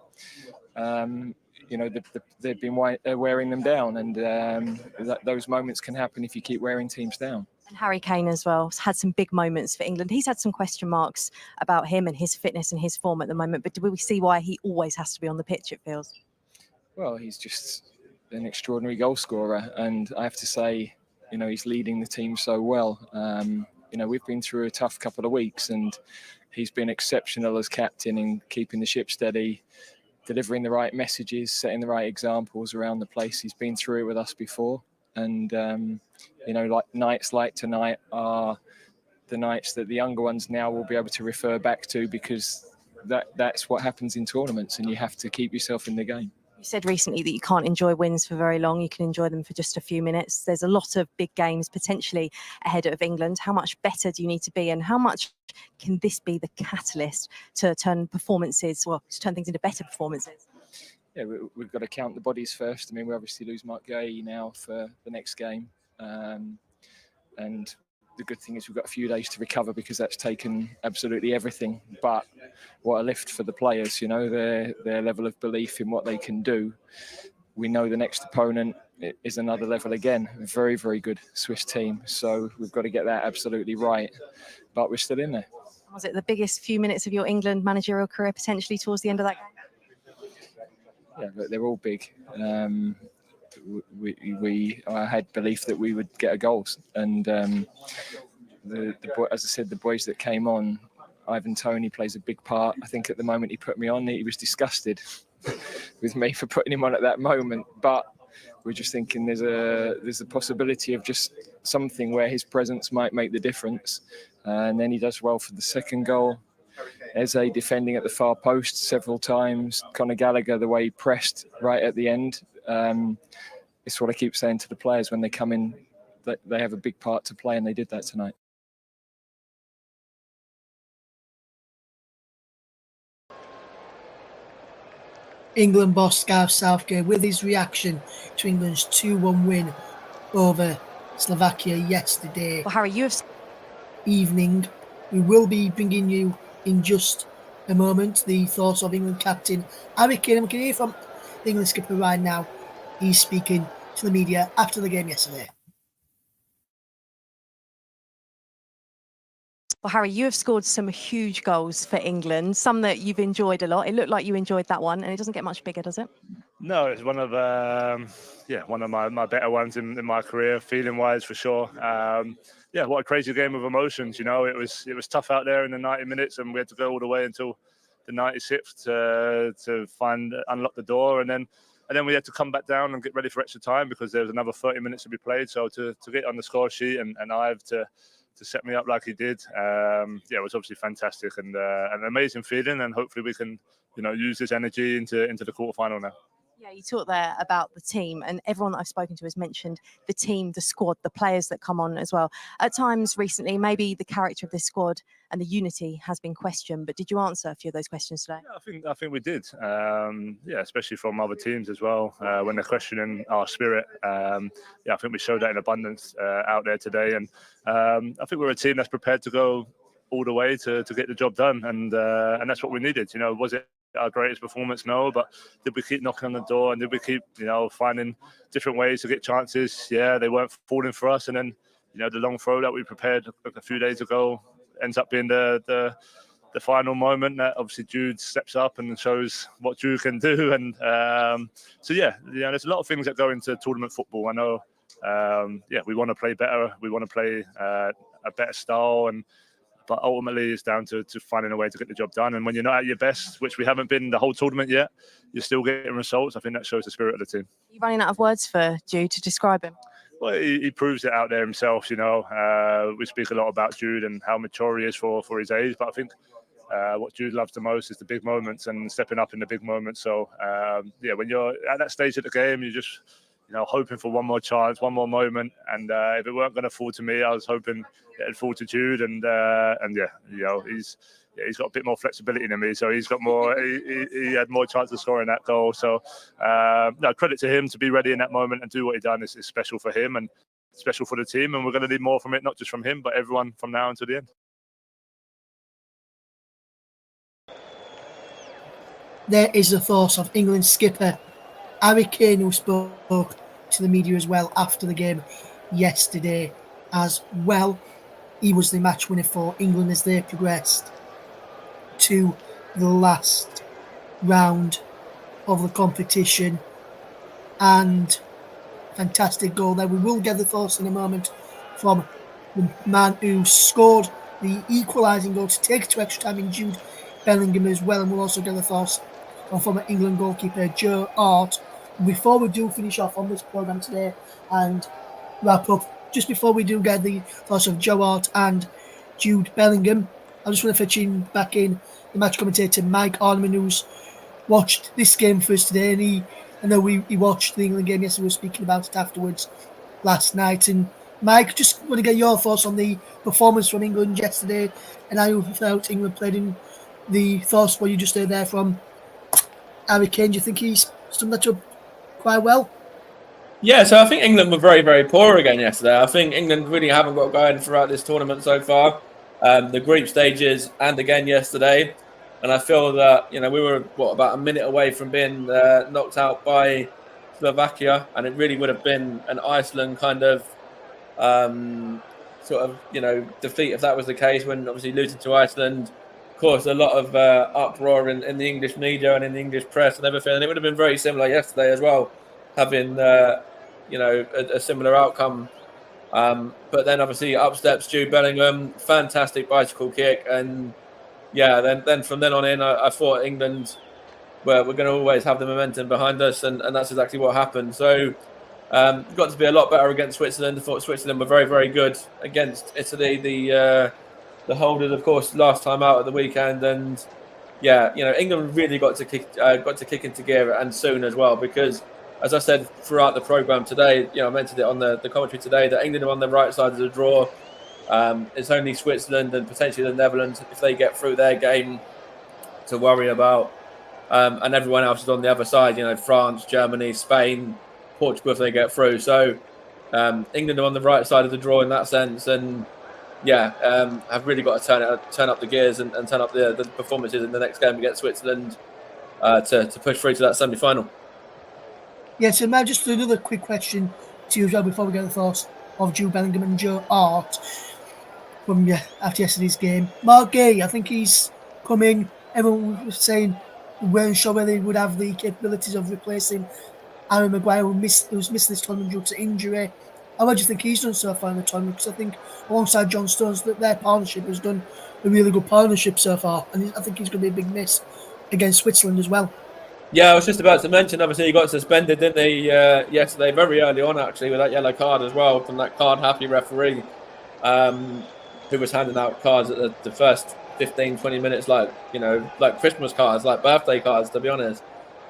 they've been wearing them down, and those moments can happen if you keep wearing teams down. And Harry Kane as well has had some big moments for England. He's had some question marks about him and his fitness and his form at the moment. But do we see why he always has to be on the pitch, it feels? Well, he's just an extraordinary goal scorer, and I have to say, he's leading the team so well. We've been through a tough couple of weeks, and he's been exceptional as captain in keeping the ship steady, delivering the right messages, setting the right examples around the place. He's been through it with us before, and like nights like tonight are the nights that the younger ones now will be able to refer back to, because that's what happens in tournaments, and you have to keep yourself in the game. You said recently that you can't enjoy wins for very long. You can enjoy them for just a few minutes. There's a lot of big games potentially ahead of England. How much better do you need to be, and how much can this be the catalyst to turn things into better performances? Yeah, we've got to count the bodies first. We obviously lose Mark Gay now for the next game. And the good thing is we've got a few days to recover, because that's taken absolutely everything. But what a lift for the players, their level of belief in what they can do. We know the next opponent is another level again, a very, very good Swiss team. So we've got to get that absolutely right. But we're still in there. Was it the biggest few minutes of your England managerial career potentially towards the end of that game? Yeah, but they're all big. I had belief that we would get a goal, and as I said, the boys that came on, Ivan Toney plays a big part. I think at the moment he put me on, he was disgusted with me for putting him on at that moment. But we're just thinking there's a possibility of just something where his presence might make the difference. And then he does well for the second goal. Eze defending at the far post several times. Conor Gallagher, the way he pressed right at the end. it's what I keep saying to the players when they come in, that they have a big part to play, and they did that tonight. England boss Gareth Southgate with his reaction to England's 2-1 win over Slovakia yesterday Well, Harry, you have evening. We will be bringing you in just a moment the thoughts of England captain Harry Kane. We can hear from the England skipper right now. He's speaking to the media after the game yesterday. Well, Harry, you have scored some huge goals for England, some that you've enjoyed a lot. It looked like you enjoyed that one, and it doesn't get much bigger, does it? No, it's one of my better ones in my career, feeling wise for sure. What a crazy game of emotions. You know, it was tough out there in the 90 minutes, and we had to go all the way until the 96th to unlock the door, and then we had to come back down and get ready for extra time because there was another 30 minutes to be played. So to get on the score sheet and Ive to set me up like he did, it was obviously fantastic and an amazing feeling. And hopefully we can, use this energy into the quarterfinal now. Yeah, you talked there about the team, and everyone that I've spoken to has mentioned the team, the squad, the players that come on as well. At times recently, maybe the character of this squad and the unity has been questioned, but did you answer a few of those questions today? Yeah, I think we did. Especially from other teams as well when they're questioning our spirit. I think we showed that in abundance out there today, and I think we're a team that's prepared to go all the way to get the job done, and that's what we needed. Was it our greatest performance? No, but did we keep knocking on the door, and did we keep finding different ways to get chances? Yeah, they weren't falling for us, and then the long throw that we prepared a few days ago ends up being the final moment that obviously Jude steps up and shows what Jude can do. And there's a lot of things that go into tournament football. I know we want to play better, we want to play a better style, but ultimately it's down to finding a way to get the job done. And when you're not at your best, which we haven't been the whole tournament yet, you're still getting results. I think that shows the spirit of the team. Are you running out of words for Jude to describe him? Well, he proves it out there himself. We speak a lot about Jude and how mature he is for his age, but I think what Jude loves the most is the big moments and stepping up in the big moments. So when you're at that stage of the game, you're just hoping for one more chance, one more moment, and if it weren't going to fall to me, I was hoping it'd fall to Jude, and he's got a bit more flexibility than me, so he's got more. He had more chance of scoring that goal. So credit to him to be ready in that moment and do what he done is special for him and special for the team, and we're going to need more from it, not just from him, but everyone from now until the end. There is the thoughts of England skipper Harry Kane, who spoke to the media as well after the game yesterday as well. He was the match winner for England as they progressed to the last round of the competition. And fantastic goal there. We will get the thoughts in a moment from the man who scored the equalising goal to take it to extra time in Jude Bellingham as well. And we'll also get the thoughts from former England goalkeeper Joe Hart. Before we do finish off on this programme today and wrap up, just before we do get the thoughts of Joe Hart and Jude Bellingham, I just want to fetch back in the match commentator Mike Arneman, who's watched this game for us today. And I know he watched the England game yesterday. We were speaking about it afterwards last night. And Mike, just want to get your thoughts on the performance from England yesterday and how you felt England played in the thoughts what you just heard there from Harry Kane. Do you think he's summed that up quite well? Yeah, so I think England were very, very poor again yesterday. I think England really haven't got going throughout this tournament so far. The group stages and again yesterday. And I feel that, we were, about a minute away from being knocked out by Slovakia. And it really would have been an Iceland kind of defeat if that was the case, when obviously losing to Iceland caused a lot of uproar in the English media and in the English press and everything. And it would have been very similar yesterday as well, having, a similar outcome. But then obviously up steps Jude Bellingham, fantastic bicycle kick. And then from then on in, I thought England we're going to always have the momentum behind us. And that's exactly what happened. So got to be a lot better against Switzerland. I thought Switzerland were very, very good against Italy. The holders, of course, last time out at the weekend. And England really got to kick into gear and soon as well, because as I said throughout the programme today, I mentioned it on the commentary today, that England are on the right side of the draw. It's only Switzerland and potentially the Netherlands, if they get through their game, to worry about. And everyone else is on the other side, France, Germany, Spain, Portugal, if they get through. So England are on the right side of the draw in that sense. And have really got to turn up the gears and turn up the performances in the next game against Switzerland to push through to that semi-final. Yeah, so now just another quick question to you as well before we get the thoughts of Jude Bellingham and Joe Hart from after yesterday's game. Mark Gay, I think he's come in. Everyone was saying we weren't sure whether he would have the capabilities of replacing Aaron Maguire, who's missed this tournament due to injury. How do you think he's done so far in the tournament? Because I think alongside John Stones, that their partnership has done a really good partnership so far, and I think he's going to be a big miss against Switzerland as well. Yeah, I was just about to mention, obviously, he got suspended, didn't he, yesterday, very early on, actually, with that yellow card as well, from that card-happy referee, who was handing out cards at the first 15, 20 minutes, like Christmas cards, like birthday cards, to be honest.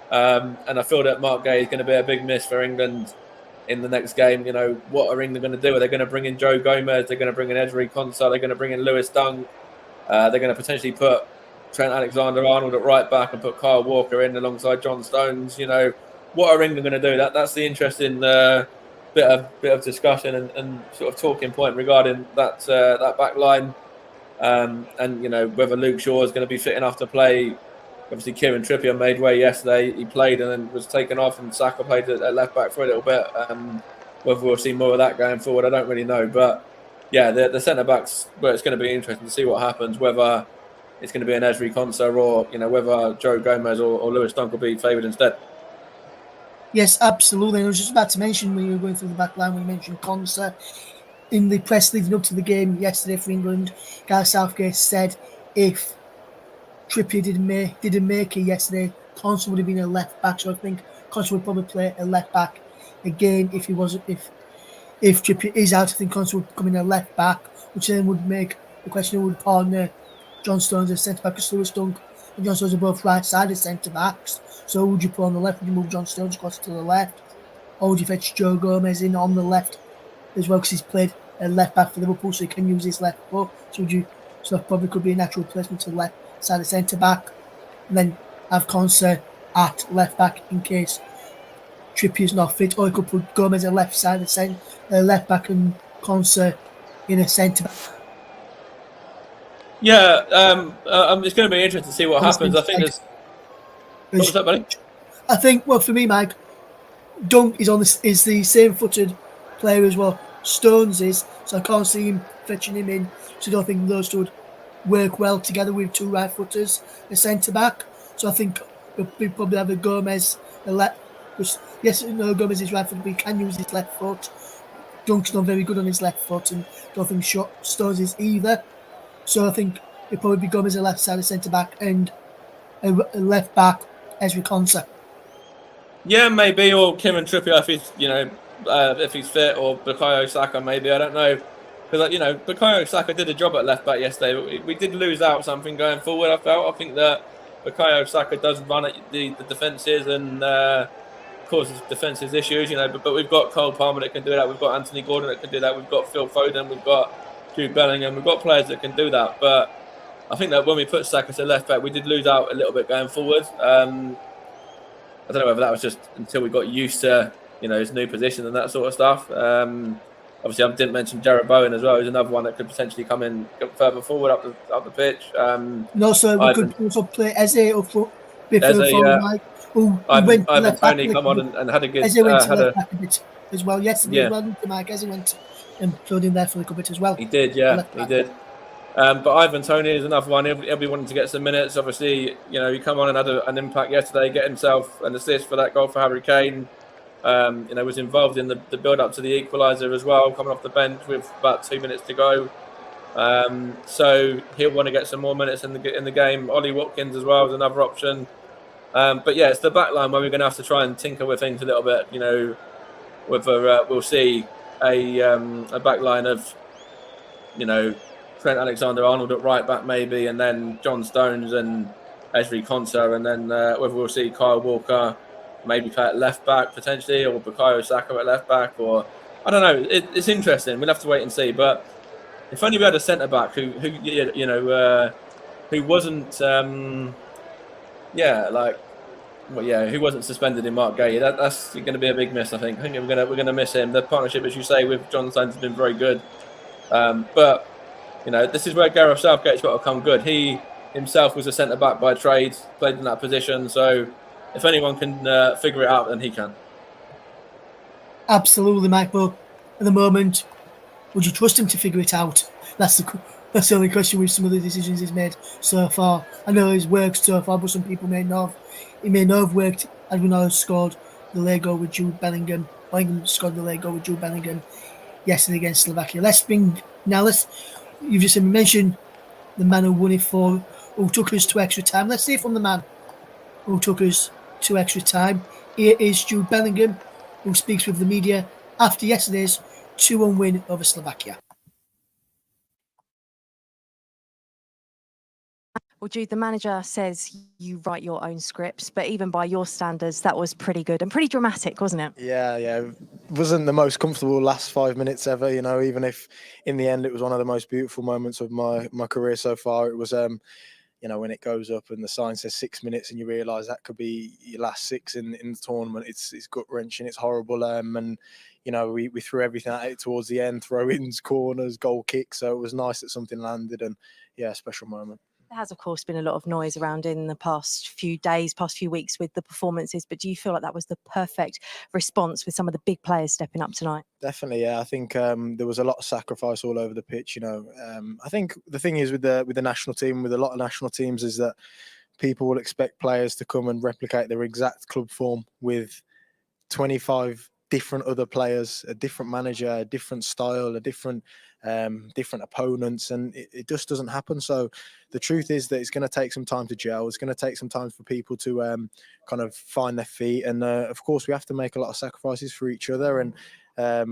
And I feel that Mark Gay is going to be a big miss for England in the next game. What are England going to do? Are they going to bring in Joe Gomez? They're going to bring in Ezri Konsa? They're going to bring in Lewis Dunk? They're going to potentially put Trent Alexander-Arnold at right back and put Kyle Walker in alongside John Stones. What are England going to do? That's the interesting bit of discussion and sort of talking point regarding that back line. And whether Luke Shaw is going to be fit enough to play. Obviously, Kieran Trippier made way yesterday. He played and then was taken off, and Saka played at left back for a little bit. Whether we'll see more of that going forward, I don't really know. But yeah, the centre backs, well, it's going to be interesting to see what happens. Whether it's going to be an Ezri Konsa or whether Joe Gomez or Lewis Dunk will be favoured instead. Yes, absolutely. And I was just about to mention when you were going through the back line, when you mentioned Konsa in the press leading up to the game yesterday for England, Gareth Southgate said if Trippier didn't make it yesterday, Konsa would have been a left back. So I think Konsa would probably play a left back again if Trippier is out. I think Konsa would come in a left back, which then would make the question who would partner John Stones as centre back, because Lewis Dunk and John Stones are both right-sided centre backs. So would you put on the left? Would you move John Stones across to the left, or would you fetch Joe Gomez in on the left as well, because he's played a left back for Liverpool, so he can use his left foot? So probably could be a natural placement to the left side of centre back, and then have Konsa at left back in case Trippier's not fit, or you could put Gomez at left side of left back and Konsa in a centre back. Yeah, it's going to be interesting to see what happens. I think there's. What was that, buddy? I think, well, for me, Mike, Dunk is the same-footed player as well. Stones is, so I can't see him fetching him in. So I don't think those two would work well together with two right footers, a centre back. So I think we probably have a Gomez, Gomez is right footed, but he can use his left foot. Dunk's not very good on his left foot, and don't think Stones is either. So I think it'd probably be Gomez a left side of centre back and a left back, Ezri Konsa. Yeah, maybe, or Kieran Trippier if he's fit, or Bukayo Saka maybe. I don't know, because Bukayo Saka did a job at left back yesterday, but we did lose out something going forward. I think that Bukayo Saka does run at the defences and causes defensive issues. But we've got Cole Palmer that can do that. We've got Anthony Gordon that can do that. We've got Phil Foden. We've got Jude Bellingham. We've got players that can do that. But I think that when we put Saka to left back, we did lose out a little bit going forward. I don't know whether that was just until we got used to his new position and that sort of stuff. Obviously, I didn't mention Jarrett Bowen as well. He's another one that could potentially come in further forward up the pitch. We could also play Eze up front. Ivan Toney come on and had a good. Eze went to left back a bit as well yesterday. Yeah. Mike Eze went and filled in there for a little bit as well. He did, yeah, he did. But Ivan Toney is another one. He'll be wanting to get some minutes. Obviously, he come on and had an impact yesterday, get himself an assist for that goal for Harry Kane. Was involved in the build-up to the equaliser as well, coming off the bench with about 2 minutes to go. So he'll want to get some more minutes in the game. Ollie Watkins as well is another option. But yeah, it's the back line where we're going to have to try and tinker with things a little bit. Whether we'll see a back line of, Trent Alexander-Arnold at right back maybe, and then John Stones and Ezri Konsa, and then whether we'll see Kyle Walker maybe play at left back potentially, or Bukayo Saka at left back, or I don't know. It's interesting. We'll have to wait and see. But if only we had a centre back who wasn't who wasn't suspended in Mark Gay. That's going to be a big miss. I think we're going to miss him. The partnership, as you say, with John Stones has been very good. But this is where Gareth Southgate's got to come good. He himself was a centre back by trade, played in that position. So if anyone can figure it out, then he can. Absolutely, Mike. But at the moment, would you trust him to figure it out? That's the only question with some of the decisions he's made so far. I know he's worked so far, but some people may not have. He may not have worked, as we know, scored the late goal with Jude Bellingham. Bellingham scored the late goal with Jude Bellingham yesterday against Slovakia. You've just mentioned the man who won it who took us to extra time. Let's see from the man who took us to extra time. Here is Jude Bellingham, who speaks with the media after yesterday's 2-1 win over Slovakia. Well, Jude, the manager says you write your own scripts, but even by your standards, that was pretty good and pretty dramatic, wasn't it? Yeah. It wasn't the most comfortable last 5 minutes ever, even if in the end it was one of the most beautiful moments of my career so far. It was, when it goes up and the sign says 6 minutes and you realise that could be your last six in the tournament, it's gut-wrenching, it's horrible. And, we threw everything at it towards the end, throw-ins, corners, goal kicks. So it was nice that something landed and, a special moment. There has, of course, been a lot of noise around in the past few days, past few weeks with the performances, but do you feel like that was the perfect response with some of the big players stepping up tonight? Definitely, yeah. I think there was a lot of sacrifice all over the pitch. I think the thing is with the national team, with a lot of national teams, is that people will expect players to come and replicate their exact club form with 25 different other players, a different manager, a different style, a different opponents, and it just doesn't happen. So the truth is that it's going to take some time to gel. It's going to take some time for people to kind of find their feet, and of course we have to make a lot of sacrifices for each other, and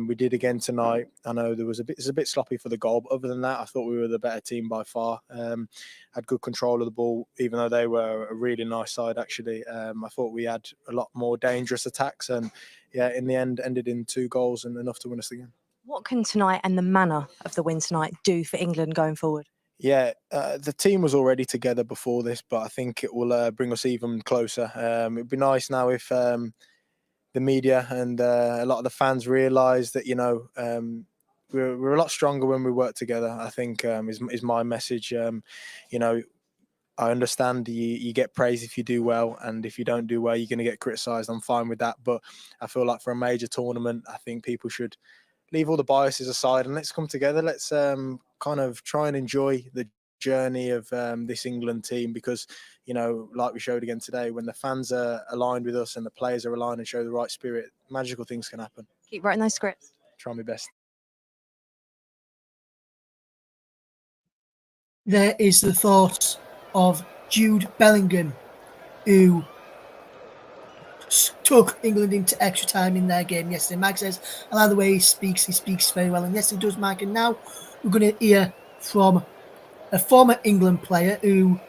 we did again tonight. I know it's a bit sloppy for the goal, but other than that, I thought we were the better team by far. Had good control of the ball, even though they were a really nice side actually. I thought we had a lot more dangerous attacks, and in the end ended in 2 goals and enough to win us the game. What can tonight and the manner of the win tonight do for England going forward? Yeah, the team was already together before this, but I think it will bring us even closer. It'd be nice now if the media and a lot of the fans realise that we're a lot stronger when we work together. I think is my message. I understand you get praise if you do well, and if you don't do well, you're going to get criticised. I'm fine with that, but I feel like for a major tournament, I think people should leave all the biases aside and let's come together. Let's kind of try and enjoy the journey of this England team, because, like we showed again today, when the fans are aligned with us and the players are aligned and show the right spirit, magical things can happen. Keep writing those scripts. Try my best. There is the thoughts of Jude Bellingham, who took England into extra time in their game yesterday. Mike says, I like the way he speaks very well. And yes, he does, Mike. And now we're going to hear from a former England player who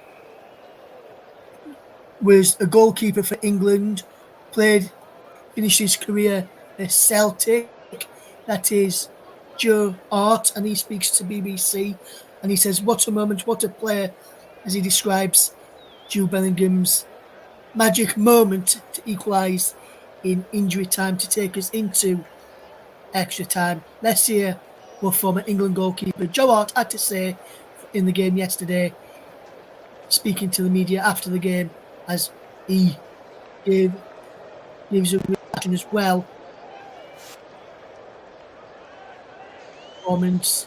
was a goalkeeper for England, finished his career at Celtic. That is Joe Hart, and he speaks to BBC. And he says, what a moment, what a player, as he describes Jude Bellingham's magic moment to equalise in injury time to take us into extra time. Let's hear what former England goalkeeper Joe Hart had to say in the game yesterday, speaking to the media after the game, as he gives a reaction as well. Performance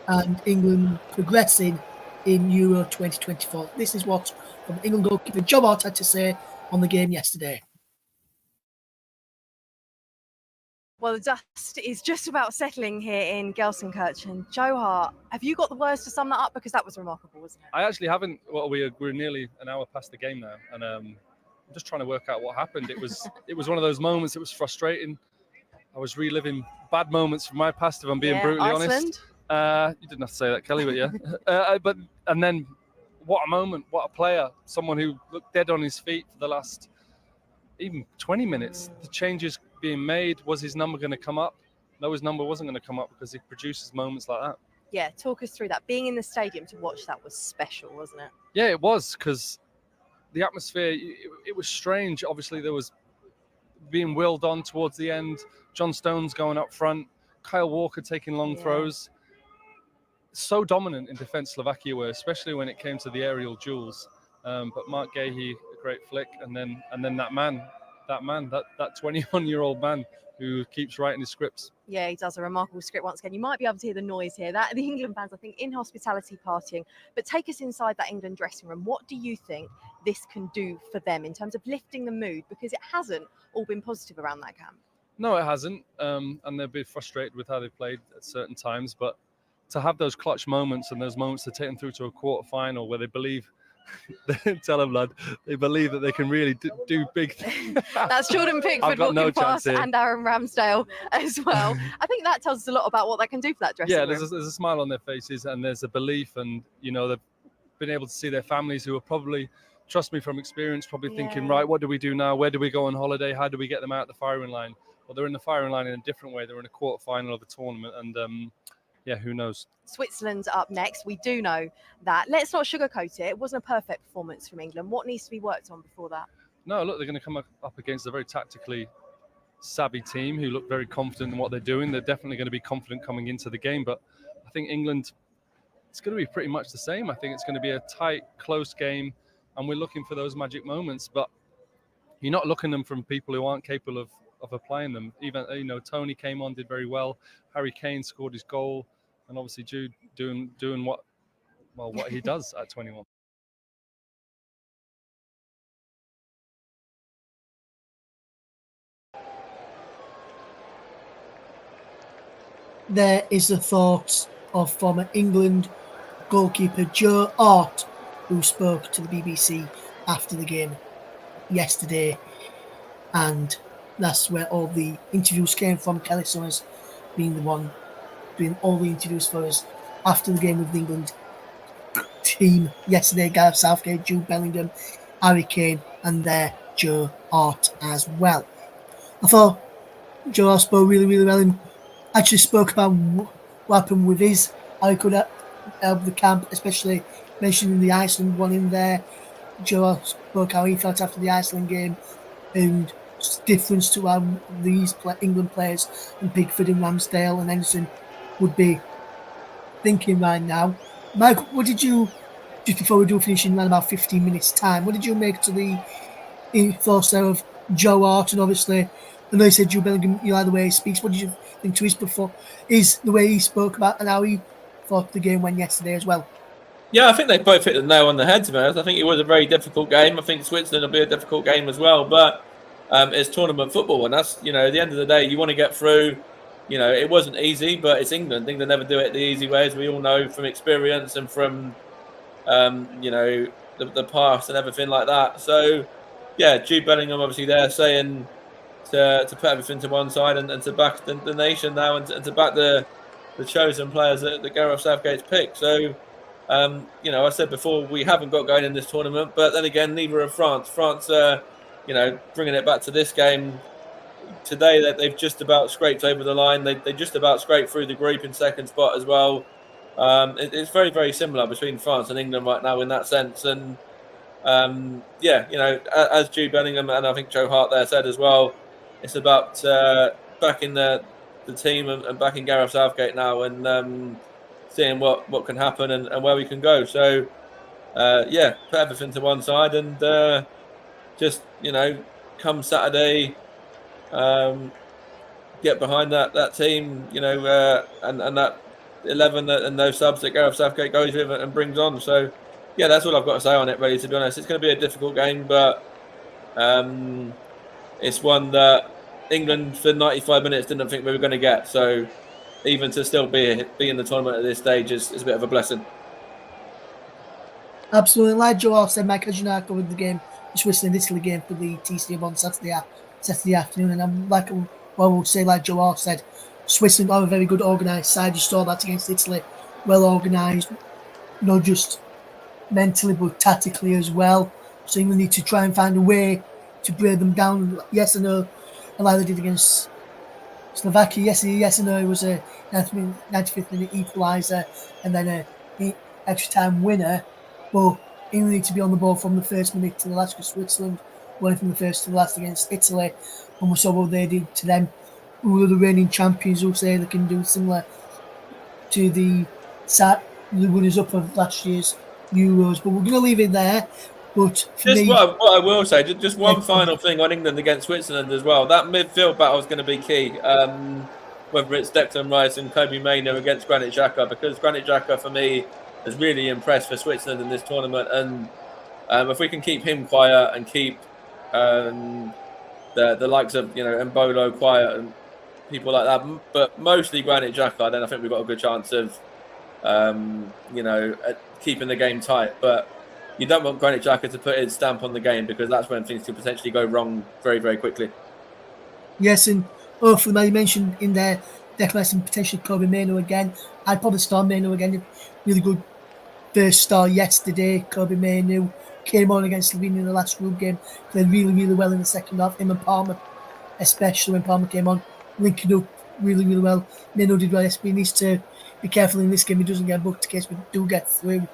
and England progressing in Euro 2024. This is what England goalkeeper Joe Hart had to say on the game yesterday. Well, the dust is just about settling here in Gelsenkirchen. Joe Hart, have you got the words to sum that up? Because that was remarkable, wasn't it? I actually haven't. Well, we're nearly an hour past the game now, and I'm just trying to work out what happened. It was one of those moments. It was frustrating. I was reliving bad moments from my past, if I'm being brutally honest. You didn't have to say that, Kelly, but yeah. And then, what a moment! What a player! Someone who looked dead on his feet for the last even 20 minutes, the changes being made. Was his number going to come up? No, his number wasn't going to come up because he produces moments like that. Yeah, talk us through that. Being in the stadium to watch that was special, wasn't it? Yeah, it was, because the atmosphere, it was strange. Obviously, there was being willed on towards the end. John Stones going up front. Kyle Walker taking long throws. So dominant in defence Slovakia were, especially when it came to the aerial duels. But Mark Gahey, a great flick, and then that 21-year-old man who keeps writing his scripts. Yeah, he does a remarkable script once again. You might be able to hear the noise here. That the England fans, I think, in hospitality partying. But take us inside that England dressing room. What do you think this can do for them in terms of lifting the mood? Because it hasn't all been positive around that camp. No, it hasn't. And they're a bit frustrated with how they played at certain times. But to have those clutch moments and those moments to take them through to a quarter final where they believe, tell them, lad, they believe that they can really do big things. That's Jordan Pickford walking past and Aaron Ramsdale as well. I think that tells us a lot about what that can do for that dressing room. There's a smile on their faces and there's a belief, and they've been able to see their families who are probably, trust me from experience, probably thinking, right, what do we do now? Where do we go on holiday? How do we get them out the firing line? Well, they're in the firing line in a different way. They're in a quarter final of a tournament, and who knows? Switzerland's up next. We do know that. Let's not sugarcoat it. It wasn't a perfect performance from England. What needs to be worked on before that? No, look, they're going to come up against a very tactically savvy team who look very confident in what they're doing. They're definitely going to be confident coming into the game, but I think England, it's going to be pretty much the same. I think it's going to be a tight, close game, and we're looking for those magic moments, but you're not looking them from people who aren't capable of applying them. Even, Tony came on, did very well. Harry Kane scored his goal, and obviously Jude doing what he does at 21. There is the thoughts of former England goalkeeper Joe Hart, who spoke to the BBC after the game yesterday, and that's where all the interviews came from. Kelly Summers being the one doing all the interviews for us after the game with the England team yesterday. Gareth Southgate, Jude Bellingham, Harry Kane, and there Joe Hart as well. I thought Joe Hart spoke really, really well. He actually spoke about what happened with how he could help the camp, especially mentioning the Iceland one in there. Joe Hart spoke how he felt after the Iceland game and difference to how these England players and Pickford and Ramsdale and Henderson would be thinking right now. Mike, what did you, just before we do finish in around about 15 minutes time, what did you make to the thoughts there of Joe Hart? And obviously, I know you said Jude Bellingham, you like the way he speaks. What did you think to the way he spoke about and how he thought the game went yesterday as well? Yeah, I think they both hit the nail on the head, to be honest. I think it was a very difficult game. I think Switzerland will be a difficult game as well, but it's tournament football, and that's, at the end of the day, you want to get through. It wasn't easy, but it's England. England never do it the easy way, as we all know from experience and from, the past and everything like that. So, yeah, Jude Bellingham obviously there saying to put everything to one side and to back the nation now and to back the chosen players that Gareth Southgate's picked. So, I said before, we haven't got going in this tournament, but then again, neither have France. France, bringing it back to this game today, that they've just about scraped over the line. They just about scraped through the group in second spot as well. It's very, very similar between France and England right now in that sense. And as Jude Bellingham and I think Joe Hart there said as well, it's about backing the team and backing Gareth Southgate now and seeing what can happen and where we can go. So, put everything to one side and just, come Saturday, get behind that team, and that 11 and those subs that Gareth Southgate goes with and brings on. So, yeah, that's all I've got to say on it, really, to be honest. It's going to be a difficult game, but it's one that England for 95 minutes didn't think we were going to get. So, even to still be in the tournament at this stage is a bit of a blessing. Absolutely. Like Joe Hart said, Mike, as you know, I covered the game, the Switzerland-Italy game for the TCM on Saturday afternoon. And I'm like Joe Hart said, Switzerland are a very good organised side. You saw that against Italy. Well organised, not just mentally but tactically as well. So England need to try and find a way to break them down. Yes or no, like they did against Slovakia. Yes or no, it was a 95th minute equaliser and then a extra time winner. But England need to be on the ball from the first minute to the last because Switzerland went from the first to the last against Italy, and we saw what they did to them. Who are the reigning champions? Who say they can do similar to the runners up of last year's Euros. But we're going to leave it there. But for Just me, what I will say, just one Yeah, final thing on England against Switzerland as well. That midfield battle is going to be key. Whether it's Declan Rice and Kobe Mainoo against Granit Xhaka, because Granit Xhaka for me has really impressed for Switzerland in this tournament, and if we can keep him quiet and keep the likes of Mbolo quiet and people like that, but mostly Granit Xhaka, then I think we've got a good chance of keeping the game tight. But you don't want Granit Xhaka to put his stamp on the game because that's when things can potentially go wrong very, very quickly. yes, and hopefully, you mentioned in there, Declan and potentially Kobe Mainoo again. I'd probably start Mainoo again. Really good first star yesterday. Kobe Mainoo came on against Slovenia in the last group game. Played really, really well in the second half. Him and Palmer, especially when Palmer came on, linking up really, really well. Mainoo did well. He needs to be careful in this game. He doesn't get booked in case we do get through.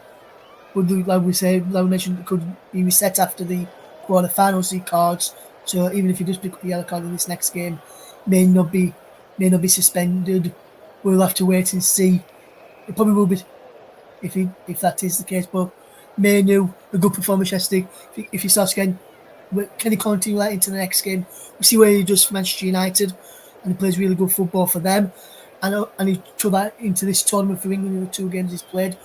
But like we mentioned, it could be reset after the quarter-final cards. So even if he does pick up a yellow card in this next game, may not be suspended. We'll have to wait and see. It probably will be if that is the case. But Mainoo, a good performance yesterday. If he starts again, can he continue that into the next game? We'll see where he does for Manchester United, and he plays really good football for them. And he took that into this tournament for England in the 2 games he's played.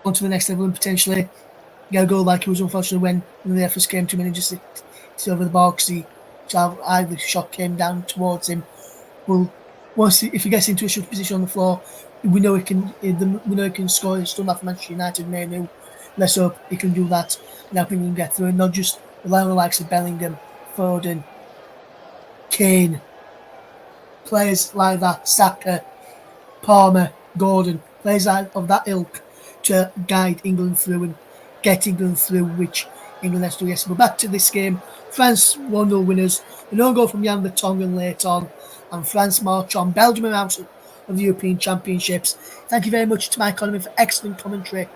On to the next level and potentially get a goal like he was unfortunately when the efforts came to him and he just hit over the bar because the shot came down towards him. Well, if he gets into a short position on the floor, we know he can score. He's done that for Manchester United. Mainoo, let's hope he can do that and help England get through and not just rely on the likes of Bellingham, Foden, Kane, players like that, Saka, Palmer, Gordon, players of that ilk to guide England through and get England through, which England has to do yesterday. But back to this game, France 1-0 winners. The no goal from Jan Vertonghen late on, and France march on. Belgium are out of the European Championships. Thank you very much to Mike Coleman for excellent commentary,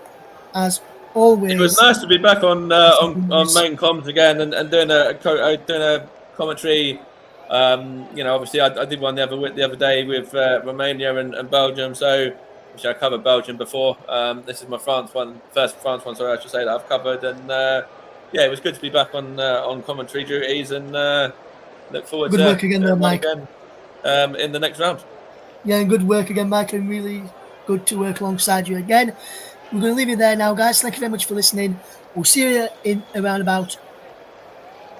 as always. It was nice to be back on main comms again and doing a commentary. Obviously I did one the other day with Romania and Belgium, so which I covered Belgium before. This is my first France one, sorry, I should say, that I've covered. And it was good to be back on commentary duties, and look forward to work again, Mike. In the next round. Yeah, and good work again, Mike, and really good to work alongside you again. We're going to leave it there now, guys. Thank you very much for listening. We'll see you in around about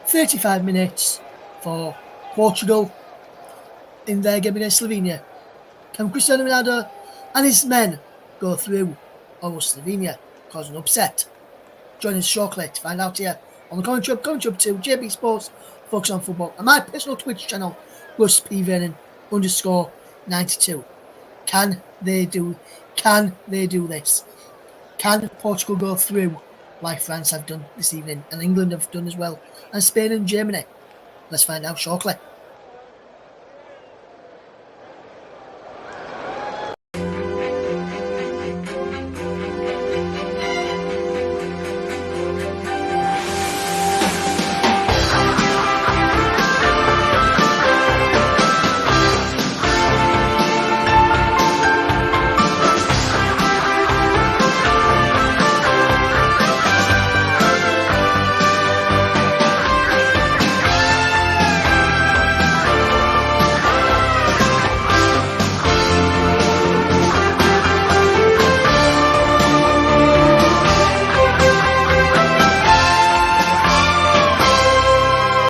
35 minutes for Portugal in their game against Slovenia. Can Cristiano Ronaldo and his men go through, or will Slovenia cause an upset? Join us shortly to find out here on the Commentary Hub 2, JB Sports, Focus on Football, and my personal Twitch channel, +PVernon_92. Can they do this? Can Portugal go through like France have done this evening, and England have done as well, and Spain and Germany? Let's find out shortly.